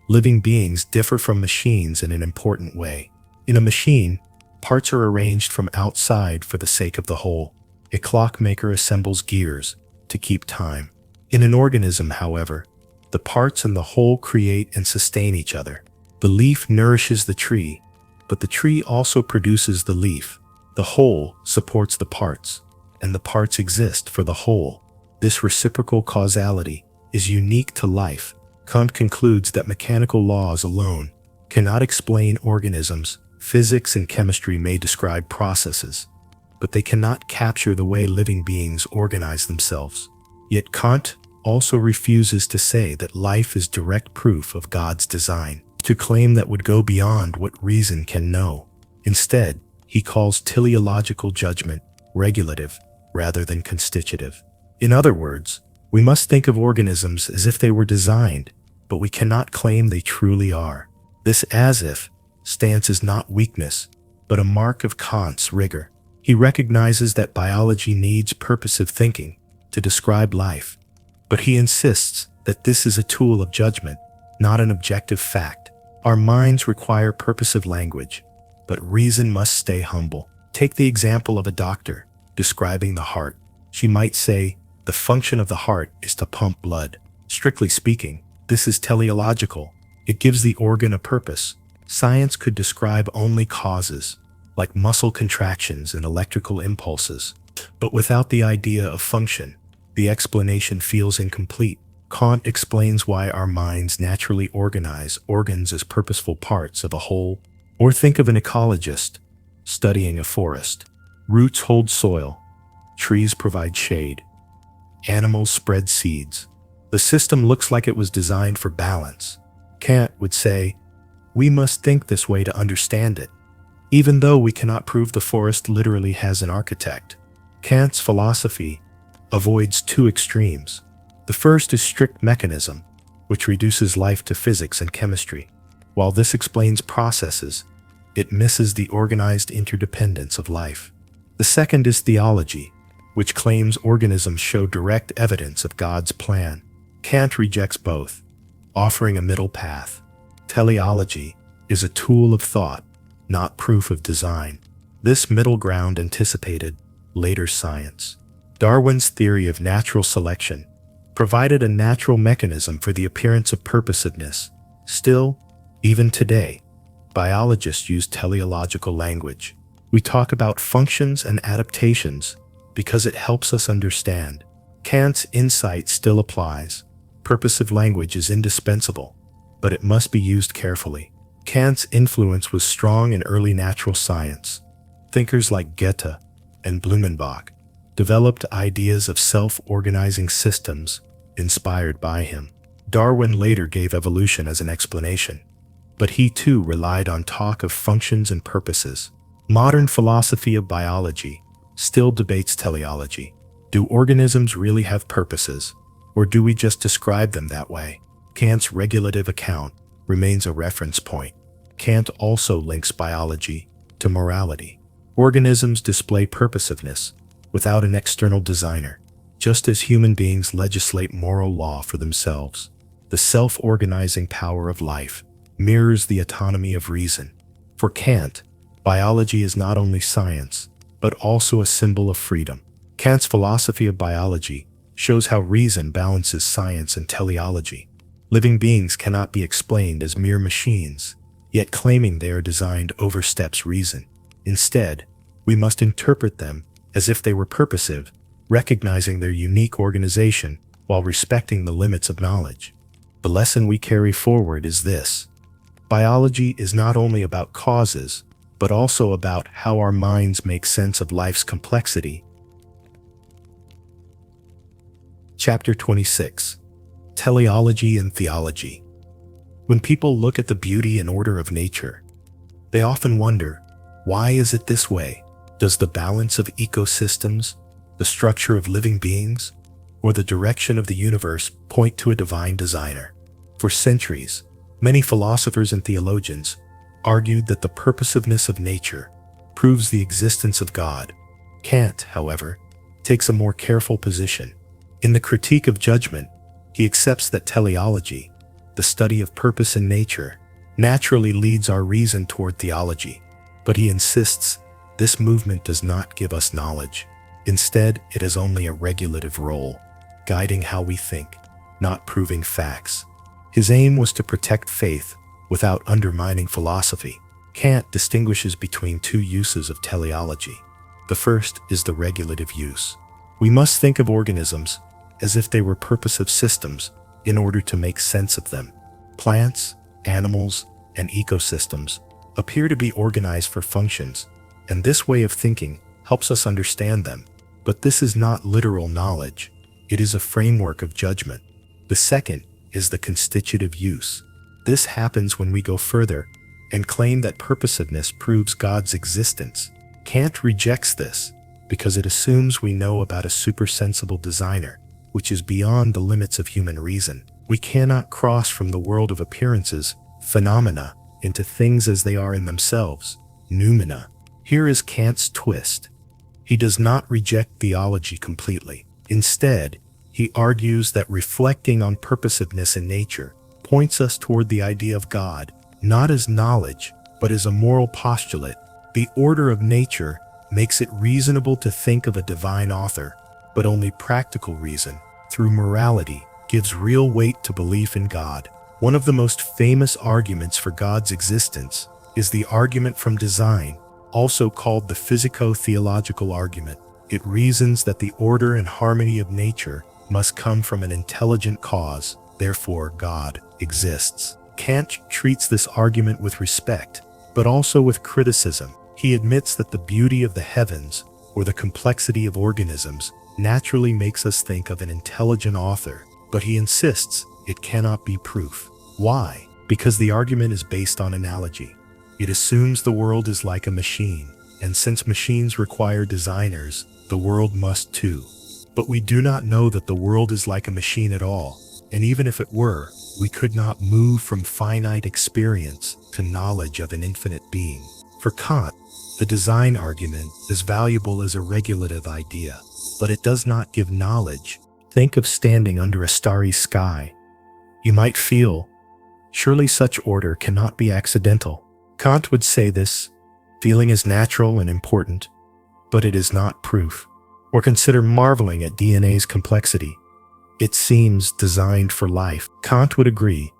living beings differ from machines in an important way. In a machine, parts are arranged from outside for the sake of the whole. A clockmaker assembles gears to keep time. In an organism, however, the parts and the whole create and sustain each other. The leaf nourishes the tree, but the tree also produces the leaf. The whole supports the parts, and the parts exist for the whole. This reciprocal causality is unique to life. Kant concludes that mechanical laws alone cannot explain organisms. Physics and chemistry may describe processes, but they cannot capture the way living beings organize themselves. Yet Kant also refuses to say that life is direct proof of God's design, to claim that would go beyond what reason can know. Instead, he calls teleological judgment regulative rather than constitutive. In other words, we must think of organisms as if they were designed, but we cannot claim they truly are. This as-if stance is not weakness, but a mark of Kant's rigor. He recognizes that biology needs purposive thinking to describe life, but he insists that this is a tool of judgment, not an objective fact. Our minds require purposive language, but reason must stay humble. Take the example of a doctor describing the heart. She might say, the function of the heart is to pump blood. Strictly speaking, this is teleological. It gives the organ a purpose. Science could describe only causes, like muscle contractions and electrical impulses. But without the idea of function, the explanation feels incomplete. Kant explains why our minds naturally organize organs as purposeful parts of a whole. Or think of an ecologist studying a forest. Roots hold soil, trees provide shade, animals spread seeds. The system looks like it was designed for balance. Kant would say, we must think this way to understand it, even though we cannot prove the forest literally has an architect. Kant's philosophy avoids two extremes. The first is strict mechanism, which reduces life to physics and chemistry. While this explains processes, it misses the organized interdependence of life. The second is theology, which claims organisms show direct evidence of God's plan. Kant rejects both, offering a middle path. Teleology is a tool of thought, not proof of design. This middle ground anticipated later science. Darwin's theory of natural selection provided a natural mechanism for the appearance of purposiveness. Still, even today, biologists use teleological language. We talk about functions and adaptations because it helps us understand. Kant's insight still applies. Purposive language is indispensable, but it must be used carefully. Kant's influence was strong in early natural science. Thinkers like Goethe and Blumenbach developed ideas of self-organizing systems inspired by him. Darwin later gave evolution as an explanation, but he too relied on talk of functions and purposes. Modern philosophy of biology still debates teleology. Do organisms really have purposes, or do we just describe them that way? Kant's regulative account remains a reference point. Kant also links biology to morality. Organisms display purposiveness without an external designer, just as human beings legislate moral law for themselves. The self-organizing power of life mirrors the autonomy of reason. For Kant, biology is not only science, but also a symbol of freedom. Kant's philosophy of biology shows how reason balances science and teleology. Living beings cannot be explained as mere machines, yet claiming they are designed oversteps reason. Instead, we must interpret them as if they were purposive, recognizing their unique organization while respecting the limits of knowledge. The lesson we carry forward is this: biology is not only about causes, but also about how our minds make sense of life's complexity. Chapter 26. Teleology and Theology. When people look at the beauty and order of nature, they often wonder, why is it this way? Does the balance of ecosystems, the structure of living beings, or the direction of the universe point to a divine designer? For centuries, many philosophers and theologians argued that the purposiveness of nature proves the existence of God. Kant, however, takes a more careful position. In the Critique of Judgment, He accepts that teleology, the study of purpose in nature, naturally leads our reason toward theology, but he insists this movement does not give us knowledge. Instead, it has only a regulative role, guiding how we think, not proving facts. His aim was to protect faith without undermining philosophy. Kant distinguishes between two uses of teleology. The first is the regulative use. We must think of organisms as if they were purposive systems in order to make sense of them. Plants, animals, and ecosystems appear to be organized for functions, and this way of thinking helps us understand them. But this is not literal knowledge. It is a framework of judgment. The second is the constitutive use. This happens when we go further and claim that purposiveness proves God's existence. Kant rejects this because it assumes we know about a supersensible designer, which is beyond the limits of human reason. We cannot cross from the world of appearances, phenomena, into things as they are in themselves, Noumena. Here is Kant's twist. He does not reject theology completely. Instead, he argues that reflecting on purposiveness in nature points us toward the idea of God, not as knowledge, but as a moral postulate. The order of nature makes it reasonable to think of a divine author, but only practical reason, through morality, gives real weight to belief in God. One of the most famous arguments for God's existence is the argument from design, also called the physico-theological argument. It reasons that the order and harmony of nature must come from an intelligent cause, therefore God exists. Kant treats this argument with respect, but also with criticism. He admits that the beauty of the heavens, or the complexity of organisms, naturally makes us think of an intelligent author, but he insists it cannot be proof. Why? Because the argument is based on analogy. It assumes the world is like a machine, and since machines require designers, the world must too. But we do not know that the world is like a machine at all, and even if it were, we could not move from finite experience to knowledge of an infinite being. For Kant, the design argument is valuable as a regulative idea, but it does not give knowledge. Think of standing under a starry sky. You might feel, surely such order cannot be accidental. Kant would say this feeling is natural and important, but it is not proof. Or consider marveling at DNA's complexity. It seems designed for life. Kant would agree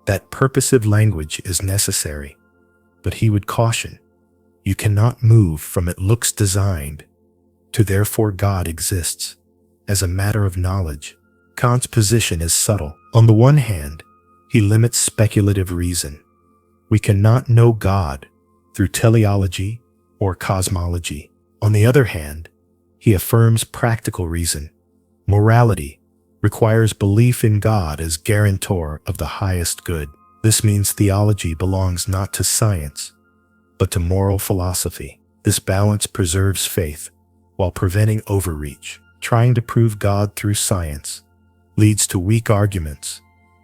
that purposive language is necessary, but he would caution, you cannot move from it looks designed to therefore God exists as a matter of knowledge. Kant's position is subtle. On the one hand, he limits speculative reason. We cannot know God through teleology or cosmology. On the other hand, he affirms practical reason. Morality requires belief in God as guarantor of the highest good. This means theology belongs not to science, but to moral philosophy. This balance preserves faith while preventing overreach. Trying to prove God through science leads to weak arguments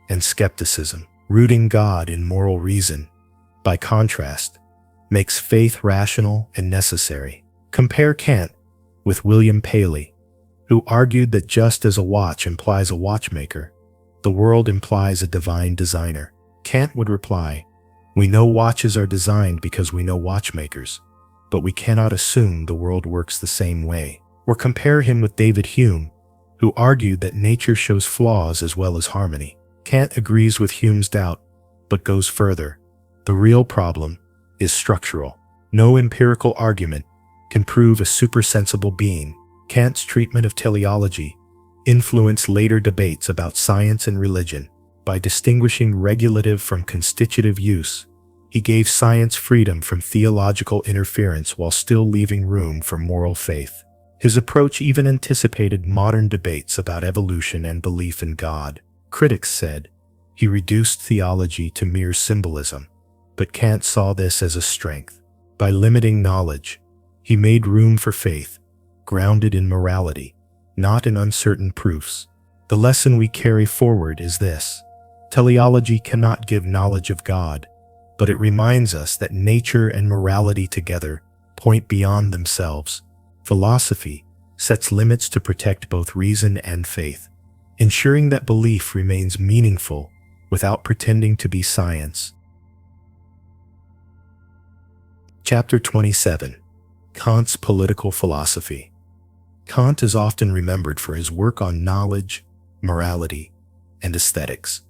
and skepticism. Rooting God in moral reason, by contrast, makes faith rational and necessary. Compare Kant with William Paley, who argued that just as a watch implies a watchmaker, the world implies a divine designer. Kant would reply, we know watches are designed because we know watchmakers, but we cannot assume the world works the same way. Or compare him with David Hume, who argued that nature shows flaws as well as harmony. Kant agrees with Hume's doubt, but goes further. The real problem is structural. No empirical argument can prove a supersensible being. Kant's treatment of teleology influenced later debates about science and religion. By distinguishing regulative from constitutive use, he gave science freedom from theological interference while still leaving room for moral faith. His approach even anticipated modern debates about evolution and belief in God. Critics said he reduced theology to mere symbolism, but Kant saw this as a strength. By limiting knowledge, he made room for faith, grounded in morality, not in uncertain proofs. The lesson we carry forward is this: teleology cannot give knowledge of God, but it reminds us that nature and morality together point beyond themselves. Philosophy sets limits to protect both reason and faith. ensuring that belief remains meaningful without pretending to be science. Chapter 27. Kant's Political Philosophy. Kant is often remembered for his work on knowledge, morality, and aesthetics,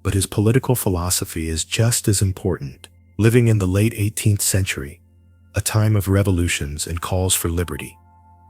but his political philosophy is just as important. Living in the late 18th century, a time of revolutions and calls for liberty,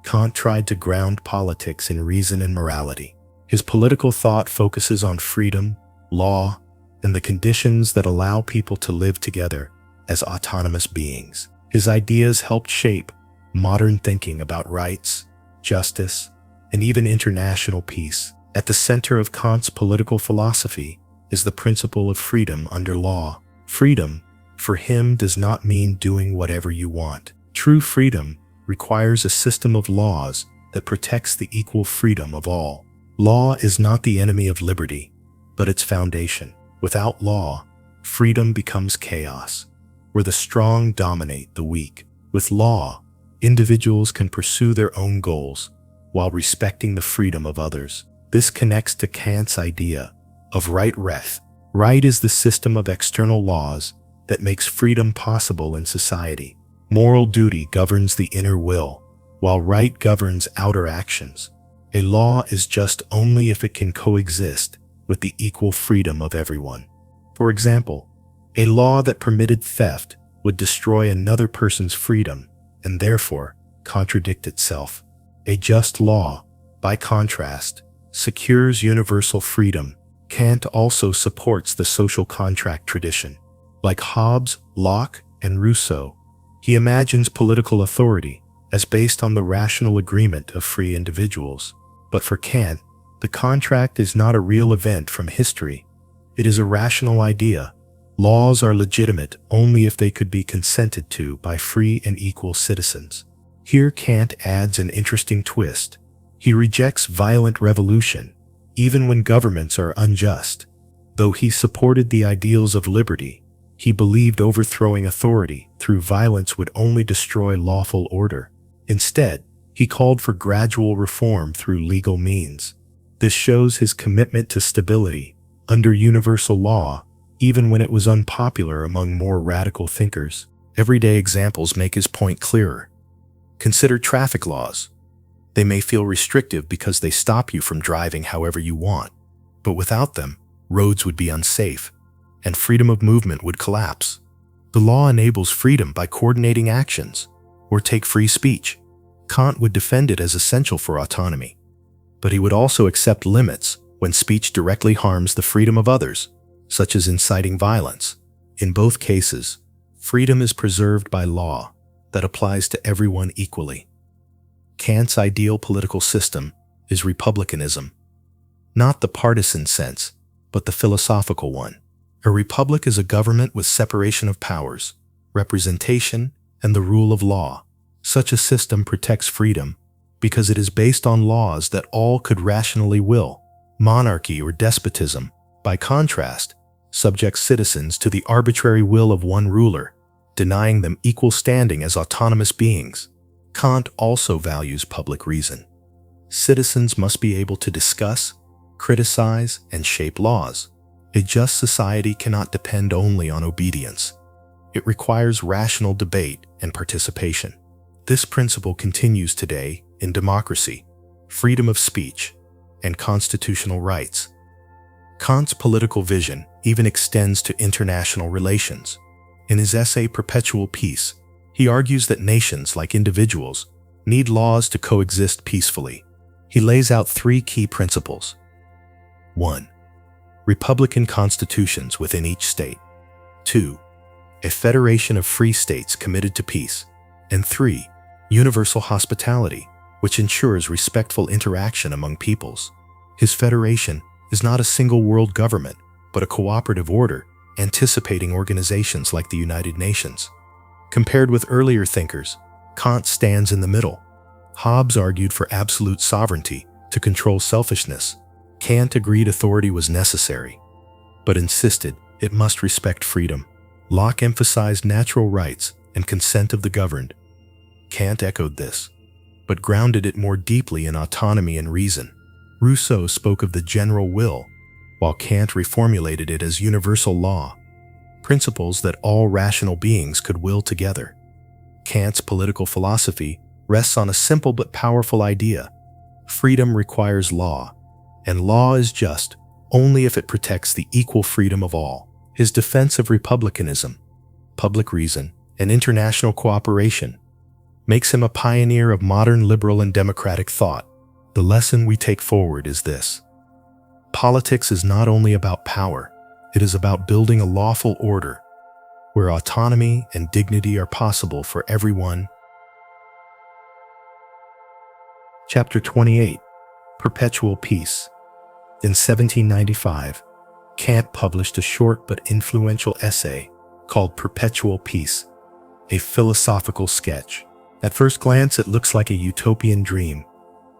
Kant tried to ground politics in reason and morality. His political thought focuses on freedom, law, and the conditions that allow people to live together as autonomous beings. His ideas helped shape modern thinking about rights, justice, and even international peace. At the center of Kant's political philosophy is the principle of freedom under law. Freedom, for him, does not mean doing whatever you want. True freedom requires a system of laws that protects the equal freedom of all. Law is not the enemy of liberty, but its foundation. Without law, freedom becomes chaos, where the strong dominate the weak. With law, individuals can pursue their own goals while respecting the freedom of others. This connects to Kant's idea of right. Right is the system of external laws that makes freedom possible in society. Moral duty governs the inner will, while right governs outer actions. A law is just only if it can coexist with the equal freedom of everyone. For example, a law that permitted theft would destroy another person's freedom and therefore contradict itself. A just law, by contrast, secures universal freedom. Kant also supports the social contract tradition. Like Hobbes, Locke, and Rousseau, he imagines political authority as based on the rational agreement of free individuals. But for Kant, the contract is not a real event from history. It is a rational idea. Laws are legitimate only if they could be consented to by free and equal citizens. Here Kant adds an interesting twist. He rejects violent revolution, even when governments are unjust. Though he supported the ideals of liberty, he believed overthrowing authority through violence would only destroy lawful order. Instead, he called for gradual reform through legal means. This shows his commitment to stability under universal law, even when it was unpopular among more radical thinkers. Everyday examples make his point clearer. Consider traffic laws. They may feel restrictive because they stop you from driving however you want, but without them, roads would be unsafe, and freedom of movement would collapse. The law enables freedom by coordinating actions, or take free speech. Kant would defend it as essential for autonomy, but he would also accept limits when speech directly harms the freedom of others, such as inciting violence. In both cases, freedom is preserved by law that applies to everyone equally. Kant's ideal political system is republicanism, not the partisan sense, but the philosophical one. A republic is a government with separation of powers, representation, and the rule of law. Such a system protects freedom because it is based on laws that all could rationally will. Monarchy or despotism, by contrast, subjects citizens to the arbitrary will of one ruler, denying them equal standing as autonomous beings. Kant also values public reason. Citizens must be able to discuss, criticize, and shape laws. A just society cannot depend only on obedience. It requires rational debate and participation. This principle continues today in democracy, freedom of speech, and constitutional rights. Kant's political vision even extends to international relations. In his essay Perpetual Peace, he argues that nations, like individuals, need laws to coexist peacefully. He lays out three key principles. 1. Republican constitutions within each state. 2. A federation of free states committed to peace. And 3. Universal hospitality, which ensures respectful interaction among peoples. His federation is not a single world government, but a cooperative order, anticipating organizations like the United Nations. Compared with earlier thinkers, Kant stands in the middle. Hobbes argued for absolute sovereignty to control selfishness. Kant agreed authority was necessary, but insisted it must respect freedom. Locke emphasized natural rights and consent of the governed. Kant echoed this, but grounded it more deeply in autonomy and reason. Rousseau spoke of the general will, while Kant reformulated it as universal law, principles that all rational beings could will together. Kant's political philosophy rests on a simple but powerful idea: freedom requires law, and law is just only if it protects the equal freedom of all. His defense of republicanism, public reason, and international cooperation makes him a pioneer of modern liberal and democratic thought. The lesson we take forward is this: politics is not only about power, it is about building a lawful order where autonomy and dignity are possible for everyone. Chapter 28, Perpetual Peace. In 1795, Kant published a short but influential essay called Perpetual Peace, a philosophical sketch. At first glance, it looks like a utopian dream,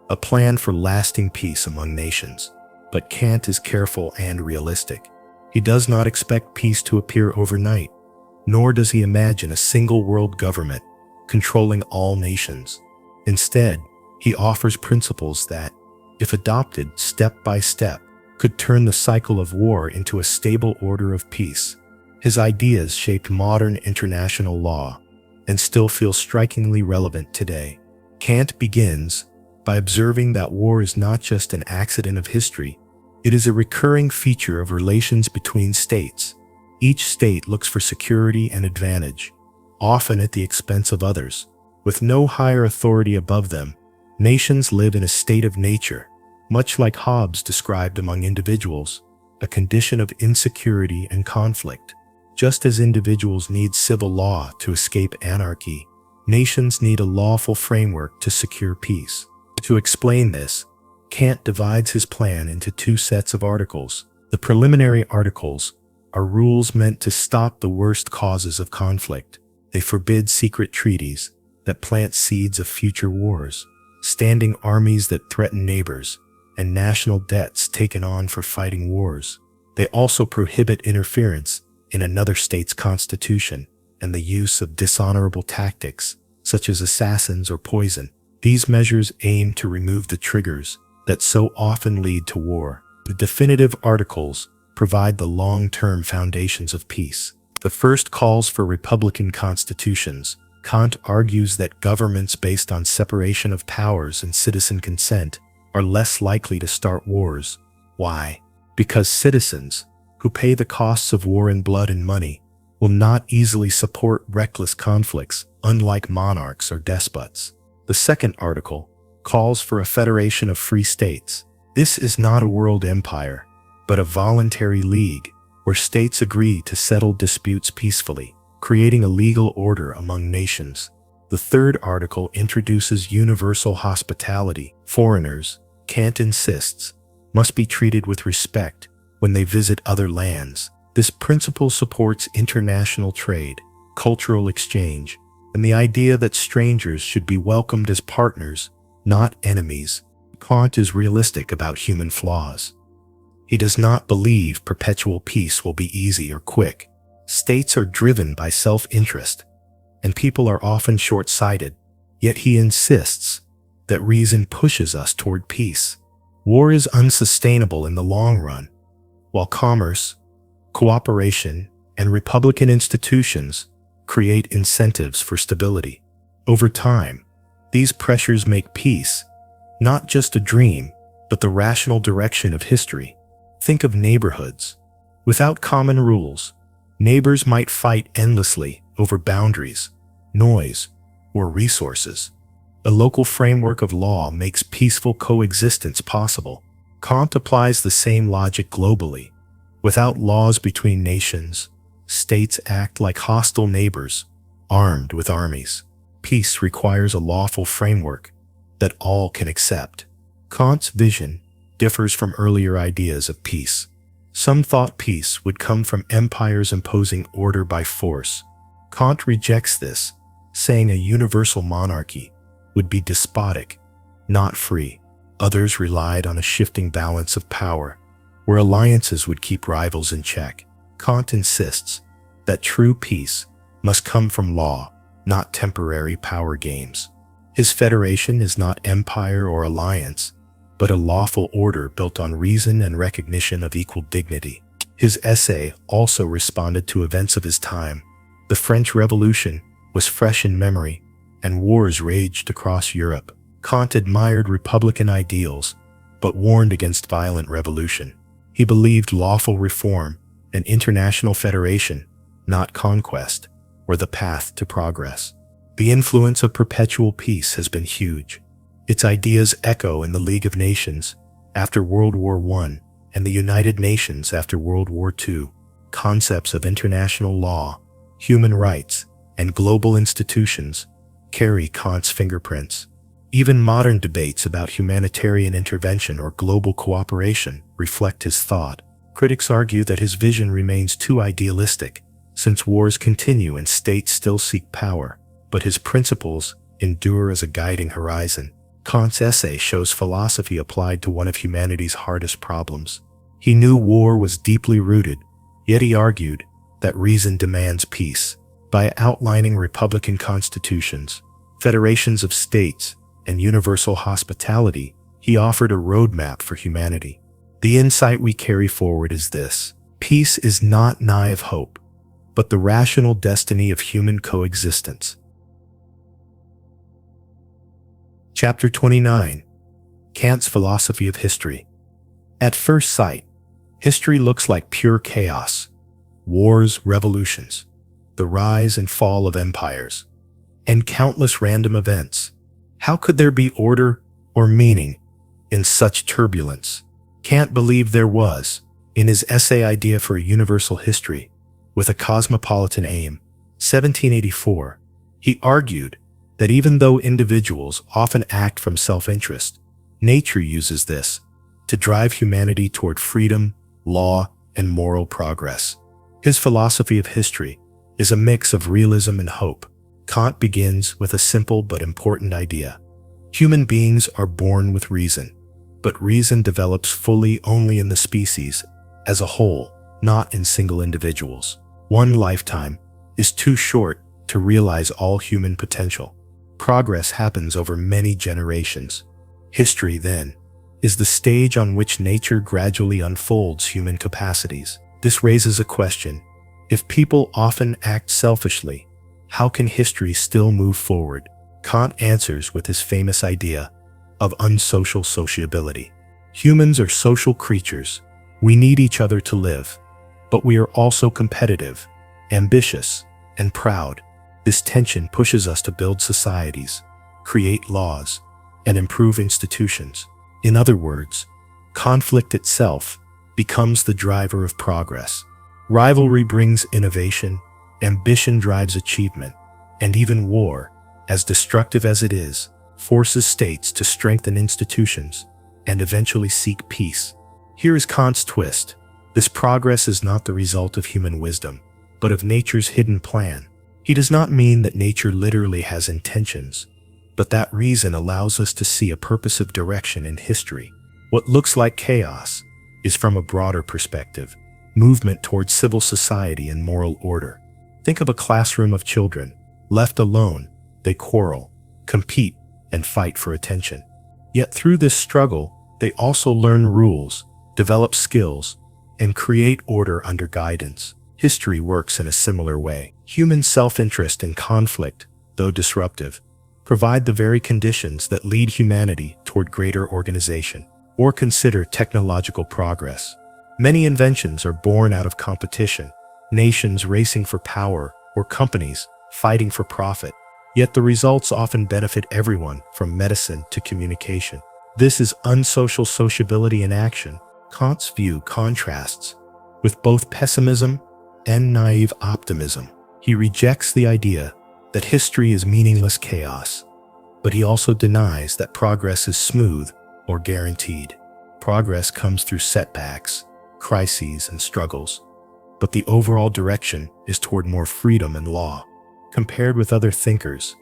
a plan for lasting peace among nations. But Kant is careful and realistic. He does not expect peace to appear overnight, nor does he imagine a single world government controlling all nations. Instead, he offers principles that, if adopted step by step, could turn the cycle of war into a stable order of peace. His ideas shaped modern international law and still feel strikingly relevant today. Kant begins by observing that war is not just an accident of history, it is a recurring feature of relations between states. Each state looks for security and advantage, often at the expense of others. With no higher authority above them, nations live in a state of nature, much like Hobbes described among individuals, a condition of insecurity and conflict. Just as individuals need civil law to escape anarchy, nations need a lawful framework to secure peace. To explain this, Kant divides his plan into two sets of articles. The preliminary articles are rules meant to stop the worst causes of conflict. They forbid secret treaties that plant seeds of future wars, standing armies that threaten neighbors, and national debts taken on for fighting wars. They also prohibit interference in another state's constitution and the use of dishonorable tactics, such as assassins or poison. These measures aim to remove the triggers that so often lead to war. The definitive articles provide the long-term foundations of peace. The first calls for republican constitutions. Kant argues that governments based on separation of powers and citizen consent are less likely to start wars. Why? Because citizens, who pay the costs of war in blood and money, will not easily support reckless conflicts, unlike monarchs or despots. The second article calls for a federation of free states. This is not a world empire, but a voluntary league where states agree to settle disputes peacefully, creating a legal order among nations. The third article introduces universal hospitality. Foreigners, Kant insists, must be treated with respect when they visit other lands. This principle supports international trade, cultural exchange, and the idea that strangers should be welcomed as partners, not enemies. Kant is realistic about human flaws. He does not believe perpetual peace will be easy or quick. States are driven by self-interest, and people are often short-sighted, yet he insists that reason pushes us toward peace. War is unsustainable in the long run, while commerce, cooperation, and republican institutions create incentives for stability. Over time, these pressures make peace not just a dream, but the rational direction of history. Think of neighborhoods. Without common rules, neighbors might fight endlessly over boundaries, noise, or resources. A local framework of law makes peaceful coexistence possible. Kant applies the same logic globally. Without laws between nations, states act like hostile neighbors, armed with armies. Peace requires a lawful framework that all can accept. Kant's vision differs from earlier ideas of peace. Some thought peace would come from empires imposing order by force. Kant rejects this, saying a universal monarchy would be despotic, not free. Others relied on a shifting balance of power, where alliances would keep rivals in check. Kant insists that true peace must come from law, not temporary power games. His federation is not empire or alliance, but a lawful order built on reason and recognition of equal dignity. His essay also responded to events of his time. The French Revolution was fresh in memory, and wars raged across Europe. Kant admired republican ideals, but warned against violent revolution. He believed lawful reform and international federation, not conquest, were the path to progress. The influence of Perpetual Peace has been huge. Its ideas echo in the League of Nations after World War I and the United Nations after World War II. Concepts of international law, human rights, and global institutions carry Kant's fingerprints. Even modern debates about humanitarian intervention or global cooperation reflect his thought. Critics argue that his vision remains too idealistic, since wars continue and states still seek power, but his principles endure as a guiding horizon. Kant's essay shows philosophy applied to one of humanity's hardest problems. He knew war was deeply rooted, yet he argued that reason demands peace. By outlining republican constitutions, federations of states, and universal hospitality, he offered a roadmap for humanity. The insight we carry forward is this: peace is not naive hope, but the rational destiny of human coexistence. Chapter 29. Kant's Philosophy of History. At first sight, history looks like pure chaos. Wars, revolutions, the rise and fall of empires, and countless random events. How could there be order or meaning in such turbulence? Kant believed there was. In his essay Idea for a Universal History, with a Cosmopolitan Aim, 1784, he argued that even though individuals often act from self-interest, nature uses this to drive humanity toward freedom, law, and moral progress. His philosophy of history is a mix of realism and hope. Kant begins with a simple but important idea. Human beings are born with reason, but reason develops fully only in the species as a whole, not in single individuals. One lifetime is too short to realize all human potential. Progress happens over many generations. History, then, is the stage on which nature gradually unfolds human capacities. This raises a question. If people often act selfishly, how can history still move forward? Kant answers with his famous idea of unsocial sociability. Humans are social creatures. We need each other to live, but we are also competitive, ambitious, and proud. This tension pushes us to build societies, create laws, and improve institutions. In other words, conflict itself becomes the driver of progress. Rivalry brings innovation, ambition drives achievement, and even war, as destructive as it is, forces states to strengthen institutions and eventually seek peace. Here is Kant's twist. This progress is not the result of human wisdom, but of nature's hidden plan. He does not mean that nature literally has intentions, but that reason allows us to see a purposive direction in history. What looks like chaos is, from a broader perspective, movement towards civil society and moral order. Think of a classroom of children. Left alone, they quarrel, compete, and fight for attention. Yet through this struggle, they also learn rules, develop skills, and create order under guidance. History works in a similar way. Human self-interest and conflict, though disruptive, provide the very conditions that lead humanity toward greater organization. Or consider technological progress. Many inventions are born out of competition, nations racing for power, or companies fighting for profit. Yet the results often benefit everyone, from medicine to communication. This is unsocial sociability in action. Kant's view contrasts with both pessimism and naive optimism. He rejects the idea that history is meaningless chaos, but he also denies that progress is smooth or guaranteed. Progress comes through setbacks, crises, and struggles, but the overall direction is toward more freedom and law. Compared with other thinkers,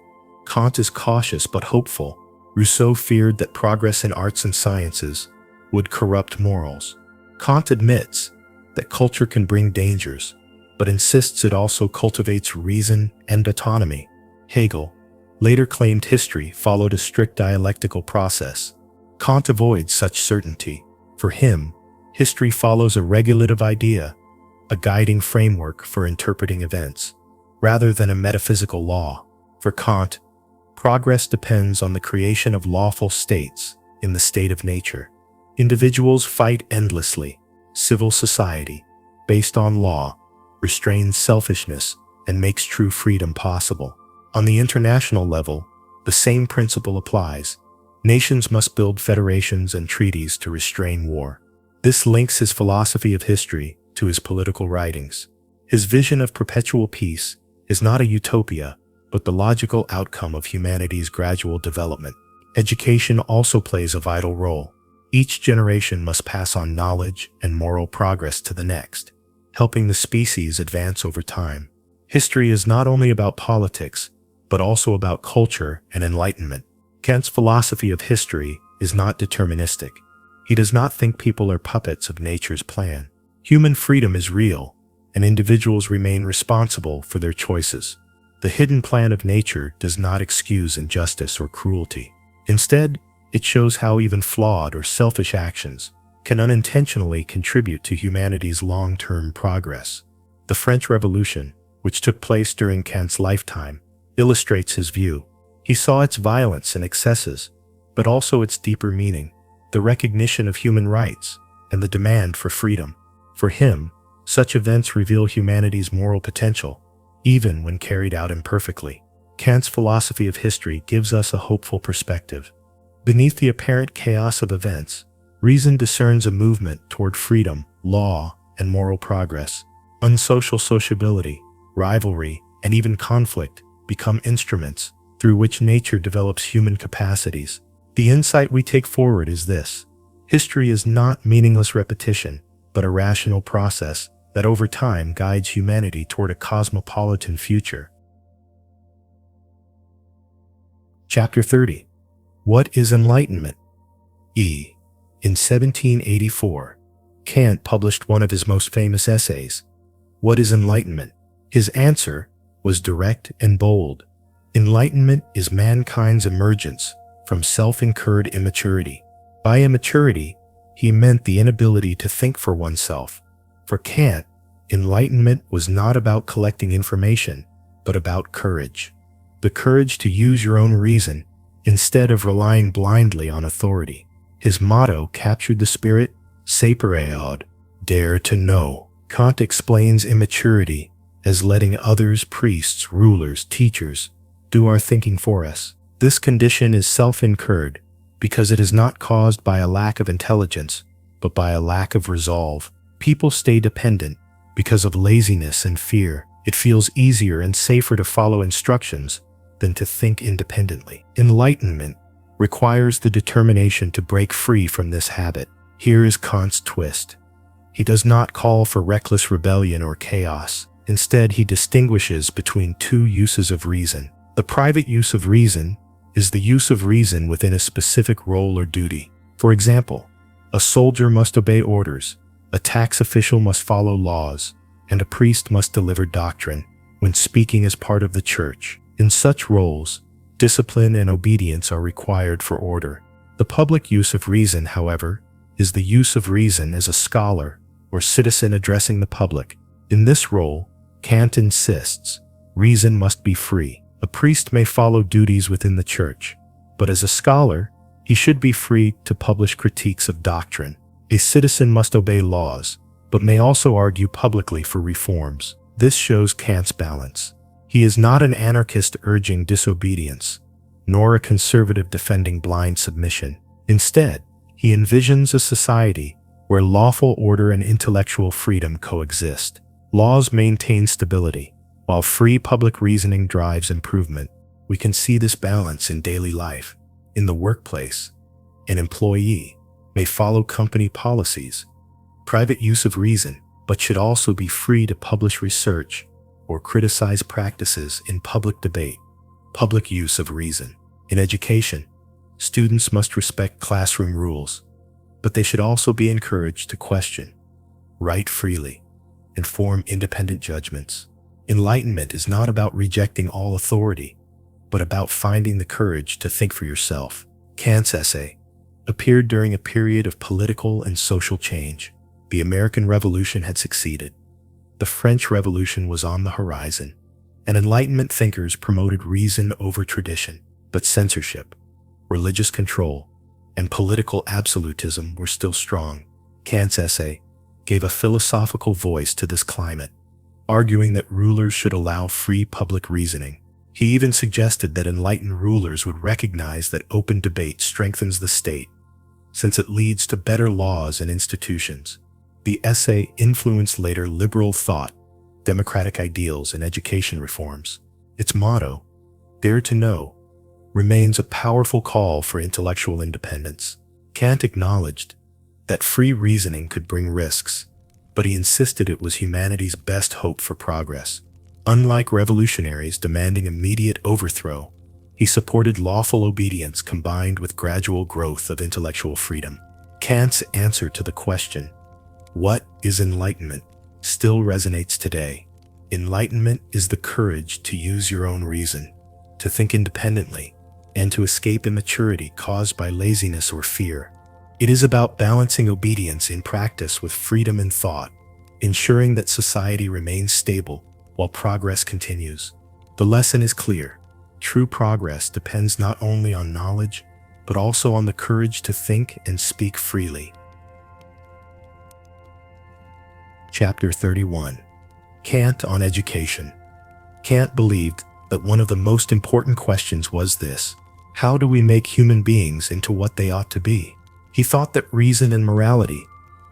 Kant is cautious but hopeful. Rousseau feared that progress in arts and sciences would corrupt morals. Kant admits that culture can bring dangers, but insists it also cultivates reason and autonomy. Hegel later claimed history followed a strict dialectical process. Kant avoids such certainty. For him, history follows a regulative idea, a guiding framework for interpreting events, rather than a metaphysical law. For Kant, progress depends on the creation of lawful states in the state of nature. Individuals fight endlessly. Civil society, based on law, restrains selfishness and makes true freedom possible. On the international level, the same principle applies. Nations must build federations and treaties to restrain war. This links his philosophy of history to his political writings. His vision of perpetual peace is not a utopia, but the logical outcome of humanity's gradual development. Education also plays a vital role. Each generation must pass on knowledge and moral progress to the next, helping the species advance over time. History is not only about politics, but also about culture and enlightenment. Kant's philosophy of history is not deterministic. He does not think people are puppets of nature's plan. Human freedom is real, and individuals remain responsible for their choices. The hidden plan of nature does not excuse injustice or cruelty. Instead, it shows how even flawed or selfish actions can unintentionally contribute to humanity's long-term progress. The French Revolution, which took place during Kant's lifetime, illustrates his view. He saw its violence and excesses, but also its deeper meaning, the recognition of human rights and the demand for freedom. For him, such events reveal humanity's moral potential, even when carried out imperfectly. Kant's philosophy of history gives us a hopeful perspective. Beneath the apparent chaos of events, reason discerns a movement toward freedom, law, and moral progress. Unsocial sociability, rivalry, and even conflict become instruments through which nature develops human capacities. The insight we take forward is this: history is not meaningless repetition, but a rational process that over time guides humanity toward a cosmopolitan future. Chapter 30. What is Enlightenment? In 1784, Kant published one of his most famous essays, What is Enlightenment? His answer was direct and bold. Enlightenment is mankind's emergence from self-incurred immaturity. By immaturity, he meant the inability to think for oneself. For Kant, enlightenment was not about collecting information, but about courage. The courage to use your own reason instead of relying blindly on authority. His motto captured the spirit, sapere aude, dare to know. Kant explains immaturity as letting others, priests, rulers, teachers, do our thinking for us. This condition is self-incurred because it is not caused by a lack of intelligence, but by a lack of resolve. People stay dependent because of laziness and fear. It feels easier and safer to follow instructions than to think independently. Enlightenment requires the determination to break free from this habit. Here is Kant's twist. He does not call for reckless rebellion or chaos. Instead, he distinguishes between two uses of reason. The private use of reason is the use of reason within a specific role or duty. For example, a soldier must obey orders, a tax official must follow laws, and a priest must deliver doctrine when speaking as part of the church. In such roles, discipline and obedience are required for order. The public use of reason, however, is the use of reason as a scholar or citizen addressing the public. In this role, Kant insists, reason must be free. A priest may follow duties within the church, but as a scholar, he should be free to publish critiques of doctrine. A citizen must obey laws, but may also argue publicly for reforms. This shows Kant's balance. He is not an anarchist urging disobedience, nor a conservative defending blind submission. Instead, he envisions a society where lawful order and intellectual freedom coexist. Laws maintain stability, while free public reasoning drives improvement. We can see this balance in daily life. In the workplace, an employee may follow company policies, private use of reason, but should also be free to publish research or criticize practices in public debate. Public use of reason. In education, students must respect classroom rules, but they should also be encouraged to question, write freely, and form independent judgments. Enlightenment is not about rejecting all authority, but about finding the courage to think for yourself. Kant's essay, appeared during a period of political and social change. The American Revolution had succeeded. The French Revolution was on the horizon, and Enlightenment thinkers promoted reason over tradition. But censorship, religious control, and political absolutism were still strong. Kant's essay gave a philosophical voice to this climate, arguing that rulers should allow free public reasoning. He even suggested that enlightened rulers would recognize that open debate strengthens the state, since it leads to better laws and institutions. The essay influenced later liberal thought, democratic ideals, and education reforms. Its motto, "Dare to know," remains a powerful call for intellectual independence. Kant acknowledged that free reasoning could bring risks, but he insisted it was humanity's best hope for progress. Unlike revolutionaries demanding immediate overthrow, he supported lawful obedience combined with gradual growth of intellectual freedom. Kant's answer to the question, "What is enlightenment?" still resonates today. Enlightenment is the courage to use your own reason, to think independently, and to escape immaturity caused by laziness or fear. It is about balancing obedience in practice with freedom in thought, ensuring that society remains stable while progress continues. The lesson is clear. True progress depends not only on knowledge, but also on the courage to think and speak freely. Chapter 31. Kant on Education. Kant believed that one of the most important questions was this: how do we make human beings into what they ought to be? He thought that reason and morality,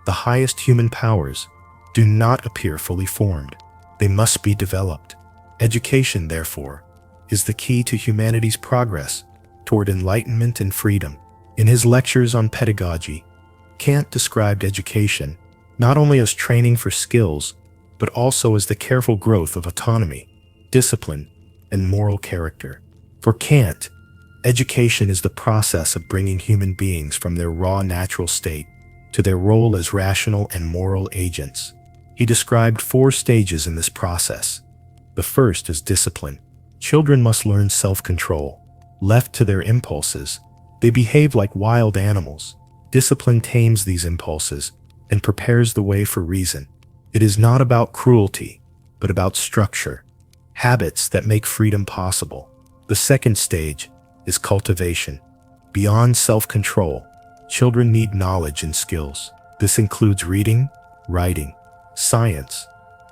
the highest human powers, do not appear fully formed. They must be developed. Education, therefore, is the key to humanity's progress toward enlightenment and freedom. In his lectures on pedagogy, Kant described education not only as training for skills, but also as the careful growth of autonomy, discipline, and moral character. For Kant, education is the process of bringing human beings from their raw natural state to their role as rational and moral agents. He described 4 stages in this process. The first is discipline. Children must learn self-control. Left to their impulses, they behave like wild animals. Discipline tames these impulses and prepares the way for reason. It is not about cruelty, but about structure, habits that make freedom possible. The second stage is cultivation. Beyond self-control, children need knowledge and skills. This includes reading, writing, science,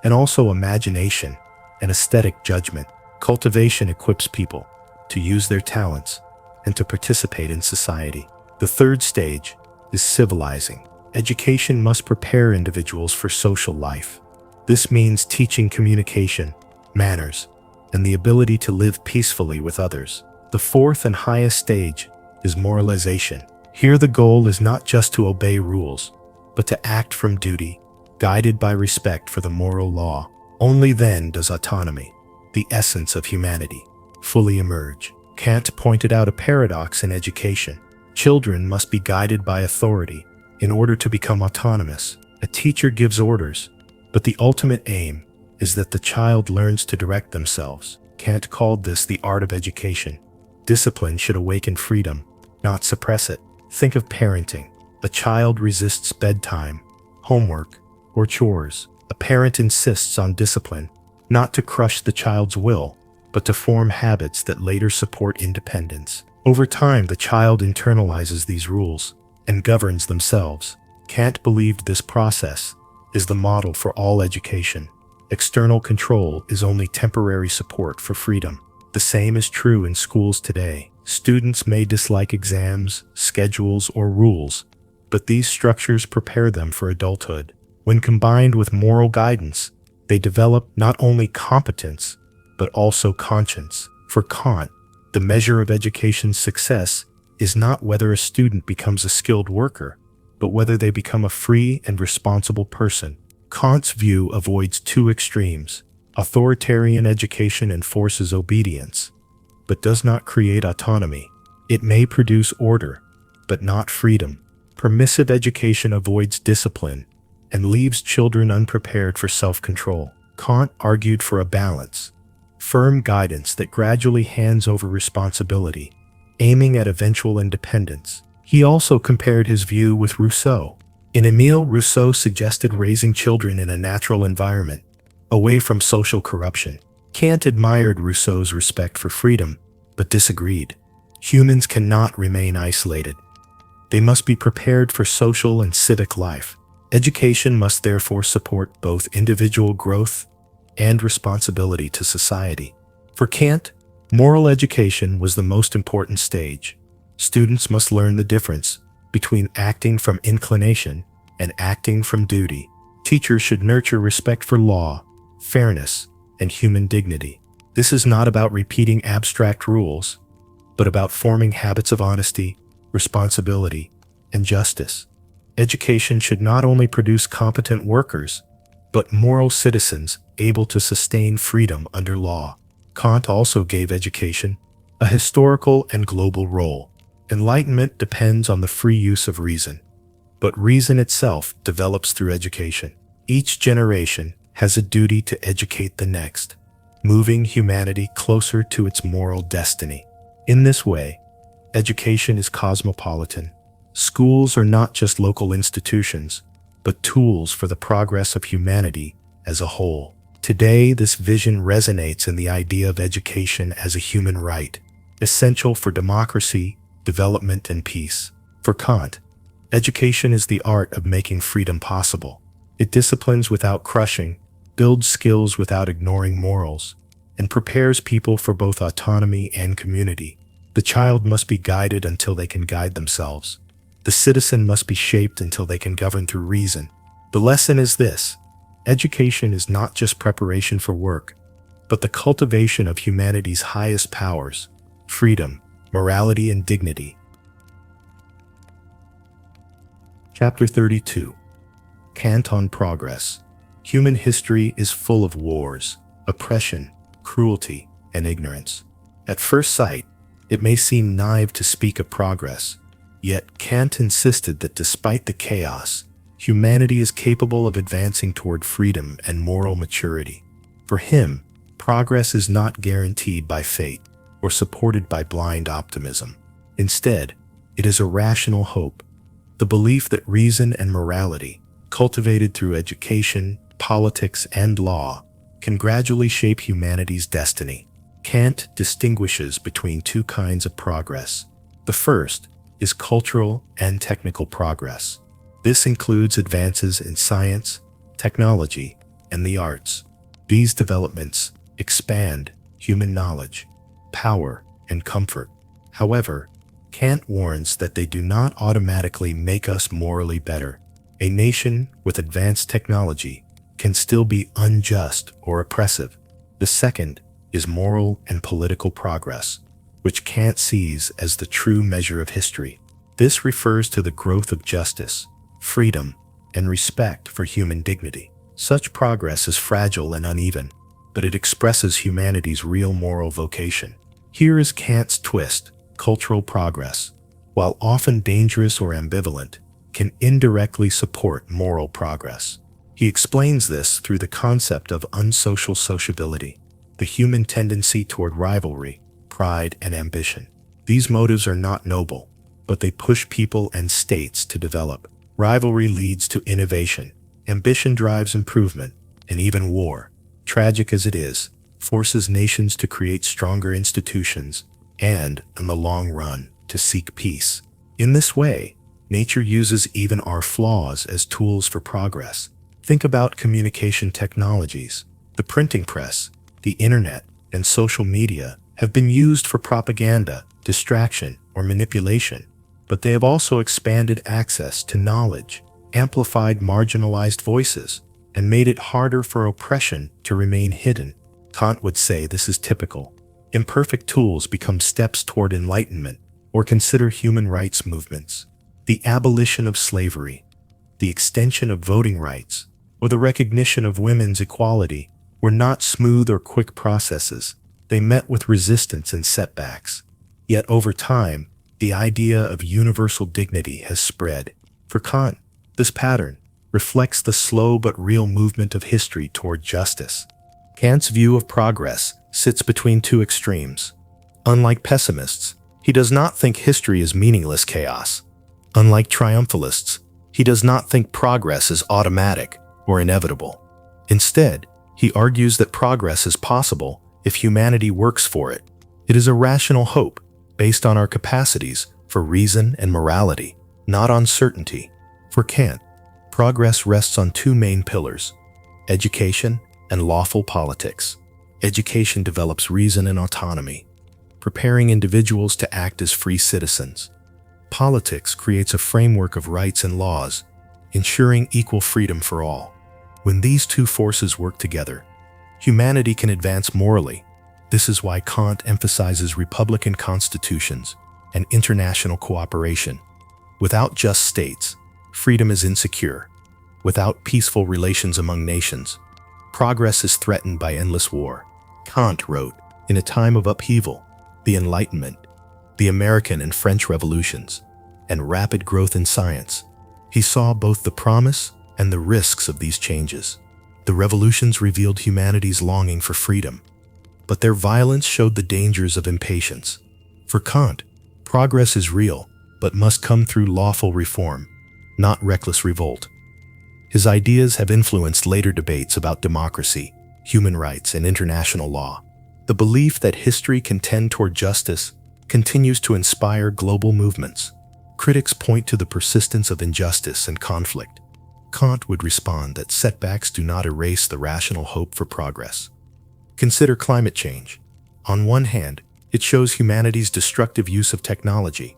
and also imagination and aesthetic judgment. Cultivation equips people to use their talents and to participate in society. The third stage is civilizing. Education must prepare individuals for social life. This means teaching communication, manners, and the ability to live peacefully with others. The fourth and highest stage is moralization. Here the goal is not just to obey rules, but to act from duty, guided by respect for the moral law. Only then does autonomy, the essence of humanity, fully emerge. Kant pointed out a paradox in education. Children must be guided by authority in order to become autonomous. A teacher gives orders, but the ultimate aim is that the child learns to direct themselves. Kant called this the art of education. Discipline should awaken freedom, not suppress it. Think of parenting. A child resists bedtime, homework, or chores. A parent insists on discipline, not to crush the child's will, but to form habits that later support independence. Over time, the child internalizes these rules and governs themselves. Kant believed this process is the model for all education. External control is only temporary support for freedom. The same is true in schools today. Students may dislike exams, schedules, or rules, but these structures prepare them for adulthood. When combined with moral guidance, they develop not only competence, but also conscience. For Kant, the measure of education's success is not whether a student becomes a skilled worker, but whether they become a free and responsible person. Kant's view avoids 2 extremes. Authoritarian education enforces obedience, but does not create autonomy. It may produce order, but not freedom. Permissive education avoids discipline and leaves children unprepared for self-control. Kant argued for a balance, firm guidance that gradually hands over responsibility, aiming at eventual independence. He also compared his view with Rousseau. In Émile, Rousseau suggested raising children in a natural environment, away from social corruption. Kant admired Rousseau's respect for freedom, but disagreed. Humans cannot remain isolated. They must be prepared for social and civic life. Education must therefore support both individual growth and responsibility to society. For Kant, moral education was the most important stage. Students must learn the difference between acting from inclination and acting from duty. Teachers should nurture respect for law, fairness, and human dignity. This is not about repeating abstract rules, but about forming habits of honesty, responsibility, and justice. Education should not only produce competent workers, but moral citizens able to sustain freedom under law. Kant also gave education a historical and global role. Enlightenment depends on the free use of reason, but reason itself develops through education. Each generation has a duty to educate the next, moving humanity closer to its moral destiny. In this way, education is cosmopolitan. Schools are not just local institutions, but tools for the progress of humanity as a whole. Today, this vision resonates in the idea of education as a human right, essential for democracy, development, and peace. For Kant, education is the art of making freedom possible. It disciplines without crushing, builds skills without ignoring morals, and prepares people for both autonomy and community. The child must be guided until they can guide themselves. The citizen must be shaped until they can govern through reason. The lesson is this: education is not just preparation for work, but the cultivation of humanity's highest powers: freedom, morality, and dignity. Chapter 32. Kant on Progress. Human history is full of wars, oppression, cruelty, and ignorance. At first sight, it may seem naive to speak of progress, yet Kant insisted that despite the chaos, humanity is capable of advancing toward freedom and moral maturity. For him, progress is not guaranteed by fate or supported by blind optimism. Instead, it is a rational hope, the belief that reason and morality, cultivated through education, politics, and law, can gradually shape humanity's destiny. Kant distinguishes between two kinds of progress. The first is cultural and technical progress. This includes advances in science, technology, and the arts. These developments expand human knowledge, power, and comfort. However, Kant warns that they do not automatically make us morally better. A nation with advanced technology can still be unjust or oppressive. The second is moral and political progress, which Kant sees as the true measure of history. This refers to the growth of justice, freedom, and respect for human dignity. Such progress is fragile and uneven, but it expresses humanity's real moral vocation. Here is Kant's twist: cultural progress, while often dangerous or ambivalent, can indirectly support moral progress. He explains this through the concept of unsocial sociability, the human tendency toward rivalry, pride, and ambition. These motives are not noble, but they push people and states to develop. Rivalry leads to innovation, ambition drives improvement, and even war, tragic as it is, forces nations to create stronger institutions and, in the long run, to seek peace. In this way, nature uses even our flaws as tools for progress. Think about communication technologies. The printing press, the internet, and social media have been used for propaganda, distraction, or manipulation, but they have also expanded access to knowledge, amplified marginalized voices, and made it harder for oppression to remain hidden. Kant would say this is typical. Imperfect tools become steps toward enlightenment, or consider human rights movements. The abolition of slavery, the extension of voting rights, or the recognition of women's equality were not smooth or quick processes. They met with resistance and setbacks. Yet over time, the idea of universal dignity has spread. For Kant, this pattern reflects the slow but real movement of history toward justice. Kant's view of progress sits between two extremes. Unlike pessimists, he does not think history is meaningless chaos. Unlike triumphalists, he does not think progress is automatic or inevitable. Instead, he argues that progress is possible if humanity works for it. It is a rational hope based on our capacities for reason and morality, not on certainty. For Kant, progress rests on two main pillars: education and lawful politics. Education develops reason and autonomy, preparing individuals to act as free citizens. Politics creates a framework of rights and laws, ensuring equal freedom for all. When these two forces work together, humanity can advance morally. This is why Kant emphasizes republican constitutions and international cooperation. Without just states, freedom is insecure. Without peaceful relations among nations, progress is threatened by endless war. Kant wrote, in a time of upheaval, the Enlightenment, the American and French revolutions, and rapid growth in science, he saw both the promise and the risks of these changes. The revolutions revealed humanity's longing for freedom, but their violence showed the dangers of impatience. For Kant, progress is real, but must come through lawful reform, not reckless revolt. His ideas have influenced later debates about democracy, human rights, and international law. The belief that history can tend toward justice continues to inspire global movements. Critics point to the persistence of injustice and conflict. Kant would respond that setbacks do not erase the rational hope for progress. Consider climate change. On one hand, it shows humanity's destructive use of technology.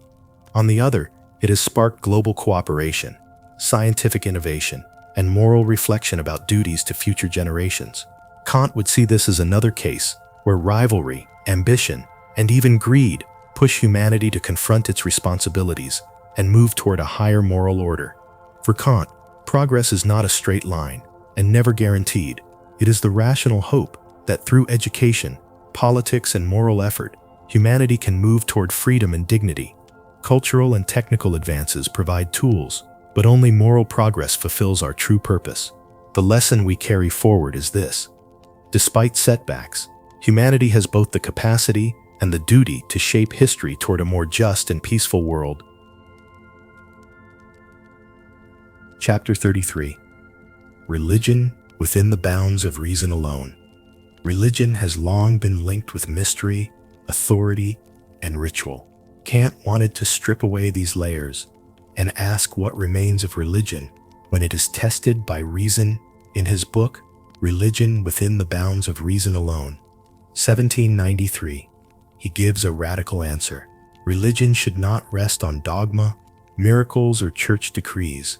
On the other, it has sparked global cooperation, scientific innovation, and moral reflection about duties to future generations. Kant would see this as another case where rivalry, ambition, and even greed push humanity to confront its responsibilities and move toward a higher moral order. For Kant, progress is not a straight line and never guaranteed. It is the rational hope that through education, politics, and moral effort, humanity can move toward freedom and dignity. Cultural and technical advances provide tools, but only moral progress fulfills our true purpose. The lesson we carry forward is this: despite setbacks, humanity has both the capacity and the duty to shape history toward a more just and peaceful world. Chapter 33. Religion within the bounds of reason alone. Religion has long been linked with mystery, authority, and ritual. Kant wanted to strip away these layers and ask what remains of religion when it is tested by reason in his book, Religion Within the Bounds of Reason Alone, 1793. He gives a radical answer. Religion should not rest on dogma, miracles, or church decrees,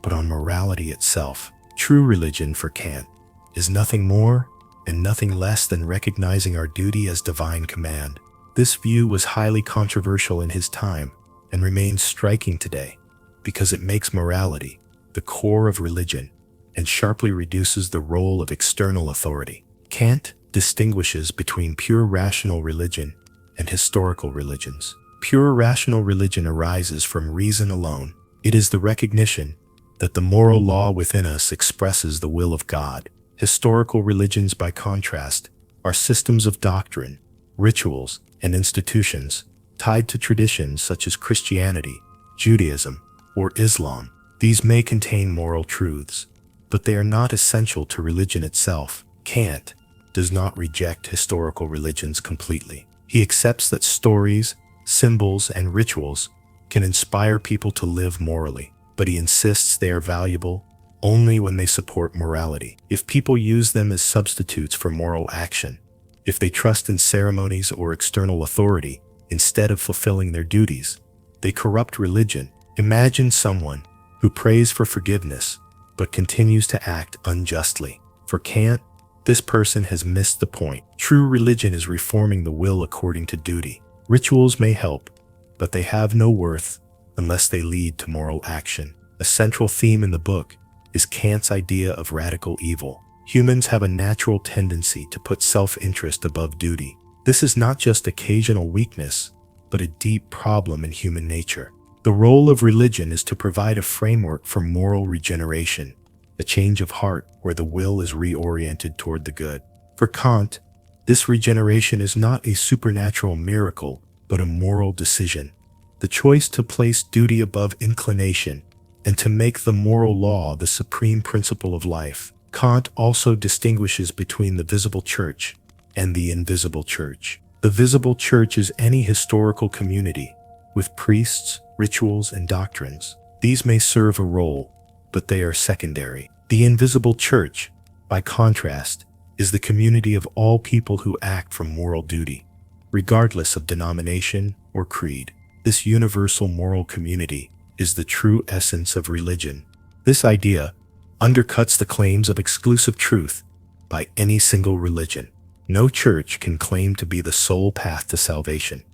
but on morality itself. True religion, for Kant, is nothing more and nothing less than recognizing our duty as divine command. This view was highly controversial in his time and remains striking today because it makes morality the core of religion and sharply reduces the role of external authority. Kant distinguishes between pure rational religion and historical religions. Pure rational religion arises from reason alone. It is the recognition that the moral law within us expresses the will of God. Historical religions, by contrast, are systems of doctrine, rituals, and institutions tied to traditions such as Christianity, Judaism, or Islam. These may contain moral truths, but they are not essential to religion itself. Kant does not reject historical religions completely. He accepts that stories, symbols, and rituals can inspire people to live morally, but he insists they are valuable only when they support morality. If people use them as substitutes for moral action, if they trust in ceremonies or external authority instead of fulfilling their duties, they corrupt religion. Imagine someone who prays for forgiveness but continues to act unjustly. For Kant, this person has missed the point. True religion is reforming the will according to duty. Rituals may help, but they have no worth unless they lead to moral action. A central theme in the book is Kant's idea of radical evil. Humans have a natural tendency to put self-interest above duty. This is not just occasional weakness, but a deep problem in human nature. The role of religion is to provide a framework for moral regeneration, a change of heart where the will is reoriented toward the good. For Kant, this regeneration is not a supernatural miracle, but a moral decision. the choice to place duty above inclination and to make the moral law the supreme principle of life. Kant also distinguishes between the visible church and the invisible church. The visible church is any historical community with priests, rituals, and doctrines. These may serve a role, but they are secondary. The invisible church, by contrast, is the community of all people who act from moral duty, regardless of denomination or creed. This universal moral community is the true essence of religion. This idea undercuts the claims of exclusive truth by any single religion. No church can claim to be the sole path to salvation,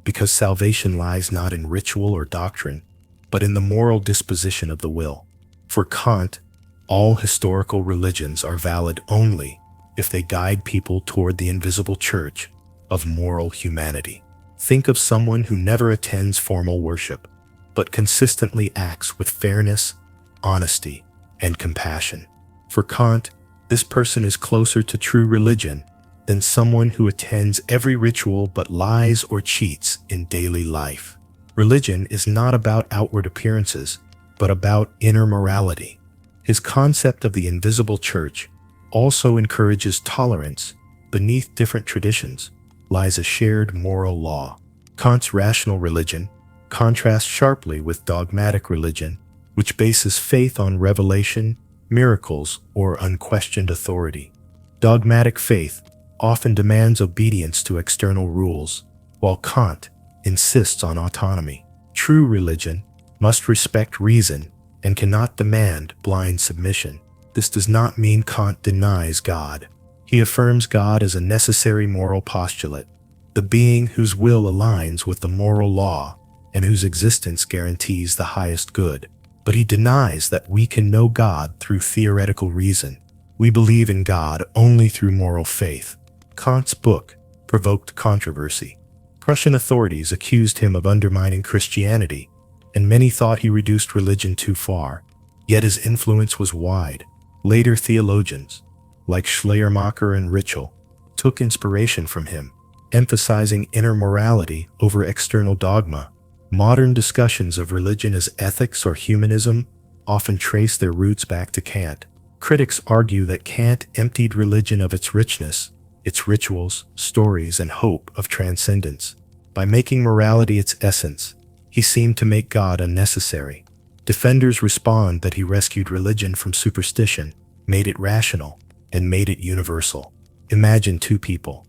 because salvation lies not in ritual or doctrine, but in the moral disposition of the will. For Kant, all historical religions are valid only if they guide people toward the invisible church of moral humanity. Think of someone who never attends formal worship, but consistently acts with fairness, honesty, and compassion. For Kant, this person is closer to true religion than someone who attends every ritual but lies or cheats in daily life. Religion is not about outward appearances, but about inner morality. His concept of the invisible church also encourages tolerance. Beneath different traditions lies a shared moral law. Kant's rational religion contrasts sharply with dogmatic religion, which bases faith on revelation, miracles, or unquestioned authority. Dogmatic faith often demands obedience to external rules, while Kant insists on autonomy. True religion must respect reason and cannot demand blind submission. This does not mean Kant denies God. He affirms God as a necessary moral postulate, the being whose will aligns with the moral law and whose existence guarantees the highest good. But he denies that we can know God through theoretical reason. We believe in God only through moral faith. Kant's book provoked controversy. Prussian authorities accused him of undermining Christianity, and many thought he reduced religion too far. Yet his influence was wide. Later theologians, like Schleiermacher and Ritschl, took inspiration from him, emphasizing inner morality over external dogma. Modern discussions of religion as ethics or humanism often trace their roots back to Kant. Critics argue that Kant emptied religion of its richness, its rituals, stories, and hope of transcendence. By making morality its essence, he seemed to make God unnecessary. Defenders respond that he rescued religion from superstition, made it rational, and made it universal. Imagine two people.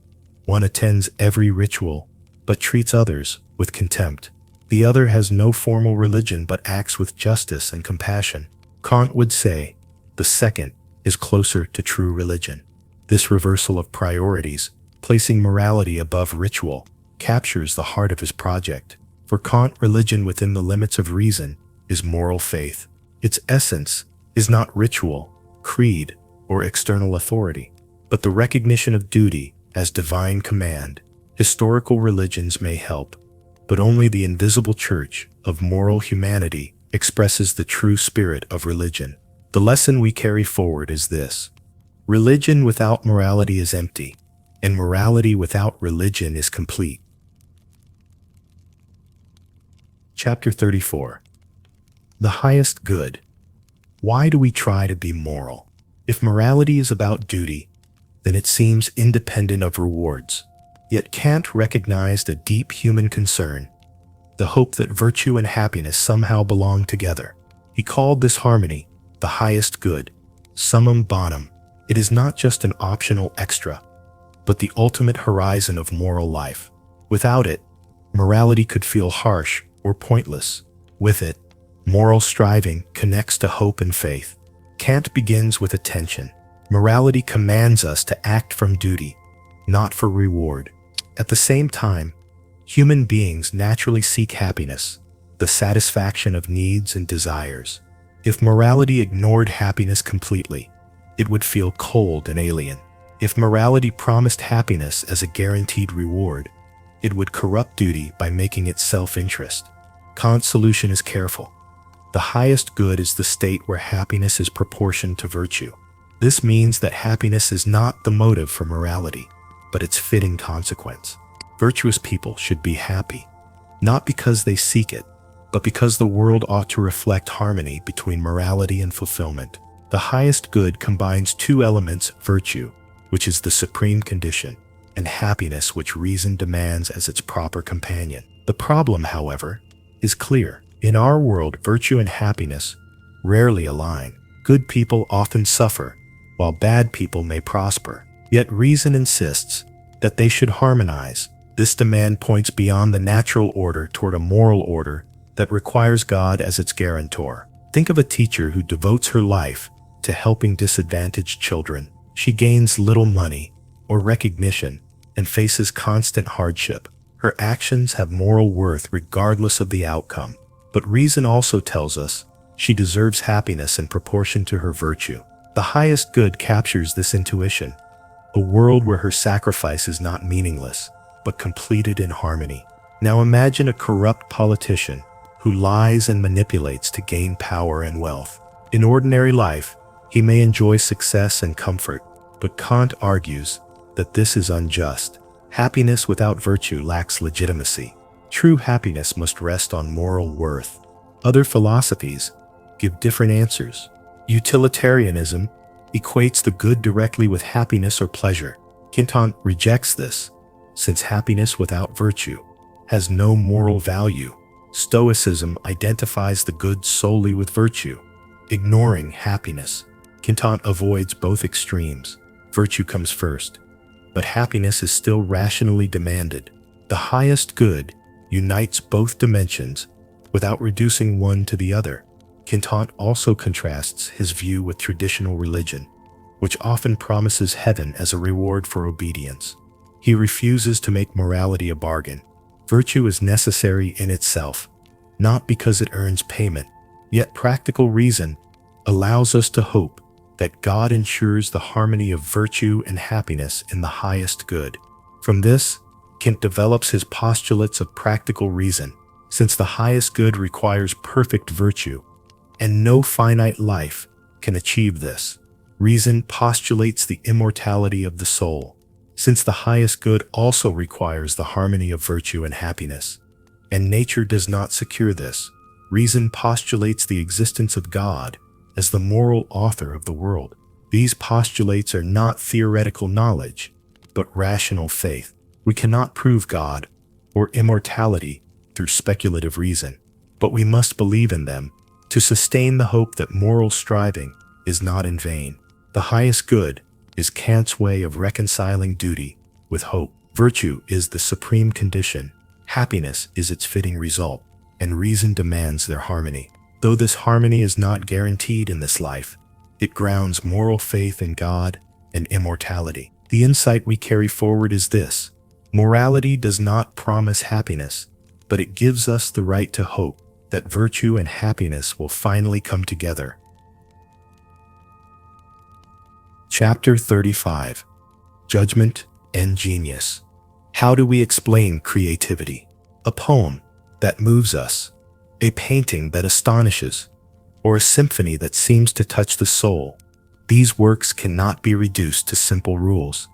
One attends every ritual, but treats others with contempt. The other has no formal religion but acts with justice and compassion. Kant would say, the second is closer to true religion. This reversal of priorities, placing morality above ritual, captures the heart of his project. For Kant, religion within the limits of reason is moral faith. Its essence is not ritual, creed, or external authority, but the recognition of duty as divine command. Historical religions may help, but only the invisible church of moral humanity expresses the true spirit of religion. The lesson we carry forward is this: religion without morality is empty, and morality without religion is complete. Chapter 34. The highest good. Why do we try to be moral? If morality is about duty, then it seems independent of rewards. Yet Kant recognized a deep human concern, the hope that virtue and happiness somehow belong together. He called this harmony the highest good, summum bonum. It is not just an optional extra, but the ultimate horizon of moral life. Without it, morality could feel harsh or pointless. With it, moral striving connects to hope and faith. Kant begins with attention. Morality commands us to act from duty, not for reward. At the same time, human beings naturally seek happiness, the satisfaction of needs and desires. If morality ignored happiness completely, it would feel cold and alien. If morality promised happiness as a guaranteed reward, it would corrupt duty by making it self-interest. Kant's solution is careful. The highest good is the state where happiness is proportioned to virtue. This means that happiness is not the motive for morality, but its fitting consequence. Virtuous people should be happy, not because they seek it, but because the world ought to reflect harmony between morality and fulfillment. The highest good combines two elements: virtue, which is the supreme condition, and happiness, which reason demands as its proper companion. The problem, however, is clear. In our world, virtue and happiness rarely align. Good people often suffer, while bad people may prosper. Yet reason insists that they should harmonize. This demand points beyond the natural order toward a moral order that requires God as its guarantor. Think of a teacher who devotes her life to helping disadvantaged children. She gains little money or recognition and faces constant hardship. Her actions have moral worth regardless of the outcome. But reason also tells us she deserves happiness in proportion to her virtue. The highest good captures this intuition, a world where her sacrifice is not meaningless, but completed in harmony. Now imagine a corrupt politician who lies and manipulates to gain power and wealth. In ordinary life, he may enjoy success and comfort, but Kant argues that this is unjust. Happiness without virtue lacks legitimacy. True happiness must rest on moral worth. Other philosophies give different answers. Utilitarianism equates the good directly with happiness or pleasure. Kant rejects this, since happiness without virtue has no moral value. Stoicism identifies the good solely with virtue, ignoring happiness. Kant avoids both extremes. Virtue comes first, but happiness is still rationally demanded. The highest good unites both dimensions without reducing one to the other. Kant also contrasts his view with traditional religion, which often promises heaven as a reward for obedience. He refuses to make morality a bargain. Virtue is necessary in itself, not because it earns payment. Yet practical reason allows us to hope that God ensures the harmony of virtue and happiness in the highest good. From this, Kant develops his postulates of practical reason. Since the highest good requires perfect virtue, and no finite life can achieve this, reason postulates the immortality of the soul. Since the highest good also requires the harmony of virtue and happiness, and nature does not secure this, reason postulates the existence of God as the moral author of the world. These postulates are not theoretical knowledge, but rational faith. We cannot prove God or immortality through speculative reason, but we must believe in them to sustain the hope that moral striving is not in vain. The highest good is Kant's way of reconciling duty with hope. Virtue is the supreme condition, happiness is its fitting result, and reason demands their harmony. Though this harmony is not guaranteed in this life, it grounds moral faith in God and immortality. The insight we carry forward is this: morality does not promise happiness, but it gives us the right to hope that virtue and happiness will finally come together. Chapter 35. Judgment and Genius. How do we explain creativity? A poem that moves us, a painting that astonishes, or a symphony that seems to touch the soul. These works cannot be reduced to simple rules,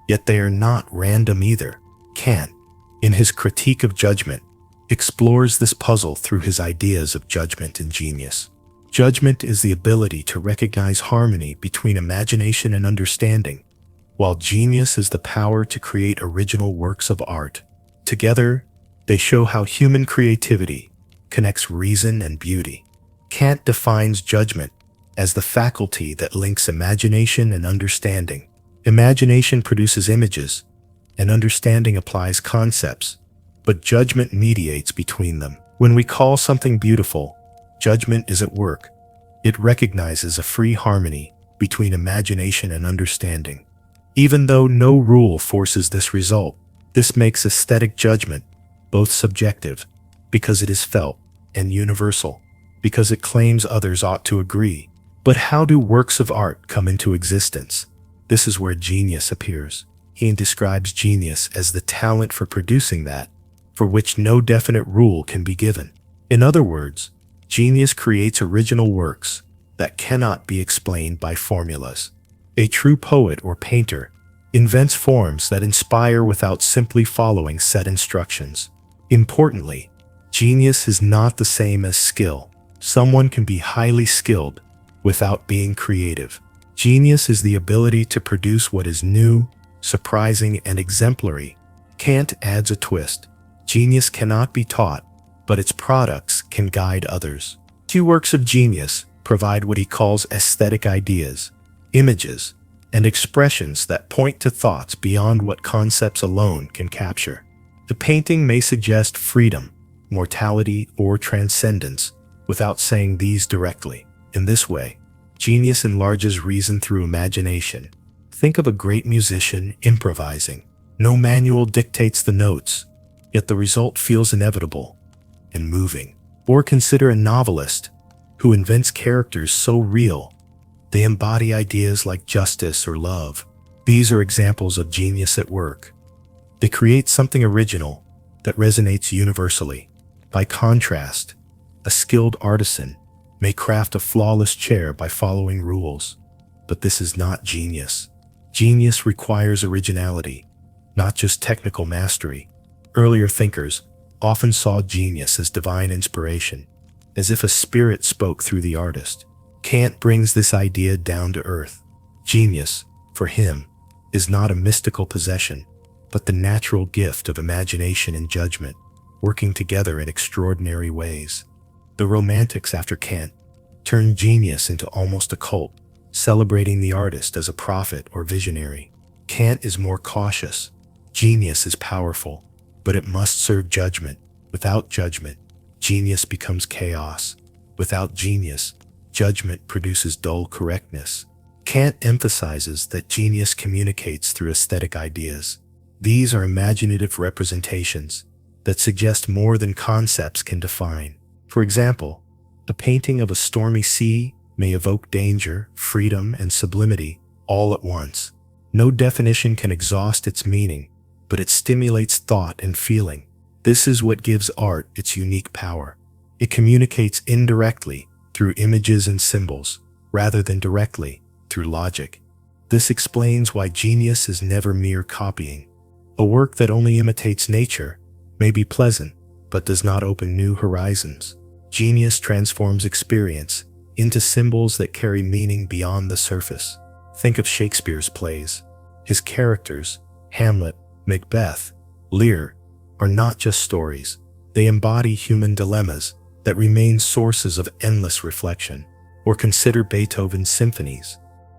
yet they are not random either. Kant, in his Critique of Judgment, explores this puzzle through his ideas of judgment and genius. Judgment is the ability to recognize harmony between imagination and understanding, while genius is the power to create original works of art. Together, they show how human creativity connects reason and beauty. Kant defines judgment as the faculty that links imagination and understanding. Imagination produces images, and understanding applies concepts, but judgment mediates between them. When we call something beautiful, judgment is at work. It recognizes a free harmony between imagination and understanding. Even though no rule forces this result, this makes aesthetic judgment both subjective, because it is felt, and universal, because it claims others ought to agree. But how do works of art come into existence? This is where genius appears. He describes genius as the talent for producing that for which no definite rule can be given. In other words, genius creates original works that cannot be explained by formulas. A true poet or painter invents forms that inspire without simply following set instructions. Importantly, Genius is not the same as skill. Someone can be highly skilled without being creative. Genius is the ability to produce what is new, surprising, and exemplary. Kant adds a twist. Genius cannot be taught, but its products can guide others. Two works of genius provide what he calls aesthetic ideas, images, and expressions that point to thoughts beyond what concepts alone can capture. The painting may suggest freedom, mortality, or transcendence without saying these directly. In this way, genius enlarges reason through imagination. Think of a great musician improvising. No manual dictates the notes, yet the result feels inevitable and moving. Or consider a novelist who invents characters so real they embody ideas like justice or love. These are examples of genius at work. They create something original that resonates universally. By contrast, a skilled artisan may craft a flawless chair by following rules, but this is not genius. Genius requires originality, not just technical mastery. Earlier thinkers often saw genius as divine inspiration, as if a spirit spoke through the artist. Kant brings this idea down to earth. Genius, for him, is not a mystical possession, but the natural gift of imagination and judgment, working together in extraordinary ways. The Romantics after Kant turned genius into almost a cult, celebrating the artist as a prophet or visionary. Kant is more cautious. Genius is powerful, but it must serve judgment. Without judgment, genius becomes chaos. Without genius, judgment produces dull correctness. Kant emphasizes that genius communicates through aesthetic ideas. These are imaginative representations that suggest more than concepts can define. For example, a painting of a stormy sea may evoke danger, freedom, and sublimity all at once. No definition can exhaust its meaning, but it stimulates thought and feeling. This is what gives art its unique power. It communicates indirectly through images and symbols, rather than directly through logic. This explains why genius is never mere copying. A work that only imitates nature may be pleasant, but does not open new horizons. Genius transforms experience into symbols that carry meaning beyond the surface. Think of Shakespeare's plays. His characters, Hamlet, Macbeth, Lear, are not just stories. They embody human dilemmas that remain sources of endless reflection. Or consider Beethoven's symphonies.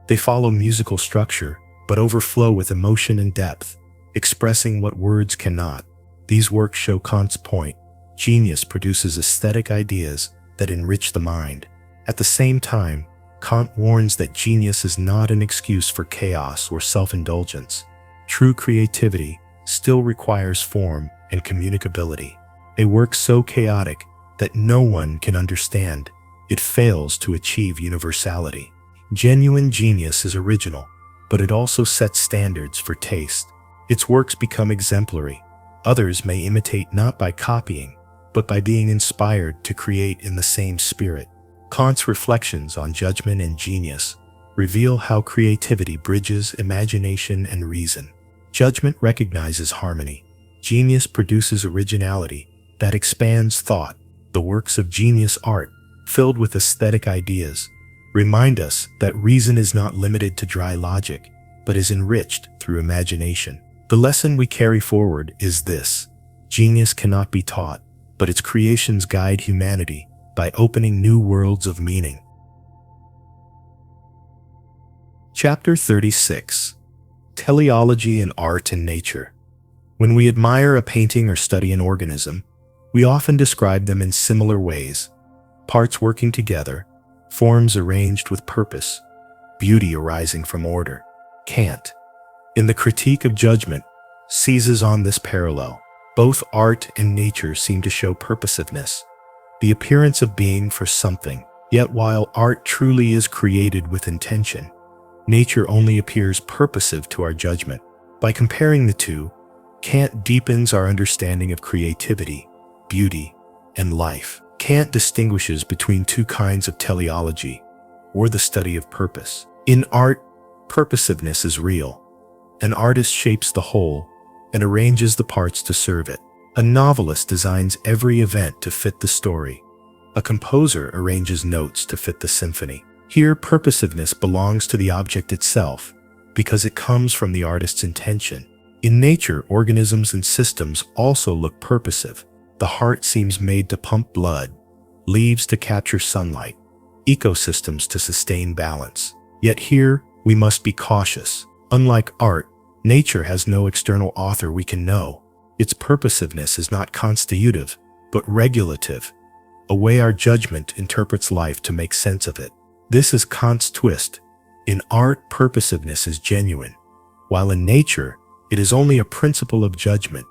They follow musical structure, but overflow with emotion and depth, expressing what words cannot. These works show Kant's point. Genius produces aesthetic ideas that enrich the mind. At the same time, Kant warns that genius is not an excuse for chaos or self-indulgence. True creativity still requires form and communicability. A work so chaotic that no one can understand it fails to achieve universality. Genuine genius is original, but it also sets standards for taste. Its works become exemplary. Others may imitate not by copying, but by being inspired to create in the same spirit. Kant's reflections on judgment and genius reveal how creativity bridges imagination and reason. Judgment recognizes harmony. Genius produces originality that expands thought. The works of genius art, filled with aesthetic ideas, remind us that reason is not limited to dry logic, but is enriched through imagination. The lesson we carry forward is this: genius cannot be taught, but its creations guide humanity by opening new worlds of meaning. Chapter 36. Teleology and Art and Nature. When we admire a painting or study an organism, we often describe them in similar ways: parts working together, forms arranged with purpose, beauty arising from order. Kant, in the Critique of Judgment, seizes on this parallel. Both art and nature seem to show purposiveness, the appearance of being for something. Yet while art truly is created with intention, nature only appears purposive to our judgment. By comparing the two, Kant deepens our understanding of creativity, beauty, and life. Kant distinguishes between two kinds of teleology, or the study of purpose. In art, purposiveness is real. An artist shapes the whole and arranges the parts to serve it. A novelist designs every event to fit the story. A composer arranges notes to fit the symphony. Here, purposiveness belongs to the object itself, because it comes from the artist's intention. In nature, organisms and systems also look purposive. The heart seems made to pump blood, leaves to capture sunlight, ecosystems to sustain balance. Yet here, we must be cautious. Unlike art, nature has no external author we can know. Its purposiveness is not constitutive, but regulative, a way our judgment interprets life to make sense of it. This is Kant's twist. In art, purposiveness is genuine, while in nature, it is only a principle of judgment.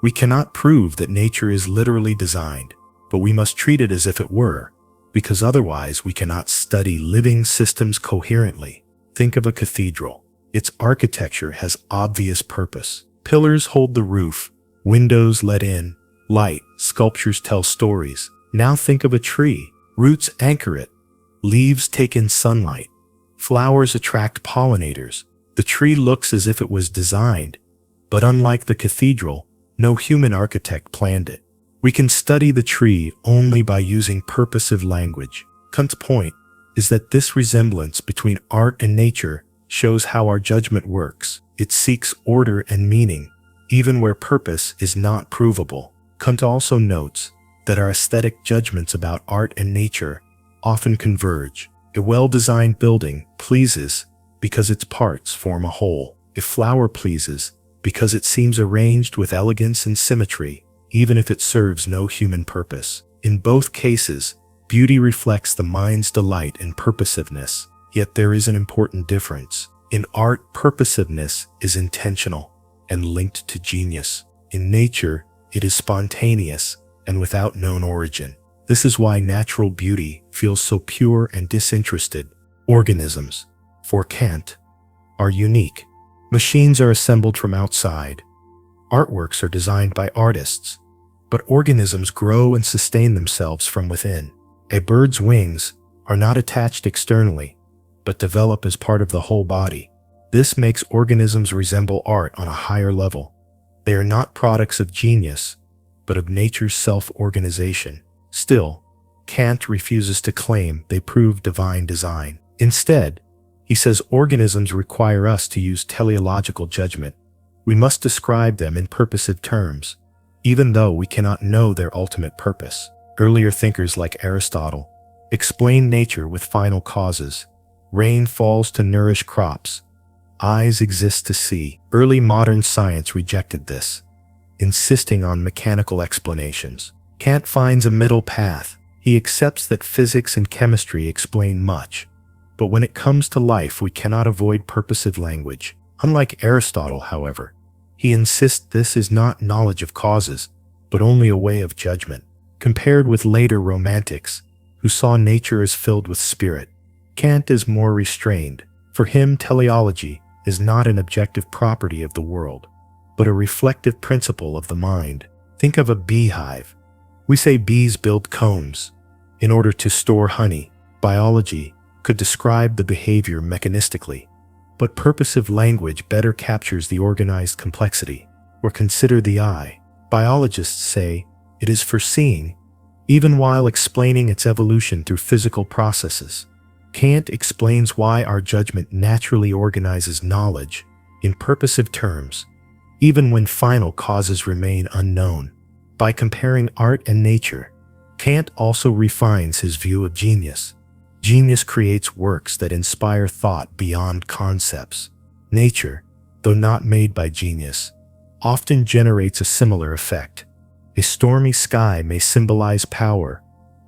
We cannot prove that nature is literally designed, but we must treat it as if it were, because otherwise we cannot study living systems coherently. Think of a cathedral. Its architecture has obvious purpose. Pillars hold the roof, windows let in light, sculptures tell stories. Now think of a tree. Roots anchor it, leaves take in sunlight, flowers attract pollinators. The tree looks as if it was designed, but unlike the cathedral, no human architect planned it. We can study the tree only by using purposive language. Kant's point is that this resemblance between art and nature shows how our judgment works. It seeks order and meaning, even where purpose is not provable. Kant also notes that our aesthetic judgments about art and nature often converge. A well-designed building pleases because its parts form a whole. A flower pleases because it seems arranged with elegance and symmetry, even if it serves no human purpose. In both cases, beauty reflects the mind's delight in purposiveness, yet there is an important difference. In art, purposiveness is intentional and linked to genius. In nature, it is spontaneous and without known origin. This is why natural beauty feels so pure and disinterested. Organisms, for Kant, are unique. Machines are assembled from outside. Artworks are designed by artists, but organisms grow and sustain themselves from within. A bird's wings are not attached externally, but develop as part of the whole body. This makes organisms resemble art on a higher level. They are not products of genius, but of nature's self-organization. Still, Kant refuses to claim they prove divine design. Instead, he says organisms require us to use teleological judgment. We must describe them in purposive terms, even though we cannot know their ultimate purpose. Earlier thinkers like Aristotle explain nature with final causes. Rain falls to nourish crops. Eyes exist to see. Early modern science rejected this, insisting on mechanical explanations. Kant finds a middle path. He accepts that physics and chemistry explain much, but when it comes to life, we cannot avoid purposive language. Unlike Aristotle, however, he insists this is not knowledge of causes, but only a way of judgment. Compared with later romantics, who saw nature as filled with spirit, Kant is more restrained. For him, teleology is not an objective property of the world, but a reflective principle of the mind. Think of a beehive. We say bees build combs in order to store honey. Biology could describe the behavior mechanistically, but purposive language better captures the organized complexity. Or consider the eye. Biologists say it is for seeing, even while explaining its evolution through physical processes. Kant explains why our judgment naturally organizes knowledge in purposive terms, even when final causes remain unknown. By comparing art and nature, Kant also refines his view of genius. Genius creates works that inspire thought beyond concepts. Nature, though not made by genius, often generates a similar effect. A stormy sky may symbolize power.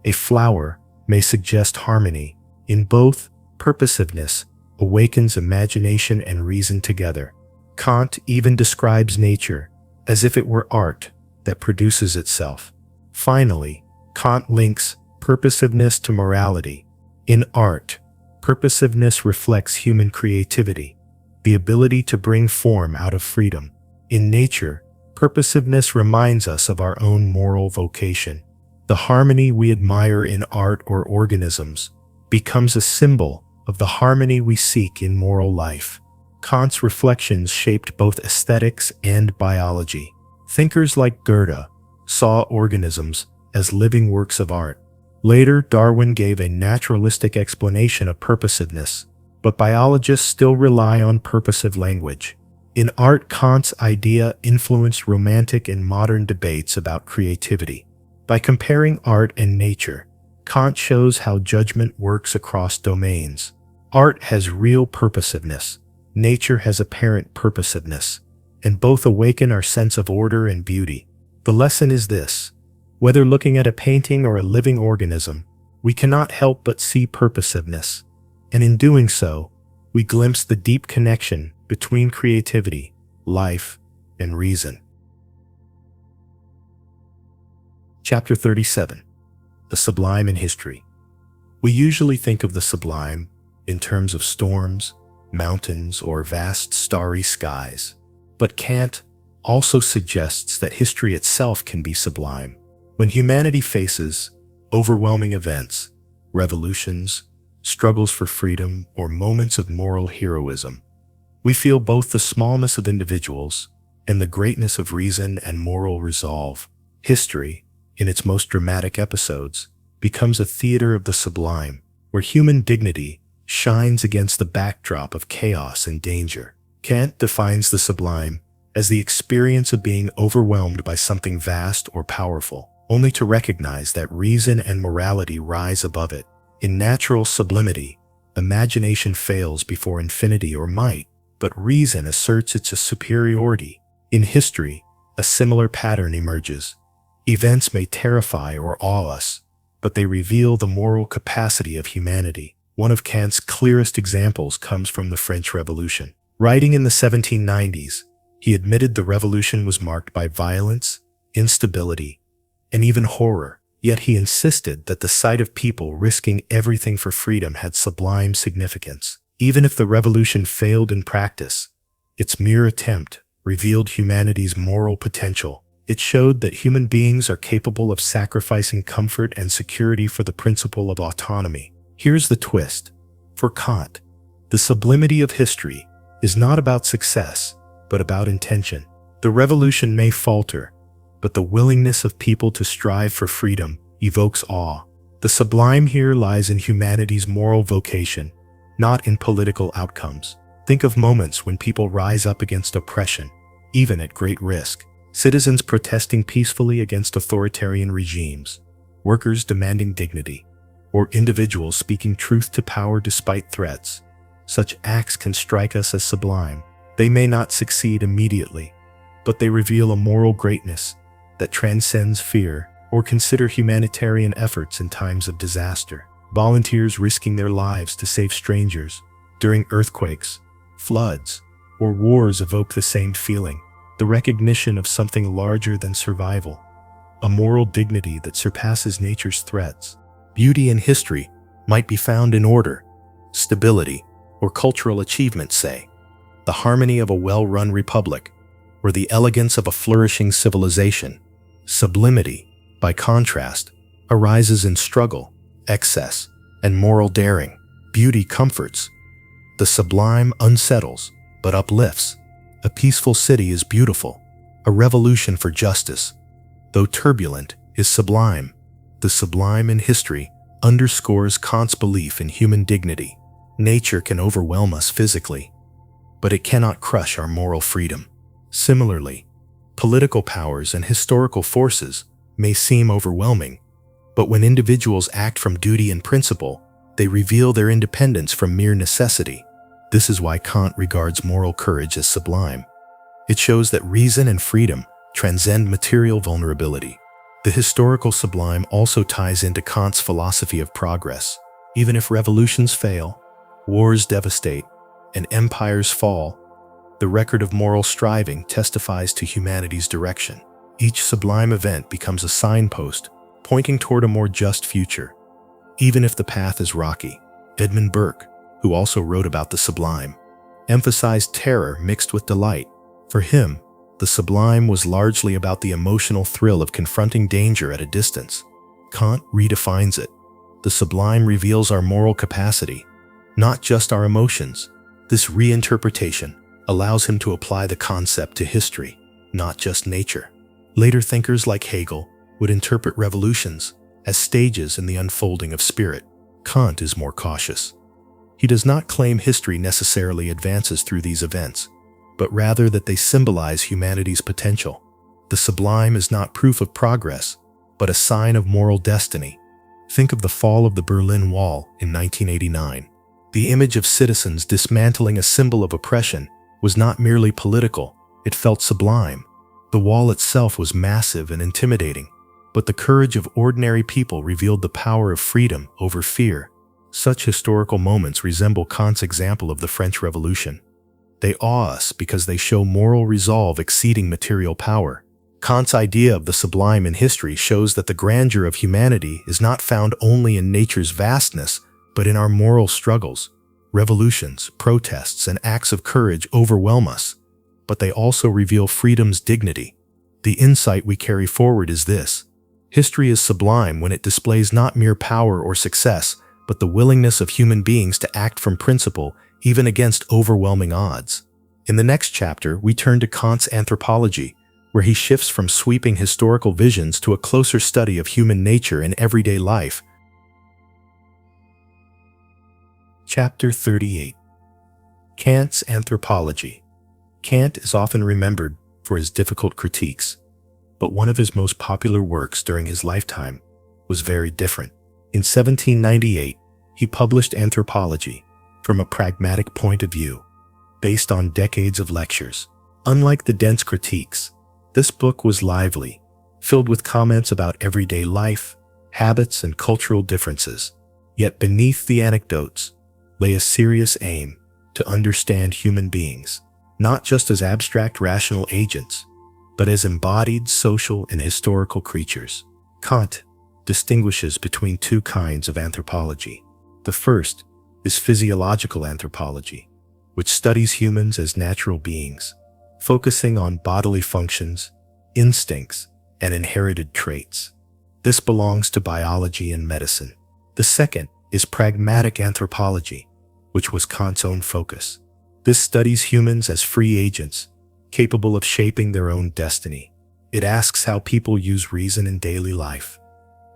A flower may suggest harmony. In both, purposiveness awakens imagination and reason together. Kant even describes nature as if it were art that produces itself. Finally, Kant links purposiveness to morality. In art, purposiveness reflects human creativity, the ability to bring form out of freedom. In nature, purposiveness reminds us of our own moral vocation. The harmony we admire in art or organisms becomes a symbol of the harmony we seek in moral life. Kant's reflections shaped both aesthetics and biology. Thinkers like Goethe saw organisms as living works of art. Later, Darwin gave a naturalistic explanation of purposiveness, but biologists still rely on purposive language. In art, Kant's idea influenced romantic and modern debates about creativity. By comparing art and nature, Kant shows how judgment works across domains. Art has real purposiveness, nature has apparent purposiveness, and both awaken our sense of order and beauty. The lesson is this: whether looking at a painting or a living organism, we cannot help but see purposiveness, and in doing so, we glimpse the deep connection between creativity, life, and reason. Chapter 37. The Sublime in History. We usually think of the sublime in terms of storms, mountains, or vast starry skies. But Kant also suggests that history itself can be sublime. When humanity faces overwhelming events, revolutions, struggles for freedom, or moments of moral heroism, we feel both the smallness of individuals and the greatness of reason and moral resolve. History, in its most dramatic episodes, becomes a theater of the sublime, where human dignity shines against the backdrop of chaos and danger. Kant defines the sublime as the experience of being overwhelmed by something vast or powerful, only to recognize that reason and morality rise above it. In natural sublimity, imagination fails before infinity or might, but reason asserts its superiority. In history, a similar pattern emerges. Events may terrify or awe us, but they reveal the moral capacity of humanity. One of Kant's clearest examples comes from the French Revolution. Writing in the 1790s, he admitted the revolution was marked by violence, instability, and even horror. Yet he insisted that the sight of people risking everything for freedom had sublime significance. Even if the revolution failed in practice, its mere attempt revealed humanity's moral potential. It showed that human beings are capable of sacrificing comfort and security for the principle of autonomy. Here's the twist. For Kant, the sublimity of history is not about success, but about intention. The revolution may falter, but the willingness of people to strive for freedom evokes awe. The sublime here lies in humanity's moral vocation, not in political outcomes. Think of moments when people rise up against oppression, even at great risk. Citizens protesting peacefully against authoritarian regimes, workers demanding dignity, or individuals speaking truth to power despite threats. Such acts can strike us as sublime. They may not succeed immediately, but they reveal a moral greatness that transcends fear. Or consider humanitarian efforts in times of disaster. Volunteers risking their lives to save strangers during earthquakes, floods, or wars evoke the same feeling. The recognition of something larger than survival, a moral dignity that surpasses nature's threats. Beauty in history might be found in order, stability, or cultural achievement, say, the harmony of a well-run republic, or the elegance of a flourishing civilization. Sublimity, by contrast, arises in struggle, excess, and moral daring. Beauty comforts. The sublime unsettles, but uplifts. A peaceful city is beautiful. A revolution for justice, though turbulent, is sublime. The sublime in history underscores Kant's belief in human dignity. Nature can overwhelm us physically, but it cannot crush our moral freedom. Similarly, political powers and historical forces may seem overwhelming, but when individuals act from duty and principle, they reveal their independence from mere necessity. This is why Kant regards moral courage as sublime. It shows that reason and freedom transcend material vulnerability. The historical sublime also ties into Kant's philosophy of progress. Even if revolutions fail, wars devastate, and empires fall, the record of moral striving testifies to humanity's direction. Each sublime event becomes a signpost pointing toward a more just future, even if the path is rocky. Edmund Burke, who also wrote about the sublime, emphasized terror mixed with delight. For him, the sublime was largely about the emotional thrill of confronting danger at a distance. Kant redefines it. The sublime reveals our moral capacity, not just our emotions. This reinterpretation allows him to apply the concept to history, not just nature. Later thinkers like Hegel would interpret revolutions as stages in the unfolding of spirit. Kant is more cautious. He does not claim history necessarily advances through these events, but rather that they symbolize humanity's potential. The sublime is not proof of progress, but a sign of moral destiny. Think of the fall of the Berlin Wall in 1989. The image of citizens dismantling a symbol of oppression was not merely political, it felt sublime. The wall itself was massive and intimidating, but the courage of ordinary people revealed the power of freedom over fear. Such historical moments resemble Kant's example of the French Revolution. They awe us because they show moral resolve exceeding material power. Kant's idea of the sublime in history shows that the grandeur of humanity is not found only in nature's vastness, but in our moral struggles. Revolutions, protests, and acts of courage overwhelm us, but they also reveal freedom's dignity. The insight we carry forward is this: history is sublime when it displays not mere power or success, but the willingness of human beings to act from principle, even against overwhelming odds. In the next chapter, we turn to Kant's Anthropology, where he shifts from sweeping historical visions to a closer study of human nature in everyday life. Chapter 38. Kant's Anthropology. Kant is often remembered for his difficult critiques, but one of his most popular works during his lifetime was very different. In 1798, he published Anthropology from a pragmatic point of view, based on decades of lectures. Unlike the dense critiques, this book was lively, filled with comments about everyday life, habits, and cultural differences. Yet beneath the anecdotes lay a serious aim to understand human beings, not just as abstract rational agents, but as embodied social and historical creatures. Kant distinguishes between two kinds of anthropology. The first is physiological anthropology, which studies humans as natural beings, focusing on bodily functions, instincts, and inherited traits. This belongs to biology and medicine. The second is pragmatic anthropology, which was Kant's own focus. This studies humans as free agents, capable of shaping their own destiny. It asks how people use reason in daily life,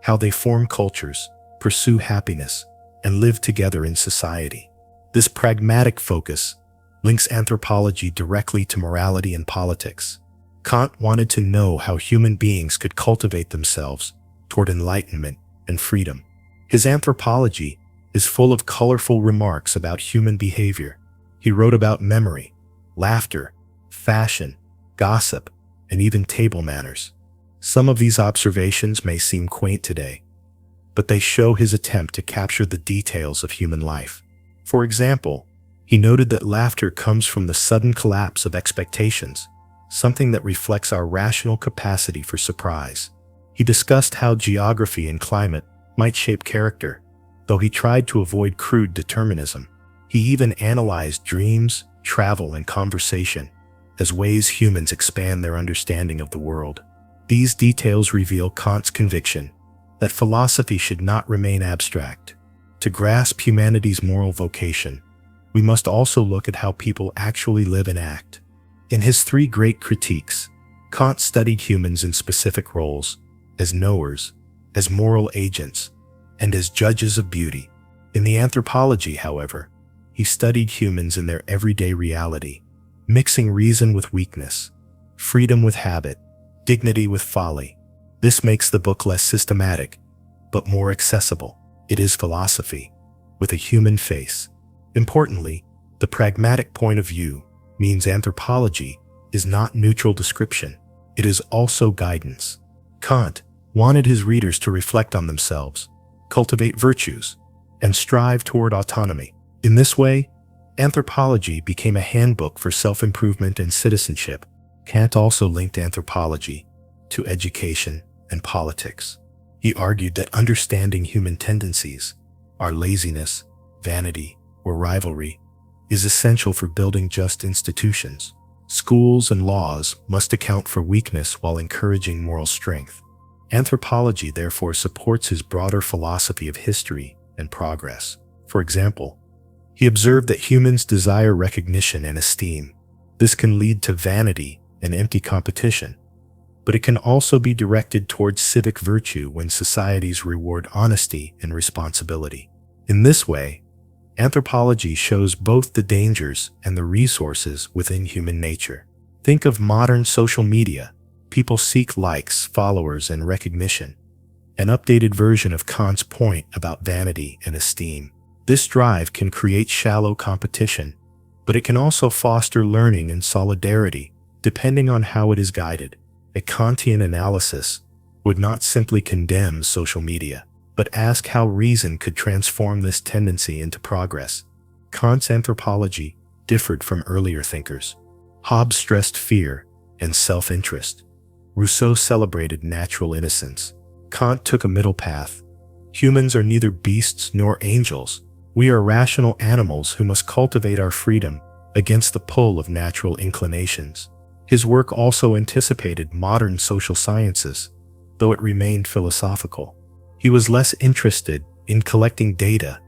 how they form cultures, pursue happiness, and live together in society. This pragmatic focus links anthropology directly to morality and politics. Kant wanted to know how human beings could cultivate themselves toward enlightenment and freedom. His anthropology is full of colorful remarks about human behavior. He wrote about memory, laughter, fashion, gossip, and even table manners. Some of these observations may seem quaint today, but they show his attempt to capture the details of human life. For example, he noted that laughter comes from the sudden collapse of expectations, something that reflects our rational capacity for surprise. He discussed how geography and climate might shape character, though he tried to avoid crude determinism. He even analyzed dreams, travel, and conversation as ways humans expand their understanding of the world. These details reveal Kant's conviction that philosophy should not remain abstract. To grasp humanity's moral vocation, we must also look at how people actually live and act. In his three great critiques, Kant studied humans in specific roles, as knowers, as moral agents, and as judges of beauty. In the Anthropology, however, he studied humans in their everyday reality, mixing reason with weakness, freedom with habit, dignity with folly. This makes the book less systematic, but more accessible. It is philosophy, with a human face. Importantly, the pragmatic point of view means anthropology is not neutral description. It is also guidance. Kant wanted his readers to reflect on themselves, cultivate virtues, and strive toward autonomy. In this way, anthropology became a handbook for self-improvement and citizenship. Kant also linked anthropology to education and politics. He argued that understanding human tendencies, our laziness, vanity, or rivalry, is essential for building just institutions. Schools and laws must account for weakness while encouraging moral strength. Anthropology therefore supports his broader philosophy of history and progress. For example, he observed that humans desire recognition and esteem. This can lead to vanity and empty competition. but it can also be directed towards civic virtue when societies reward honesty and responsibility. In this way, anthropology shows both the dangers and the resources within human nature. Think of modern social media. People seek likes, followers, and recognition, an updated version of Kant's point about vanity and esteem. This drive can create shallow competition, but it can also foster learning and solidarity, depending on how it is guided. A Kantian analysis would not simply condemn social media, but ask how reason could transform this tendency into progress. Kant's anthropology differed from earlier thinkers. Hobbes stressed fear and self-interest. Rousseau celebrated natural innocence. Kant took a middle path. Humans are neither beasts nor angels. We are rational animals who must cultivate our freedom against the pull of natural inclinations. His work also anticipated modern social sciences, though it remained philosophical. He was less interested in collecting data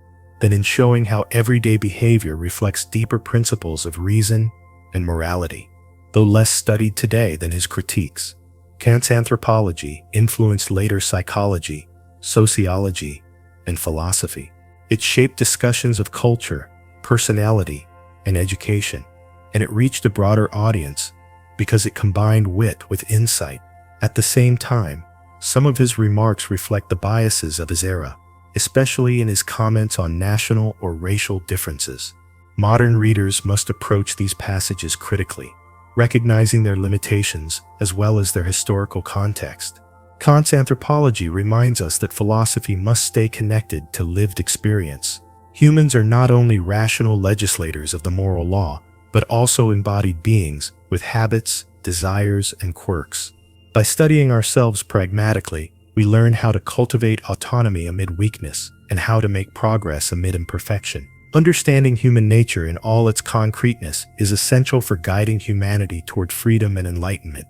than in showing how everyday behavior reflects deeper principles of reason and morality. Though less studied today than his critiques, Kant's anthropology influenced later psychology, sociology, and philosophy. It shaped discussions of culture, personality, and education, and it reached a broader audience because it combined wit with insight. At the same time, some of his remarks reflect the biases of his era, especially in his comments on national or racial differences. Modern readers must approach these passages critically, recognizing their limitations as well as their historical context. Kant's anthropology reminds us that philosophy must stay connected to lived experience. Humans are not only rational legislators of the moral law, but also embodied beings with habits, desires, and quirks. By studying ourselves pragmatically, we learn how to cultivate autonomy amid weakness and how to make progress amid imperfection. Understanding human nature in all its concreteness is essential for guiding humanity toward freedom and enlightenment.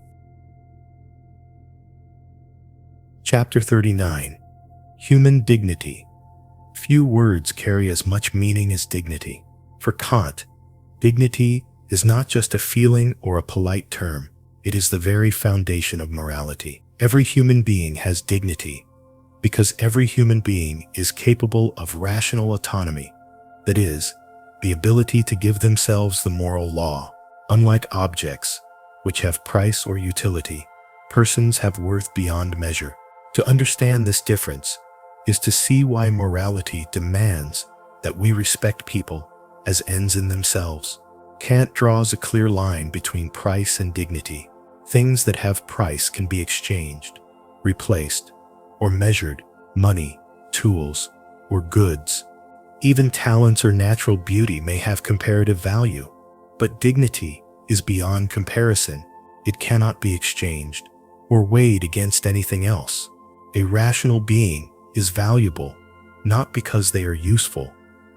Chapter 39. Human Dignity. Few words carry as much meaning as dignity. For Kant, dignity is not just a feeling or a polite term. It is the very foundation of morality. Every human being has dignity because every human being is capable of rational autonomy, that is, the ability to give themselves the moral law. Unlike objects, which have price or utility, persons have worth beyond measure. To understand this difference is to see why morality demands that we respect people as ends in themselves. Kant draws a clear line between price and dignity. Things that have price can be exchanged, replaced, or measured: money, tools, or goods. Even talents or natural beauty may have comparative value, but dignity is beyond comparison. It cannot be exchanged or weighed against anything else. A rational being is valuable not because they are useful,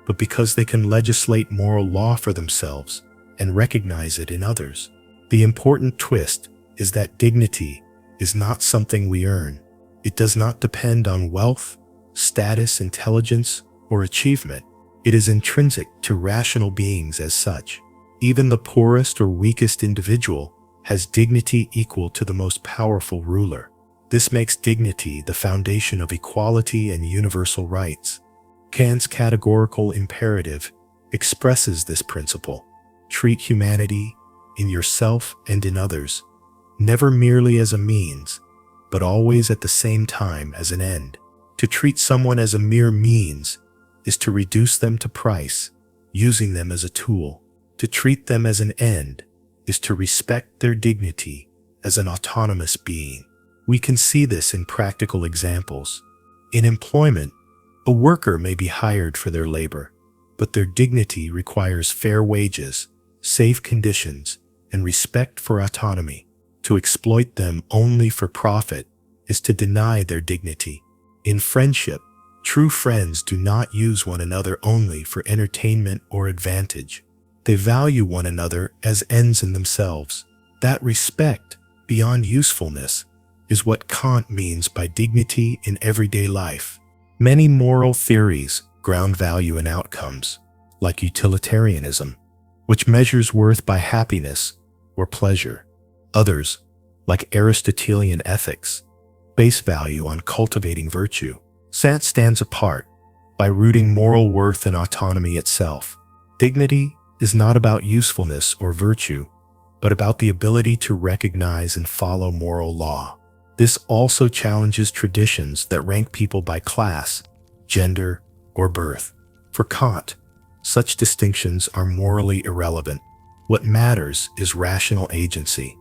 but because they can legislate moral law for themselves and recognize it in others. The important twist is that dignity is not something we earn. It does not depend on wealth, status, intelligence, or achievement. It is intrinsic to rational beings as such. Even the poorest or weakest individual has dignity equal to the most powerful ruler. This makes dignity the foundation of equality and universal rights. Kant's Categorical Imperative expresses this principle. Treat humanity, in yourself and in others, never merely as a means, but always at the same time as an end. To treat someone as a mere means is to reduce them to price, using them as a tool. To treat them as an end is to respect their dignity as an autonomous being. We can see this in practical examples. In employment, a worker may be hired for their labor, but their dignity requires fair wages, safe conditions, and respect for autonomy. To exploit them only for profit is to deny their dignity. In friendship, true friends do not use one another only for entertainment or advantage. They value one another as ends in themselves. That respect, beyond usefulness, is what Kant means by dignity in everyday life. Many moral theories ground value in outcomes, like utilitarianism, which measures worth by happiness or pleasure. Others, like Aristotelian ethics, base value on cultivating virtue. Kant stands apart by rooting moral worth in autonomy itself. Dignity is not about usefulness or virtue, but about the ability to recognize and follow moral law. This also challenges traditions that rank people by class, gender, or birth. For Kant, such distinctions are morally irrelevant. What matters is rational agency,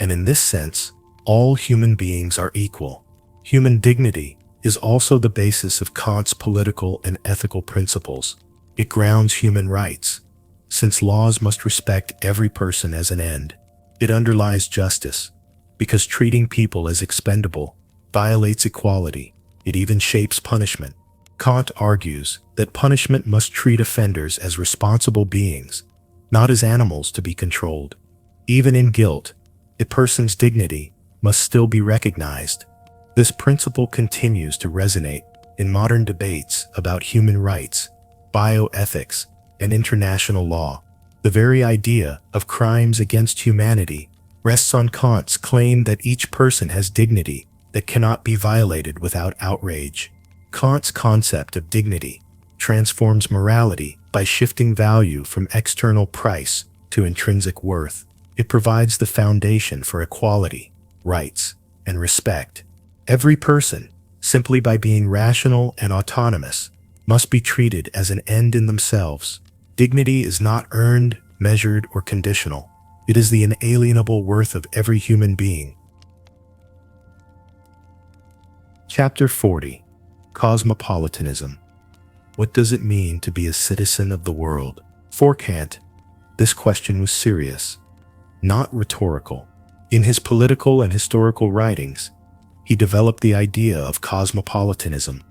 and in this sense, all human beings are equal. Human dignity is also the basis of Kant's political and ethical principles. It grounds human rights, since laws must respect every person as an end. It underlies justice, because treating people as expendable violates equality. It even shapes punishment. Kant argues that punishment must treat offenders as responsible beings, not as animals to be controlled. Even in guilt, a person's dignity must still be recognized. This principle continues to resonate in modern debates about human rights, bioethics, and international law. The very idea of crimes against humanity rests on Kant's claim that each person has dignity that cannot be violated without outrage. Kant's concept of dignity transforms morality by shifting value from external price to intrinsic worth. It provides the foundation for equality, rights, and respect. Every person, simply by being rational and autonomous, must be treated as an end in themselves. Dignity is not earned, measured, or conditional. It is the inalienable worth of every human being. Chapter 40. Cosmopolitanism. What does it mean to be a citizen of the world? For Kant, this question was serious, not rhetorical. In his political and historical writings, he developed the idea of cosmopolitanism,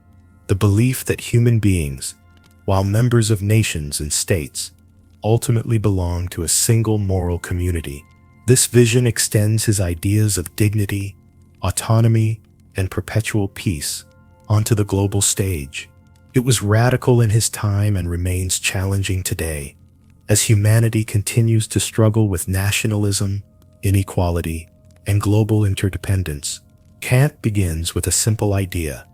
the belief that human beings, while members of nations and states, ultimately belong to a single moral community. This vision extends his ideas of dignity, autonomy, and perpetual peace onto the global stage. It was radical in his time and remains challenging today, as humanity continues to struggle with nationalism, inequality, and global interdependence. Kant begins with a simple idea: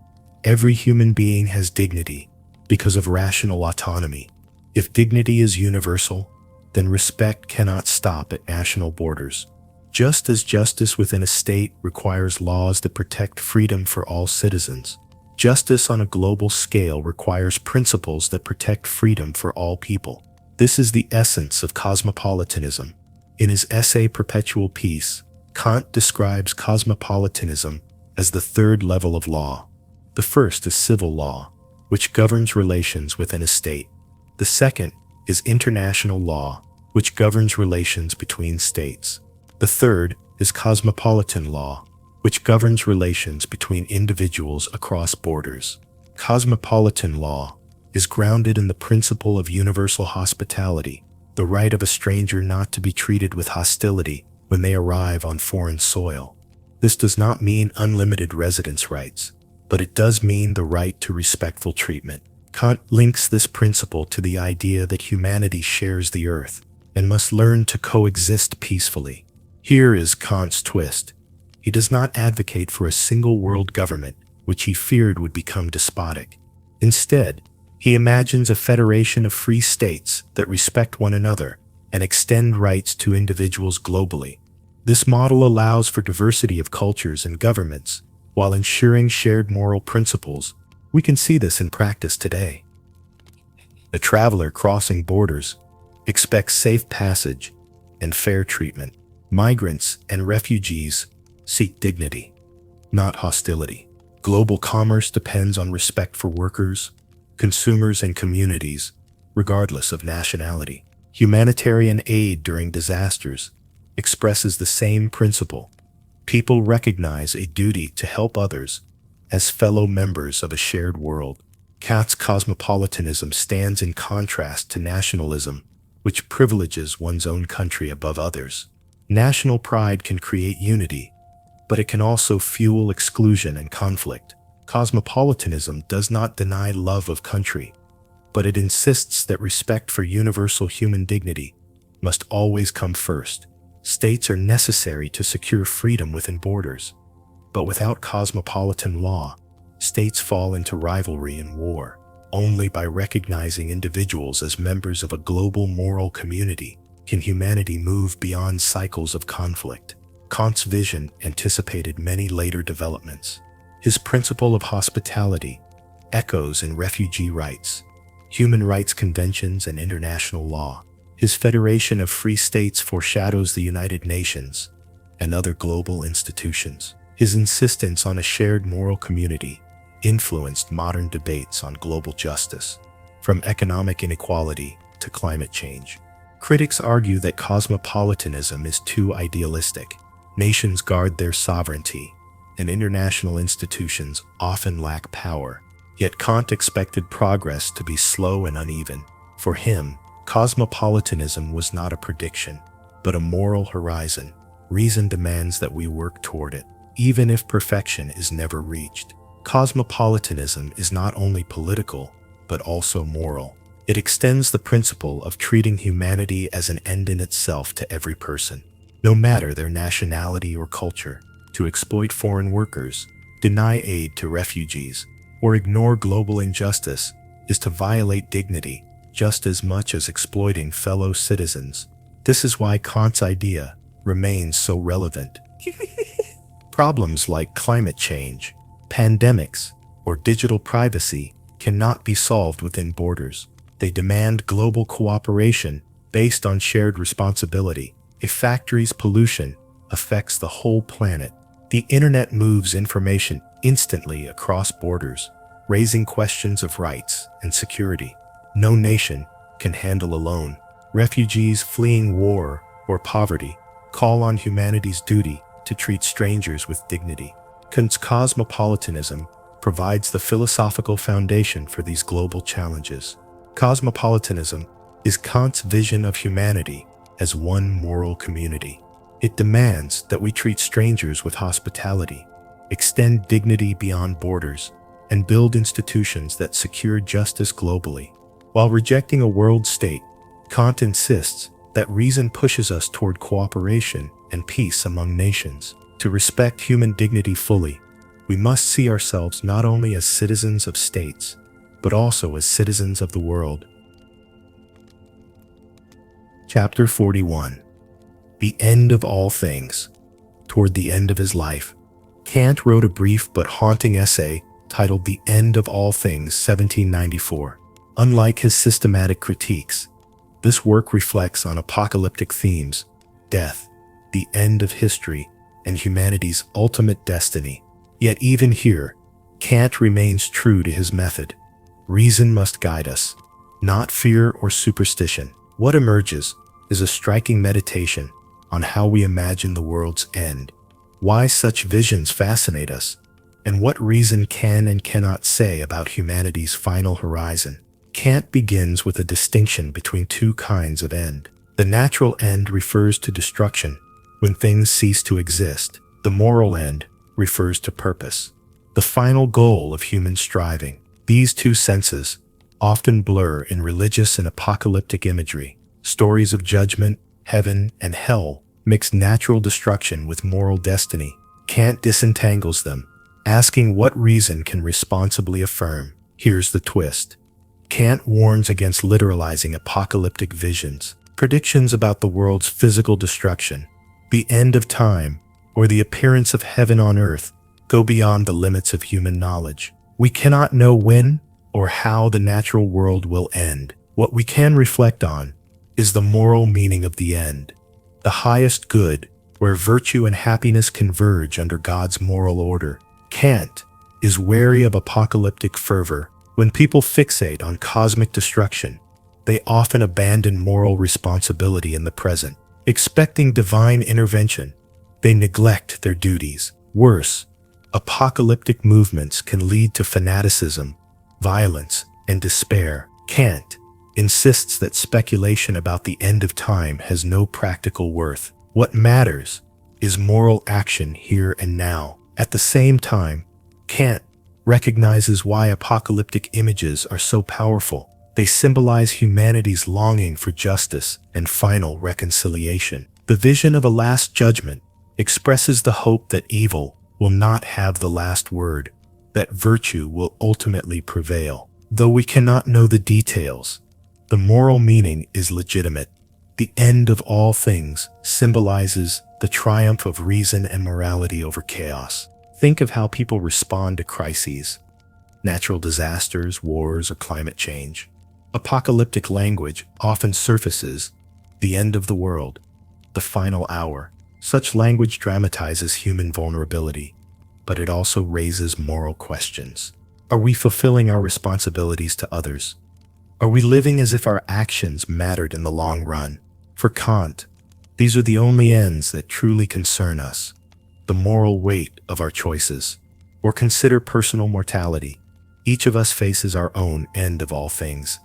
every human being has dignity because of rational autonomy. If dignity is universal, then respect cannot stop at national borders. Just as justice within a state requires laws that protect freedom for all citizens, justice on a global scale requires principles that protect freedom for all people. This is the essence of cosmopolitanism. In his essay Perpetual Peace, Kant describes cosmopolitanism as the third level of law. The first is civil law, which governs relations within a state. The second is international law, which governs relations between states. The third is cosmopolitan law, which governs relations between individuals across borders. Cosmopolitan law is grounded in the principle of universal hospitality, the right of a stranger not to be treated with hostility when they arrive on foreign soil. This does not mean unlimited residence rights, but it does mean the right to respectful treatment. Kant links this principle to the idea that humanity shares the earth and must learn to coexist peacefully. Here is Kant's twist. He does not advocate for a single world government, which he feared would become despotic. Instead, he imagines a federation of free states that respect one another and extend rights to individuals globally. This model allows for diversity of cultures and governments, while ensuring shared moral principles. We can see this in practice today. The traveler crossing borders expects safe passage and fair treatment. Migrants and refugees seek dignity, not hostility. Global commerce depends on respect for workers, consumers, and communities, regardless of nationality. Humanitarian aid during disasters expresses the same principle. People recognize a duty to help others as fellow members of a shared world. Kant's cosmopolitanism stands in contrast to nationalism, which privileges one's own country above others. National pride can create unity, but it can also fuel exclusion and conflict. Cosmopolitanism does not deny love of country, but it insists that respect for universal human dignity must always come first. States are necessary to secure freedom within borders. But without cosmopolitan law, states fall into rivalry and war. Only by recognizing individuals as members of a global moral community can humanity move beyond cycles of conflict. Kant's vision anticipated many later developments. His principle of hospitality echoes in refugee rights, human rights conventions, and international law. His federation of free states foreshadows the United Nations and other global institutions. His insistence on a shared moral community influenced modern debates on global justice, from economic inequality to climate change. Critics argue that cosmopolitanism is too idealistic. Nations guard their sovereignty, and international institutions often lack power. Yet Kant expected progress to be slow and uneven. For him, cosmopolitanism was not a prediction, but a moral horizon. Reason demands that we work toward it, even if perfection is never reached. Cosmopolitanism is not only political, but also moral. It extends the principle of treating humanity as an end in itself to every person, no matter their nationality or culture. To exploit foreign workers, deny aid to refugees, or ignore global injustice is to violate dignity just as much as exploiting fellow citizens. This is why Kant's idea remains so relevant. Problems like climate change, pandemics, or digital privacy cannot be solved within borders. They demand global cooperation based on shared responsibility. A factory's pollution affects the whole planet. The internet moves information instantly across borders, raising questions of rights and security no nation can handle alone. Refugees fleeing war or poverty call on humanity's duty to treat strangers with dignity. Kant's cosmopolitanism provides the philosophical foundation for these global challenges. Cosmopolitanism is Kant's vision of humanity as one moral community. It demands that we treat strangers with hospitality, extend dignity beyond borders, and build institutions that secure justice globally. While rejecting a world state, Kant insists that reason pushes us toward cooperation and peace among nations. To respect human dignity fully, we must see ourselves not only as citizens of states, but also as citizens of the world. Chapter 41. The End of All Things. Toward the end of his life, Kant wrote a brief but haunting essay titled The End of All Things, 1794. Unlike his systematic critiques, this work reflects on apocalyptic themes, death, the end of history, and humanity's ultimate destiny. Yet even here, Kant remains true to his method. Reason must guide us, not fear or superstition. What emerges is a striking meditation on how we imagine the world's end, why such visions fascinate us, and what reason can and cannot say about humanity's final horizon. Kant begins with a distinction between two kinds of end. The natural end refers to destruction, when things cease to exist. The moral end refers to purpose, the final goal of human striving. These two senses often blur in religious and apocalyptic imagery. Stories of judgment, heaven, and hell mix natural destruction with moral destiny. Kant disentangles them, asking what reason can responsibly affirm. Here's the twist. Kant warns against literalizing apocalyptic visions, predictions about the world's physical destruction, the end of time, or the appearance of heaven on earth go beyond the limits of human knowledge. We cannot know when or how the natural world will end. What we can reflect on is the moral meaning of the end, the highest good, where virtue and happiness converge under God's moral order. Kant is wary of apocalyptic fervor. When people fixate on cosmic destruction, they often abandon moral responsibility in the present. Expecting divine intervention, they neglect their duties. Worse, apocalyptic movements can lead to fanaticism, violence, and despair. Kant insists that speculation about the end of time has no practical worth. What matters is moral action here and now. At the same time, Kant recognizes why apocalyptic images are so powerful. They symbolize humanity's longing for justice and final reconciliation. The The vision of a last judgment expresses the hope that evil will not have the last word, that virtue will ultimately prevail. Though we cannot know the details, the moral meaning is legitimate. The end of all things symbolizes the triumph of reason and morality over chaos. Think of how people respond to crises, natural disasters, wars, or climate change. Apocalyptic language often surfaces the end of the world, the final hour. Such language dramatizes human vulnerability, but it also raises moral questions. Are we fulfilling our responsibilities to others? Are we living as if our actions mattered in the long run? For Kant, these are the only ends that truly concern us, the moral weight of our choices. Or consider personal mortality. Each of us faces our own end of all things,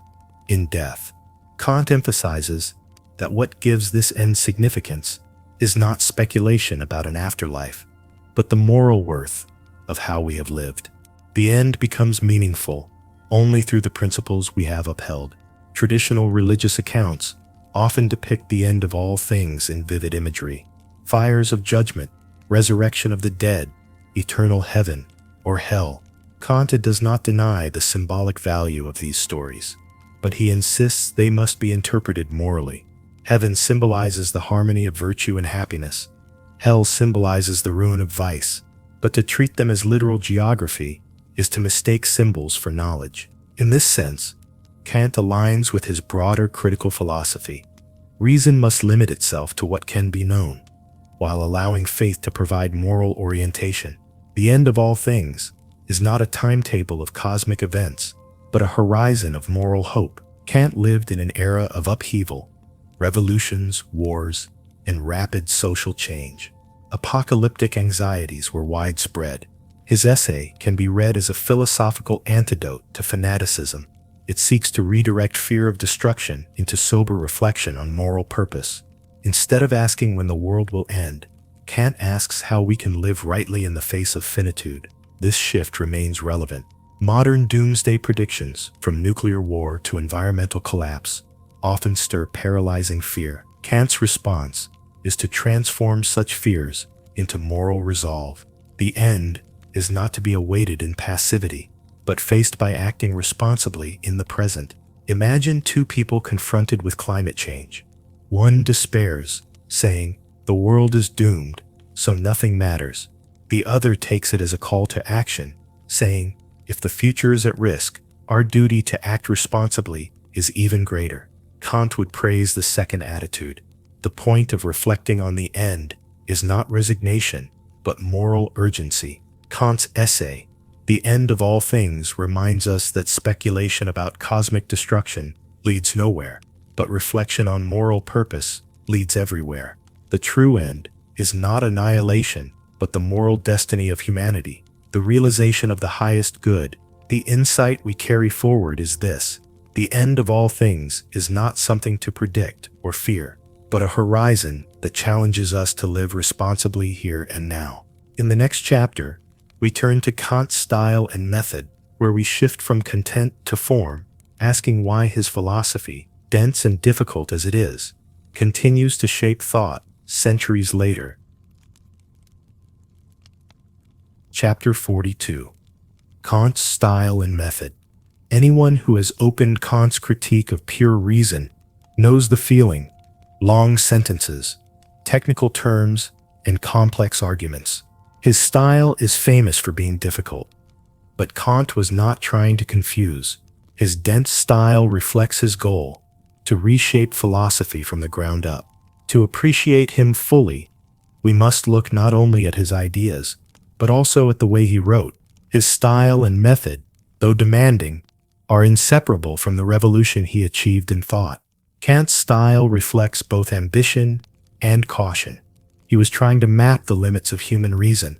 in death. Kant emphasizes that what gives this end significance is not speculation about an afterlife, but the moral worth of how we have lived. The end becomes meaningful only through the principles we have upheld. Traditional religious accounts often depict the end of all things in vivid imagery. Fires of judgment, resurrection of the dead, eternal heaven or hell. Kant does not deny the symbolic value of these stories, but he insists they must be interpreted morally. Heaven symbolizes the harmony of virtue and happiness. Hell symbolizes the ruin of vice, but to treat them as literal geography is to mistake symbols for knowledge. In this sense, Kant aligns with his broader critical philosophy. Reason must limit itself to what can be known, while allowing faith to provide moral orientation. The end of all things is not a timetable of cosmic events, but a horizon of moral hope. Kant lived in an era of upheaval, revolutions, wars, and rapid social change. Apocalyptic anxieties were widespread. His essay can be read as a philosophical antidote to fanaticism. It seeks to redirect fear of destruction into sober reflection on moral purpose. Instead of asking when the world will end, Kant asks how we can live rightly in the face of finitude. This shift remains relevant. Modern doomsday predictions, from nuclear war to environmental collapse, often stir paralyzing fear. Kant's response is to transform such fears into moral resolve. The end is not to be awaited in passivity, but faced by acting responsibly in the present. Imagine two people confronted with climate change. One despairs, saying, "The world is doomed, so nothing matters." The other takes it as a call to action, saying, "If the future is at risk, our duty to act responsibly is even greater." Kant would praise the second attitude. The point of reflecting on the end is not resignation, but moral urgency. Kant's essay, The End of All Things, reminds us that speculation about cosmic destruction leads nowhere, but reflection on moral purpose leads everywhere. The true end is not annihilation, but the moral destiny of humanity, the realization of the highest good. The insight we carry forward is this: the end of all things is not something to predict or fear, but a horizon that challenges us to live responsibly here and now. In the next chapter, we turn to Kant's style and method, where we shift from content to form, asking why his philosophy, dense and difficult as it is, continues to shape thought centuries later. Chapter 42. Kant's Style and Method. Anyone who has opened Kant's critique of pure reason knows the feeling: long sentences, technical terms, and complex arguments. His style is famous for being difficult, but Kant was not trying to confuse. His dense style reflects his goal: to reshape philosophy from the ground up. To appreciate him fully, we must look not only at his ideas, but also at the way he wrote. His style and method, though demanding, are inseparable from the revolution he achieved in thought. Kant's style reflects both ambition and caution. He was trying to map the limits of human reason,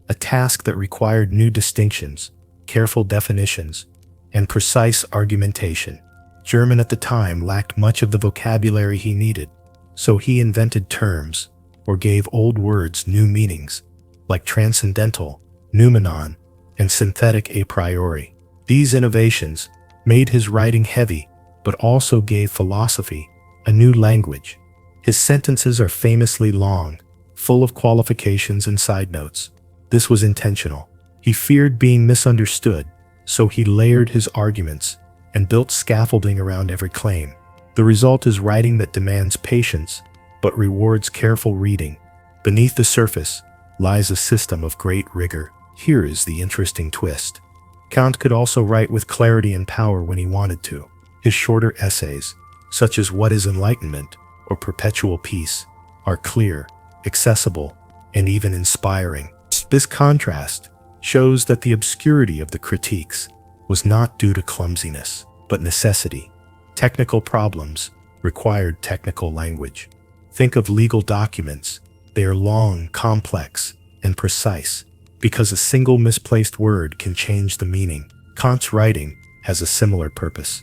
a task that required new distinctions, careful definitions, and precise argumentation. German at the time lacked much of the vocabulary he needed, so he invented terms, or gave old words new meanings, like transcendental, Noumena, and synthetic a priori. These innovations made his writing heavy, but also gave philosophy a new language. His sentences are famously long, full of qualifications and side notes. This was intentional. He feared being misunderstood, so he layered his arguments and built scaffolding around every claim. The result is writing that demands patience, but rewards careful reading. Beneath the surface lies a system of great rigor. Here is the interesting twist. Kant could also write with clarity and power when he wanted to. His shorter essays, such as What is Enlightenment or Perpetual Peace, are clear, accessible, and even inspiring. This contrast shows that the obscurity of the critiques was not due to clumsiness, but necessity. Technical problems required technical language. Think of legal documents. They are long, complex, and precise, because a single misplaced word can change the meaning. Kant's writing has a similar purpose.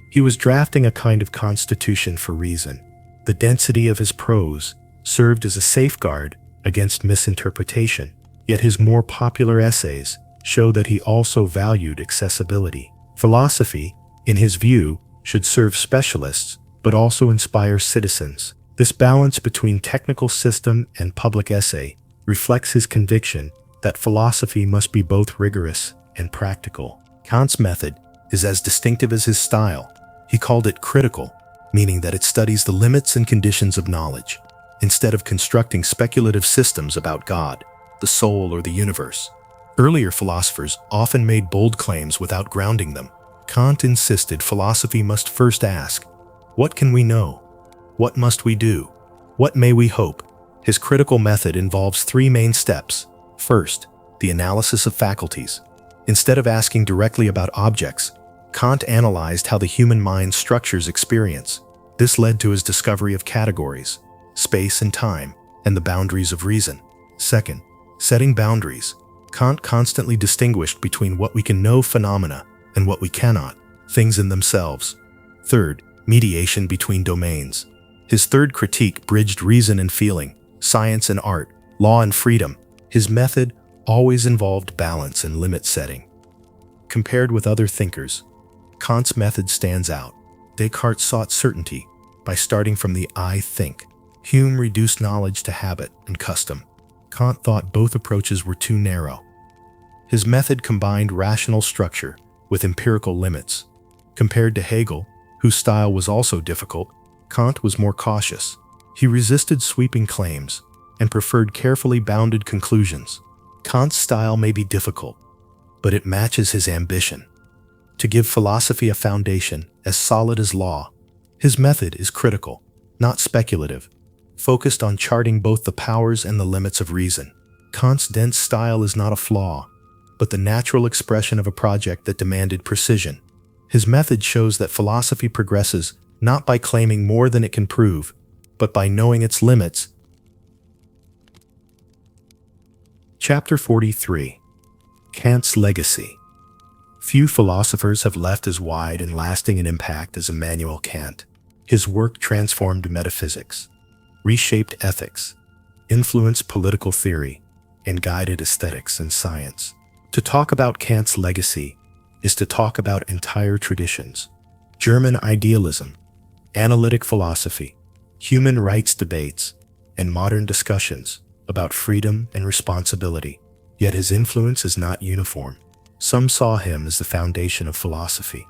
He was drafting a kind of constitution for reason. The density of his prose served as a safeguard against misinterpretation, yet his more popular essays show that he also valued accessibility. Philosophy, in his view, should serve specialists, but also inspire citizens. This balance between technical system and public essay reflects his conviction that philosophy must be both rigorous and practical. Kant's method is as distinctive as his style. He called it critical, meaning that it studies the limits and conditions of knowledge, instead of constructing speculative systems about God, the soul, or the universe. Earlier philosophers often made bold claims without grounding them. Kant insisted philosophy must first ask, what can we know? What must we do? What may we hope? His critical method involves three main steps. First, the analysis of faculties. Instead of asking directly about objects, Kant analyzed how the human mind structures experience. This led to his discovery of categories, space and time, and the boundaries of reason. Second, setting boundaries. Kant constantly distinguished between what we can know phenomena and what we cannot, things in themselves. Third, mediation between domains. His third critique bridged reason and feeling, science and art, law and freedom. His method always involved balance and limit setting. Compared with other thinkers, Kant's method stands out. Descartes sought certainty by starting from the I think. Hume reduced knowledge to habit and custom. Kant thought both approaches were too narrow. His method combined rational structure with empirical limits. Compared to Hegel, whose style was also difficult, Kant was more cautious. He resisted sweeping claims and preferred carefully bounded conclusions. Kant's style may be difficult, but it matches his ambition to give philosophy a foundation as solid as law. His method is critical, not speculative, focused on charting both the powers and the limits of reason. Kant's dense style is not a flaw, but the natural expression of a project that demanded precision. His method shows that philosophy progresses not by claiming more than it can prove, but by knowing its limits. Chapter 43. Kant's Legacy. Few philosophers have left as wide and lasting an impact as Immanuel Kant. His work transformed metaphysics, reshaped ethics, influenced political theory, and guided aesthetics and science. To talk about Kant's legacy is to talk about entire traditions: German idealism, analytic philosophy, human rights debates, and modern discussions about freedom and responsibility. Yet his influence is not uniform. Some saw him as the foundation of philosophy.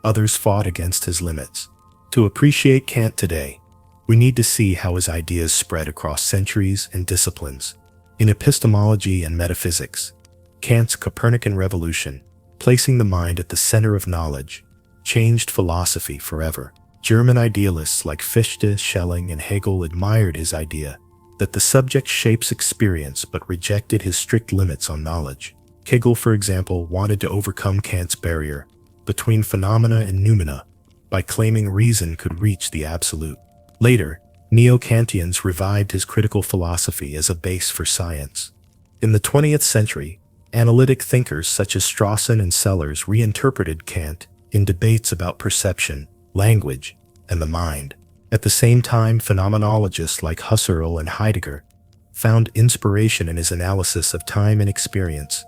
Others fought against his limits. To appreciate Kant today, we need to see how his ideas spread across centuries and disciplines. In epistemology and metaphysics, Kant's Copernican revolution, placing the mind at the center of knowledge, changed philosophy forever. German idealists like Fichte, Schelling, and Hegel admired his idea that the subject shapes experience but rejected his strict limits on knowledge. Hegel, for example, wanted to overcome Kant's barrier between phenomena and noumena by claiming reason could reach the absolute. Later, Neo-Kantians revived his critical philosophy as a base for science. In the 20th century, analytic thinkers such as Strawson and Sellers reinterpreted Kant in debates about perception, language, and the mind. At the same time, phenomenologists like Husserl and Heidegger found inspiration in his analysis of time and experience.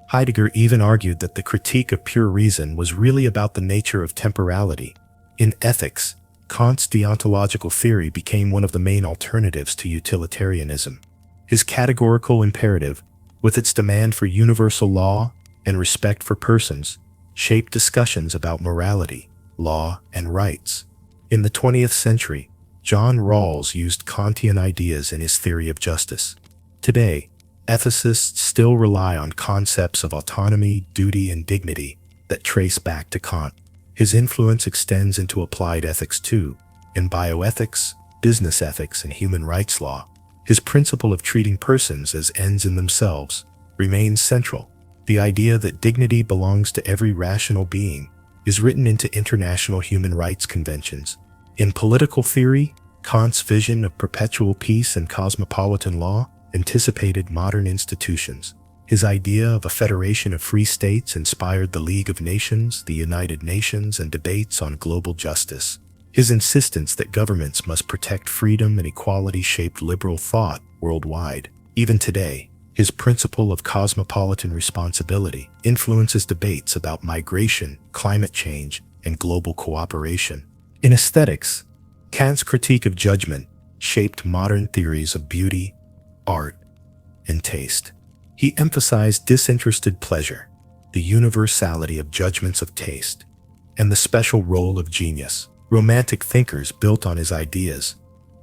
Heidegger even argued that the critique of pure reason was really about the nature of temporality. In ethics, Kant's deontological theory became one of the main alternatives to utilitarianism. His categorical imperative, with its demand for universal law and respect for persons, shaped discussions about morality, law, and rights. In the 20th century, John Rawls used Kantian ideas in his theory of justice. Today, ethicists still rely on concepts of autonomy, duty, and dignity that trace back to Kant. His influence extends into applied ethics too, in bioethics, business ethics, and human rights law. His principle of treating persons as ends in themselves remains central. The idea that dignity belongs to every rational being is written into international human rights conventions. In political theory, Kant's vision of perpetual peace and cosmopolitan law anticipated modern institutions. His idea of a federation of free states inspired the League of Nations, the United Nations, and debates on global justice. His insistence that governments must protect freedom and equality shaped liberal thought worldwide. Even today, his principle of cosmopolitan responsibility influences debates about migration, climate change, and global cooperation. In aesthetics, Kant's critique of judgment shaped modern theories of beauty, art, and taste. He emphasized disinterested pleasure, the universality of judgments of taste, and the special role of genius. Romantic thinkers built on his ideas,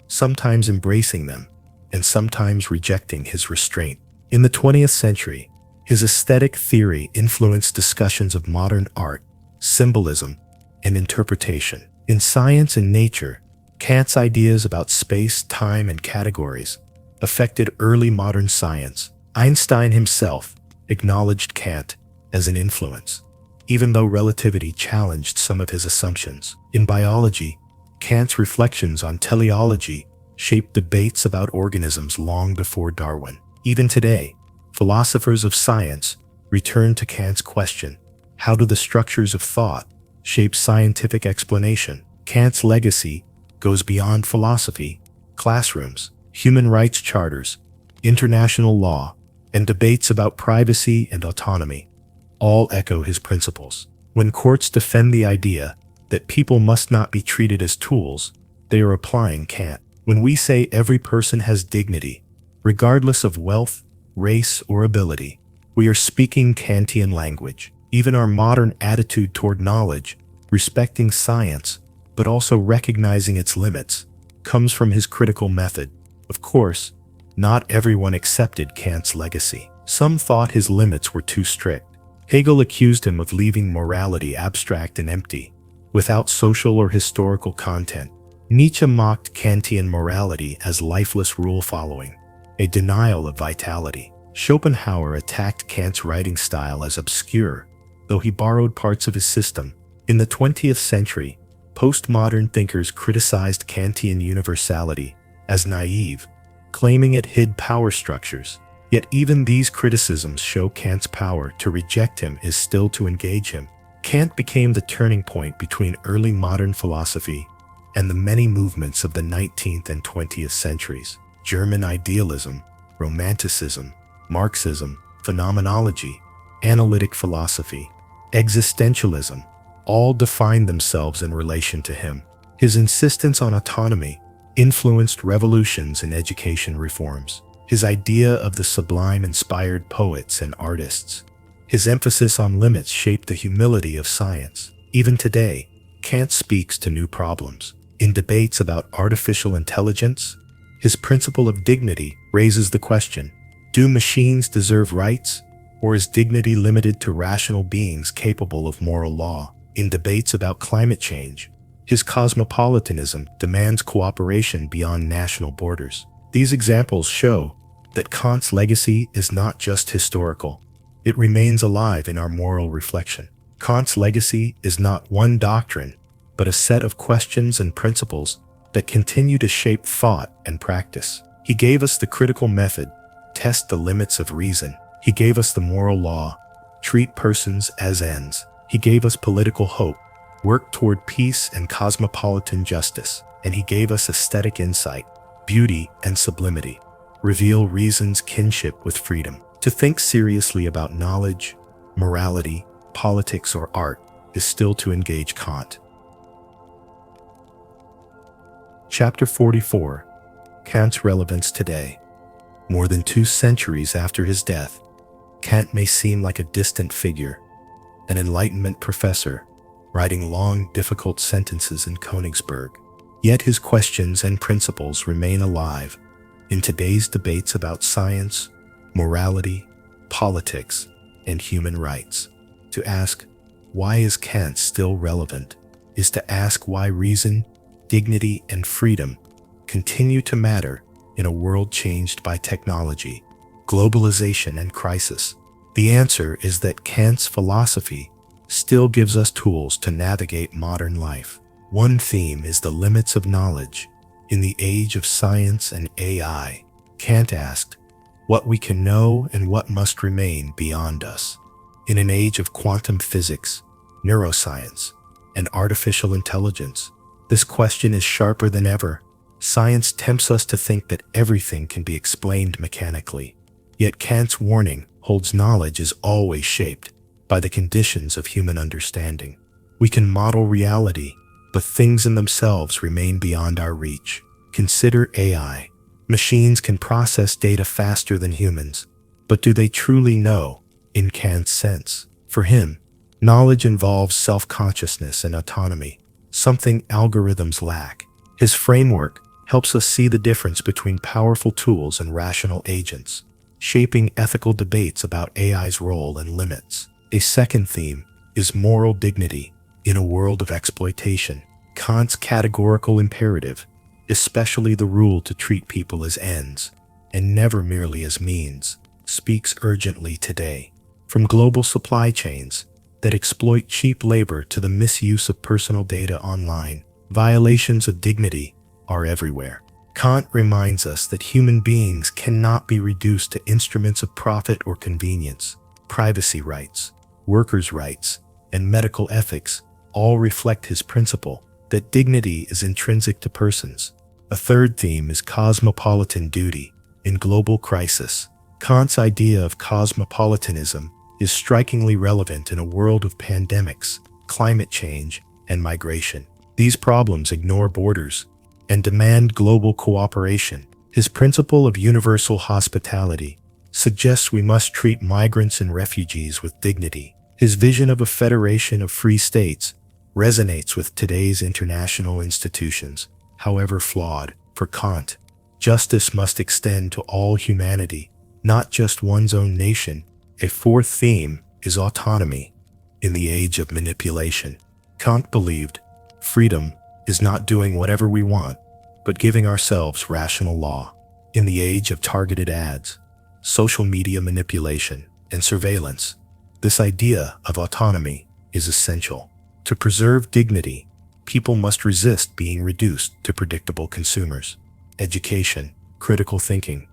sometimes embracing them and sometimes rejecting his restraint. In the 20th century, his aesthetic theory influenced discussions of modern art, symbolism, and interpretation. In science and nature, Kant's ideas about space, time, and categories affected early modern science. Einstein himself acknowledged Kant as an influence, even though relativity challenged some of his assumptions. In biology, Kant's reflections on teleology shaped debates about organisms long before Darwin. Even today, philosophers of science return to Kant's question, how do the structures of thought shape scientific explanation? Kant's legacy goes beyond philosophy, classrooms, human rights charters, international law, and debates about privacy and autonomy all echo his principles. When courts defend the idea that people must not be treated as tools, they are applying Kant. When we say every person has dignity, regardless of wealth, race, or ability, we are speaking Kantian language. Even our modern attitude toward knowledge, respecting science, but also recognizing its limits, comes from his critical method. Of course, not everyone accepted Kant's legacy. Some thought his limits were too strict. Hegel accused him of leaving morality abstract and empty, without social or historical content. Nietzsche mocked Kantian morality as lifeless rule-following, a denial of vitality. Schopenhauer attacked Kant's writing style as obscure, though he borrowed parts of his system. In the 20th century, postmodern thinkers criticized Kantian universality as naive, claiming it hid power structures. Yet even these criticisms show Kant's power to reject him is still to engage him. Kant became the turning point between early modern philosophy and the many movements of the 19th and 20th centuries. German idealism, Romanticism, Marxism, phenomenology, analytic philosophy, existentialism, all defined themselves in relation to him. His insistence on autonomy influenced revolutions in education reforms. His idea of the sublime inspired poets and artists. His emphasis on limits shaped the humility of science. Even today, Kant speaks to new problems. In debates about artificial intelligence, his principle of dignity raises the question, do machines deserve rights, or is dignity limited to rational beings capable of moral law? In debates about climate change, his cosmopolitanism demands cooperation beyond national borders. These examples show that Kant's legacy is not just historical. It remains alive in our moral reflection. Kant's legacy is not one doctrine, but a set of questions and principles that continue to shape thought and practice. He gave us the critical method, test the limits of reason. He gave us the moral law, treat persons as ends. He gave us political hope, work toward peace and cosmopolitan justice. And he gave us aesthetic insight, beauty and sublimity, reveal reason's kinship with freedom. To think seriously about knowledge, morality, politics, or art is still to engage Kant. Chapter 44. Kant's Relevance Today. More than 2 centuries after his death, Kant may seem like a distant figure, an Enlightenment professor, writing long, difficult sentences in Königsberg. Yet his questions and principles remain alive in today's debates about science, morality, politics, and human rights. To ask, why is Kant still relevant, is to ask why reason, dignity, and freedom continue to matter in a world changed by technology, globalization, and crisis. The answer is that Kant's philosophy still gives us tools to navigate modern life. One theme is the limits of knowledge. In the age of science and AI, Kant asked, what we can know and what must remain beyond us. In an age of quantum physics, neuroscience, and artificial intelligence, this question is sharper than ever. Science tempts us to think that everything can be explained mechanically. Yet Kant's warning holds knowledge is always shaped by the conditions of human understanding. We can model reality, but things in themselves remain beyond our reach. Consider AI. Machines can process data faster than humans, but do they truly know, in Kant's sense? For him, knowledge involves self-consciousness and autonomy, something algorithms lack. His framework helps us see the difference between powerful tools and rational agents, shaping ethical debates about AI's role and limits. A second theme is moral dignity in a world of exploitation. Kant's categorical imperative, especially the rule to treat people as ends and never merely as means, speaks urgently today. From global supply chains that exploit cheap labor to the misuse of personal data online, violations of dignity are everywhere. Kant reminds us that human beings cannot be reduced to instruments of profit or convenience. Privacy rights, workers' rights, and medical ethics all reflect his principle that dignity is intrinsic to persons. A third theme is cosmopolitan duty in global crisis. Kant's idea of cosmopolitanism is strikingly relevant in a world of pandemics, climate change, and migration. These problems ignore borders and demand global cooperation. His principle of universal hospitality suggests we must treat migrants and refugees with dignity. His vision of a federation of free states resonates with today's international institutions, however flawed. For Kant, justice must extend to all humanity, not just one's own nation. A fourth theme is autonomy in the age of manipulation. Kant believed freedom is not doing whatever we want, but giving ourselves rational law. In the age of targeted ads, social media manipulation, and surveillance, this idea of autonomy is essential. To preserve dignity, people must resist being reduced to predictable consumers. Education, critical thinking,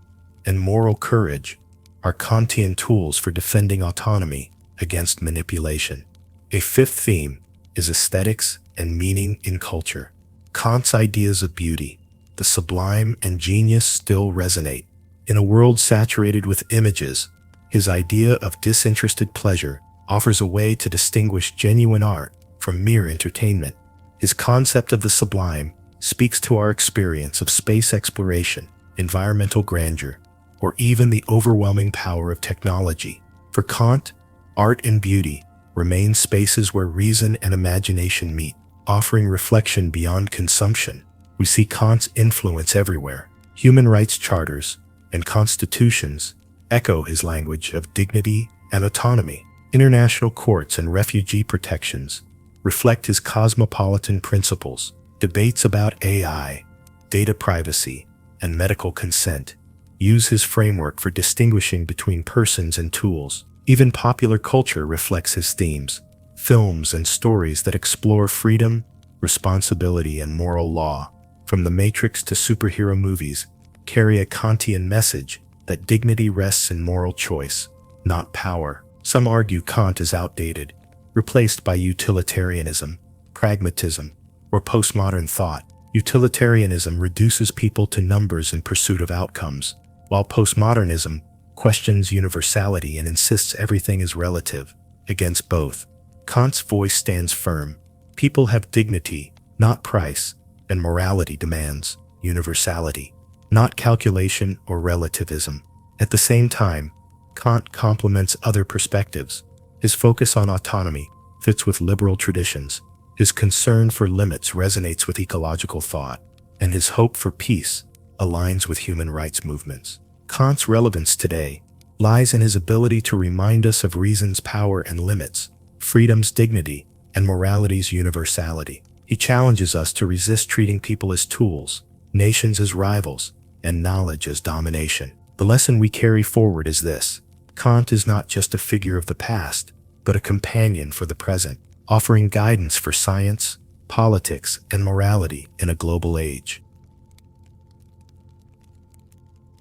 and moral courage are Kantian tools for defending autonomy against manipulation. A fifth theme is aesthetics and meaning in culture. Kant's ideas of beauty, the sublime, and genius still resonate. In a world saturated with images, his idea of disinterested pleasure offers a way to distinguish genuine art from mere entertainment. His concept of the sublime speaks to our experience of space exploration, environmental grandeur, or even the overwhelming power of technology. For Kant, art and beauty remain spaces where reason and imagination meet, offering reflection beyond consumption. We see Kant's influence everywhere. Human rights charters and constitutions echo his language of dignity and autonomy. International courts and refugee protections reflect his cosmopolitan principles. Debates about AI, data privacy, and medical consent use his framework for distinguishing between persons and tools. Even popular culture reflects his themes. Films and stories that explore freedom, responsibility, and moral law, from The Matrix to superhero movies, carry a Kantian message that dignity rests in moral choice, not power. Some argue Kant is outdated, replaced by utilitarianism, pragmatism, or postmodern thought. Utilitarianism reduces people to numbers in pursuit of outcomes, while postmodernism questions universality and insists everything is relative. Against both, Kant's voice stands firm. People have dignity, not price, and morality demands universality, not calculation or relativism. At the same time, Kant complements other perspectives. His focus on autonomy fits with liberal traditions, his concern for limits resonates with ecological thought, and his hope for peace aligns with human rights movements. Kant's relevance today lies in his ability to remind us of reason's power and limits, freedom's dignity, and morality's universality. He challenges us to resist treating people as tools, nations as rivals, and knowledge as domination. The lesson we carry forward is this: Kant is not just a figure of the past, but a companion for the present, offering guidance for science, politics, and morality in a global age.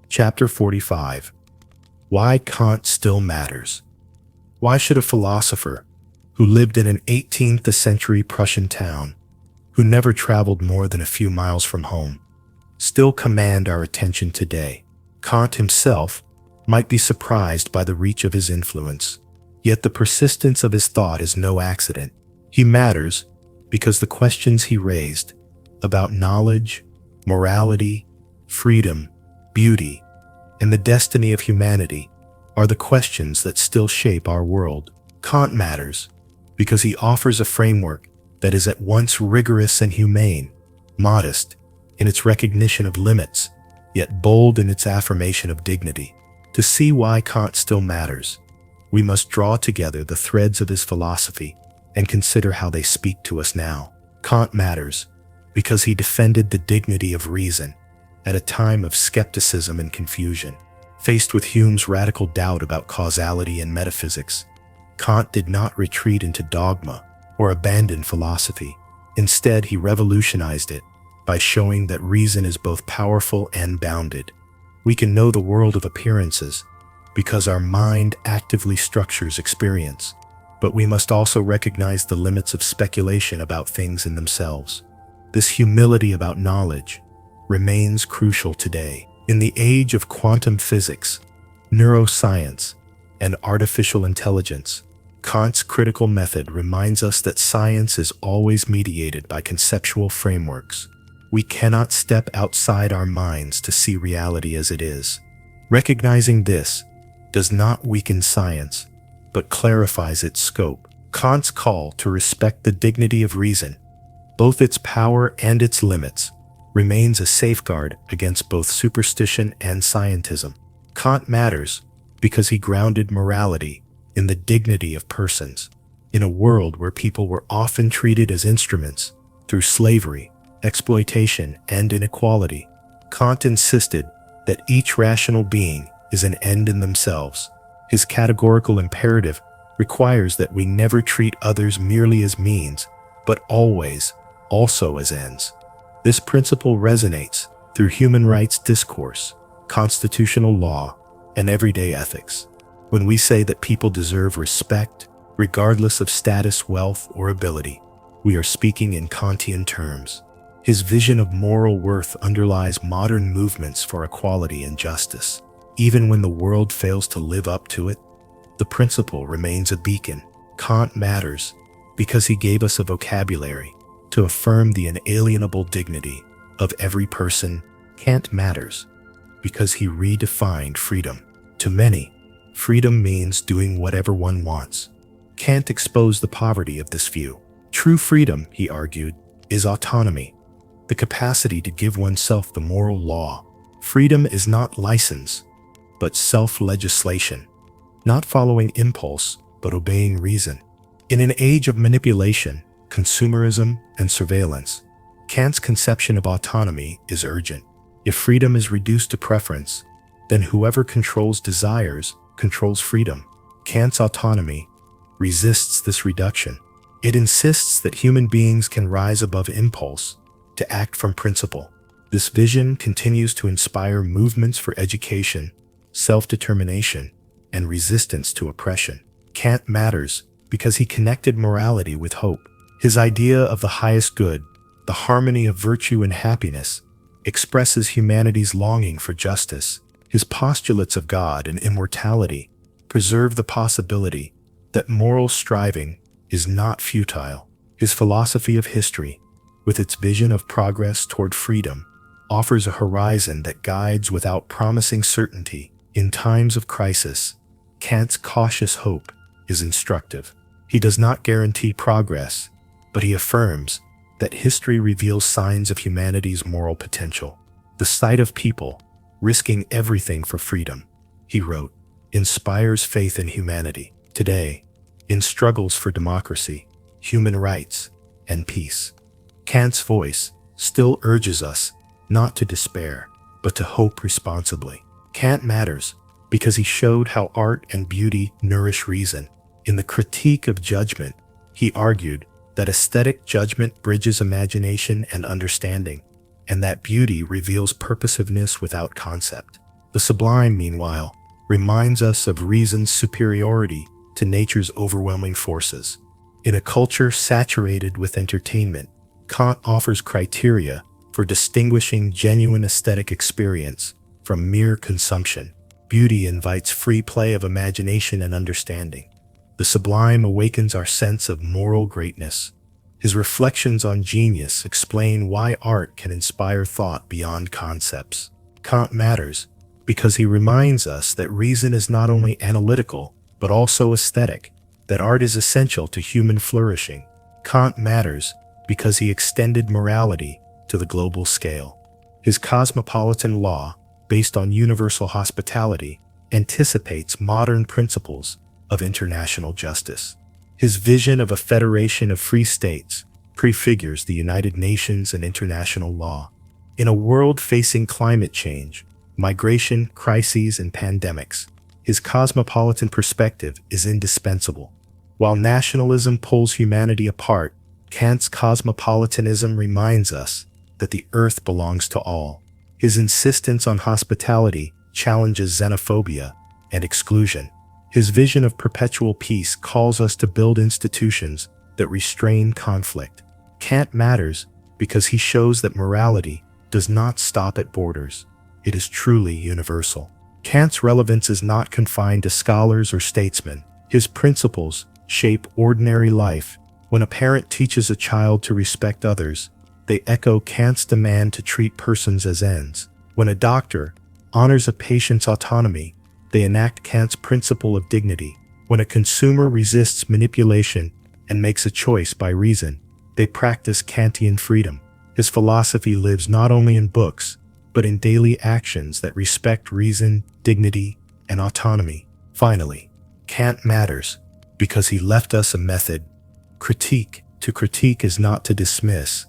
Chapter 45. Why Kant Still Matters. Why should a philosopher who lived in an 18th century Prussian town, who never traveled more than a few miles from home, still command our attention today? Kant himself might be surprised by the reach of his influence, yet the persistence of his thought is no accident. He matters because the questions he raised about knowledge, morality, freedom, beauty, and the destiny of humanity are the questions that still shape our world. Kant matters because he offers a framework that is at once rigorous and humane, modest in its recognition of limits, yet bold in its affirmation of dignity. To see why Kant still matters, we must draw together the threads of his philosophy and consider how they speak to us now. Kant matters because he defended the dignity of reason at a time of skepticism and confusion. Faced with Hume's radical doubt about causality and metaphysics, Kant did not retreat into dogma or abandon philosophy. Instead, he revolutionized it by showing that reason is both powerful and bounded. We can know the world of appearances because our mind actively structures experience, but we must also recognize the limits of speculation about things in themselves. This humility about knowledge remains crucial today. In the age of quantum physics, neuroscience, and artificial intelligence, Kant's critical method reminds us that science is always mediated by conceptual frameworks. We cannot step outside our minds to see reality as it is. Recognizing this does not weaken science, but clarifies its scope. Kant's call to respect the dignity of reason, both its power and its limits, remains a safeguard against both superstition and scientism. Kant matters because he grounded morality in the dignity of persons. In a world where people were often treated as instruments through slavery, exploitation, and inequality, Kant insisted that each rational being is an end in themselves. His categorical imperative requires that we never treat others merely as means, but always also as ends. This principle resonates through human rights discourse, constitutional law, and everyday ethics. When we say that people deserve respect, regardless of status, wealth, or ability, we are speaking in Kantian terms. His vision of moral worth underlies modern movements for equality and justice. Even when the world fails to live up to it, the principle remains a beacon. Kant matters because he gave us a vocabulary to affirm the inalienable dignity of every person. Kant matters because he redefined freedom. To many, freedom means doing whatever one wants. Kant exposed the poverty of this view. True freedom, he argued, is autonomy, the capacity to give oneself the moral law. Freedom is not license, but self-legislation, not following impulse, but obeying reason. In an age of manipulation, consumerism, and surveillance, Kant's conception of autonomy is urgent. If freedom is reduced to preference, then whoever controls desires controls freedom. Kant's autonomy resists this reduction. It insists that human beings can rise above impulse to act from principle. This vision continues to inspire movements for education, self-determination, and resistance to oppression. Kant matters because he connected morality with hope. His idea of the highest good, the harmony of virtue and happiness, expresses humanity's longing for justice. His postulates of God and immortality preserve the possibility that moral striving is not futile. His philosophy of history with its vision of progress toward freedom, offers a horizon that guides without promising certainty. In times of crisis, Kant's cautious hope is instructive. He does not guarantee progress, but he affirms that history reveals signs of humanity's moral potential. The sight of people risking everything for freedom, he wrote, inspires faith in humanity. Today, in struggles for democracy, human rights, and peace, Kant's voice still urges us not to despair, but to hope responsibly. Kant matters because he showed how art and beauty nourish reason. In the Critique of Judgment, he argued that aesthetic judgment bridges imagination and understanding, and that beauty reveals purposiveness without concept. The Sublime, meanwhile, reminds us of reason's superiority to nature's overwhelming forces. In a culture saturated with entertainment, Kant offers criteria for distinguishing genuine aesthetic experience from mere consumption. Beauty invites free play of imagination and understanding. The Sublime awakens our sense of moral greatness. His reflections on genius explain why art can inspire thought beyond concepts. Kant matters because he reminds us that reason is not only analytical, but also aesthetic, that art is essential to human flourishing. Kant matters because he extended morality to the global scale. His cosmopolitan law, based on universal hospitality, anticipates modern principles of international justice. His vision of a federation of free states prefigures the United Nations and international law. In a world facing climate change, migration, crises, and pandemics, his cosmopolitan perspective is indispensable. While nationalism pulls humanity apart, Kant's cosmopolitanism reminds us that the earth belongs to all. His insistence on hospitality challenges xenophobia and exclusion. His vision of perpetual peace calls us to build institutions that restrain conflict. Kant matters because he shows that morality does not stop at borders. It is truly universal. Kant's relevance is not confined to scholars or statesmen. His principles shape ordinary life. When a parent teaches a child to respect others, they echo Kant's demand to treat persons as ends. When a doctor honors a patient's autonomy, they enact Kant's principle of dignity. When a consumer resists manipulation and makes a choice by reason, they practice Kantian freedom. His philosophy lives not only in books, but in daily actions that respect reason, dignity, and autonomy. Finally, Kant matters because he left us a method. Critique. To critique is not to dismiss,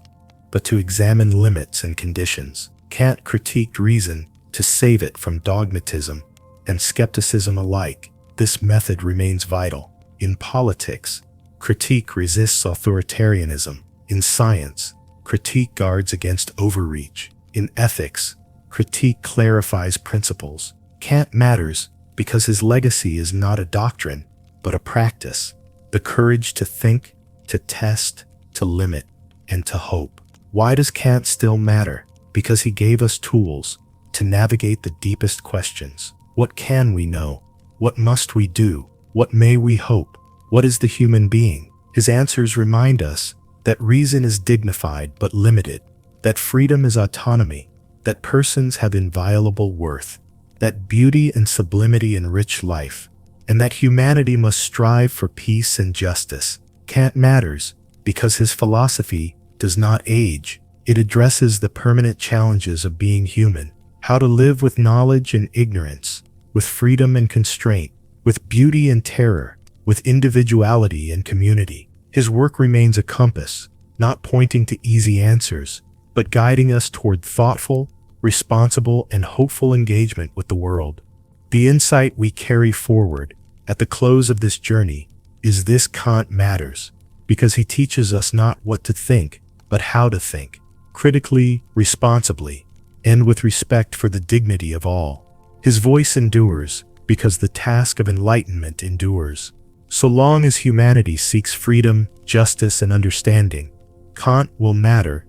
but to examine limits and conditions. Kant critiqued reason to save it from dogmatism and skepticism alike. This method remains vital. In politics, critique resists authoritarianism. In science, critique guards against overreach. In ethics, critique clarifies principles. Kant matters because his legacy is not a doctrine, but a practice. The courage to think, to test, to limit, and to hope. Why does Kant still matter? Because he gave us tools to navigate the deepest questions. What can we know? What must we do? What may we hope? What is the human being? His answers remind us that reason is dignified but limited, that freedom is autonomy, that persons have inviolable worth, that beauty and sublimity enrich life, and that humanity must strive for peace and justice. Kant matters because his philosophy does not age. It addresses the permanent challenges of being human, how to live with knowledge and ignorance, with freedom and constraint, with beauty and terror, with individuality and community. His work remains a compass, not pointing to easy answers, but guiding us toward thoughtful, responsible, and hopeful engagement with the world. The insight we carry forward at the close of this journey is this: Kant matters because he teaches us not what to think, but how to think, critically, responsibly, and with respect for the dignity of all. His voice endures because the task of enlightenment endures. So long as humanity seeks freedom, justice, and understanding, Kant will matter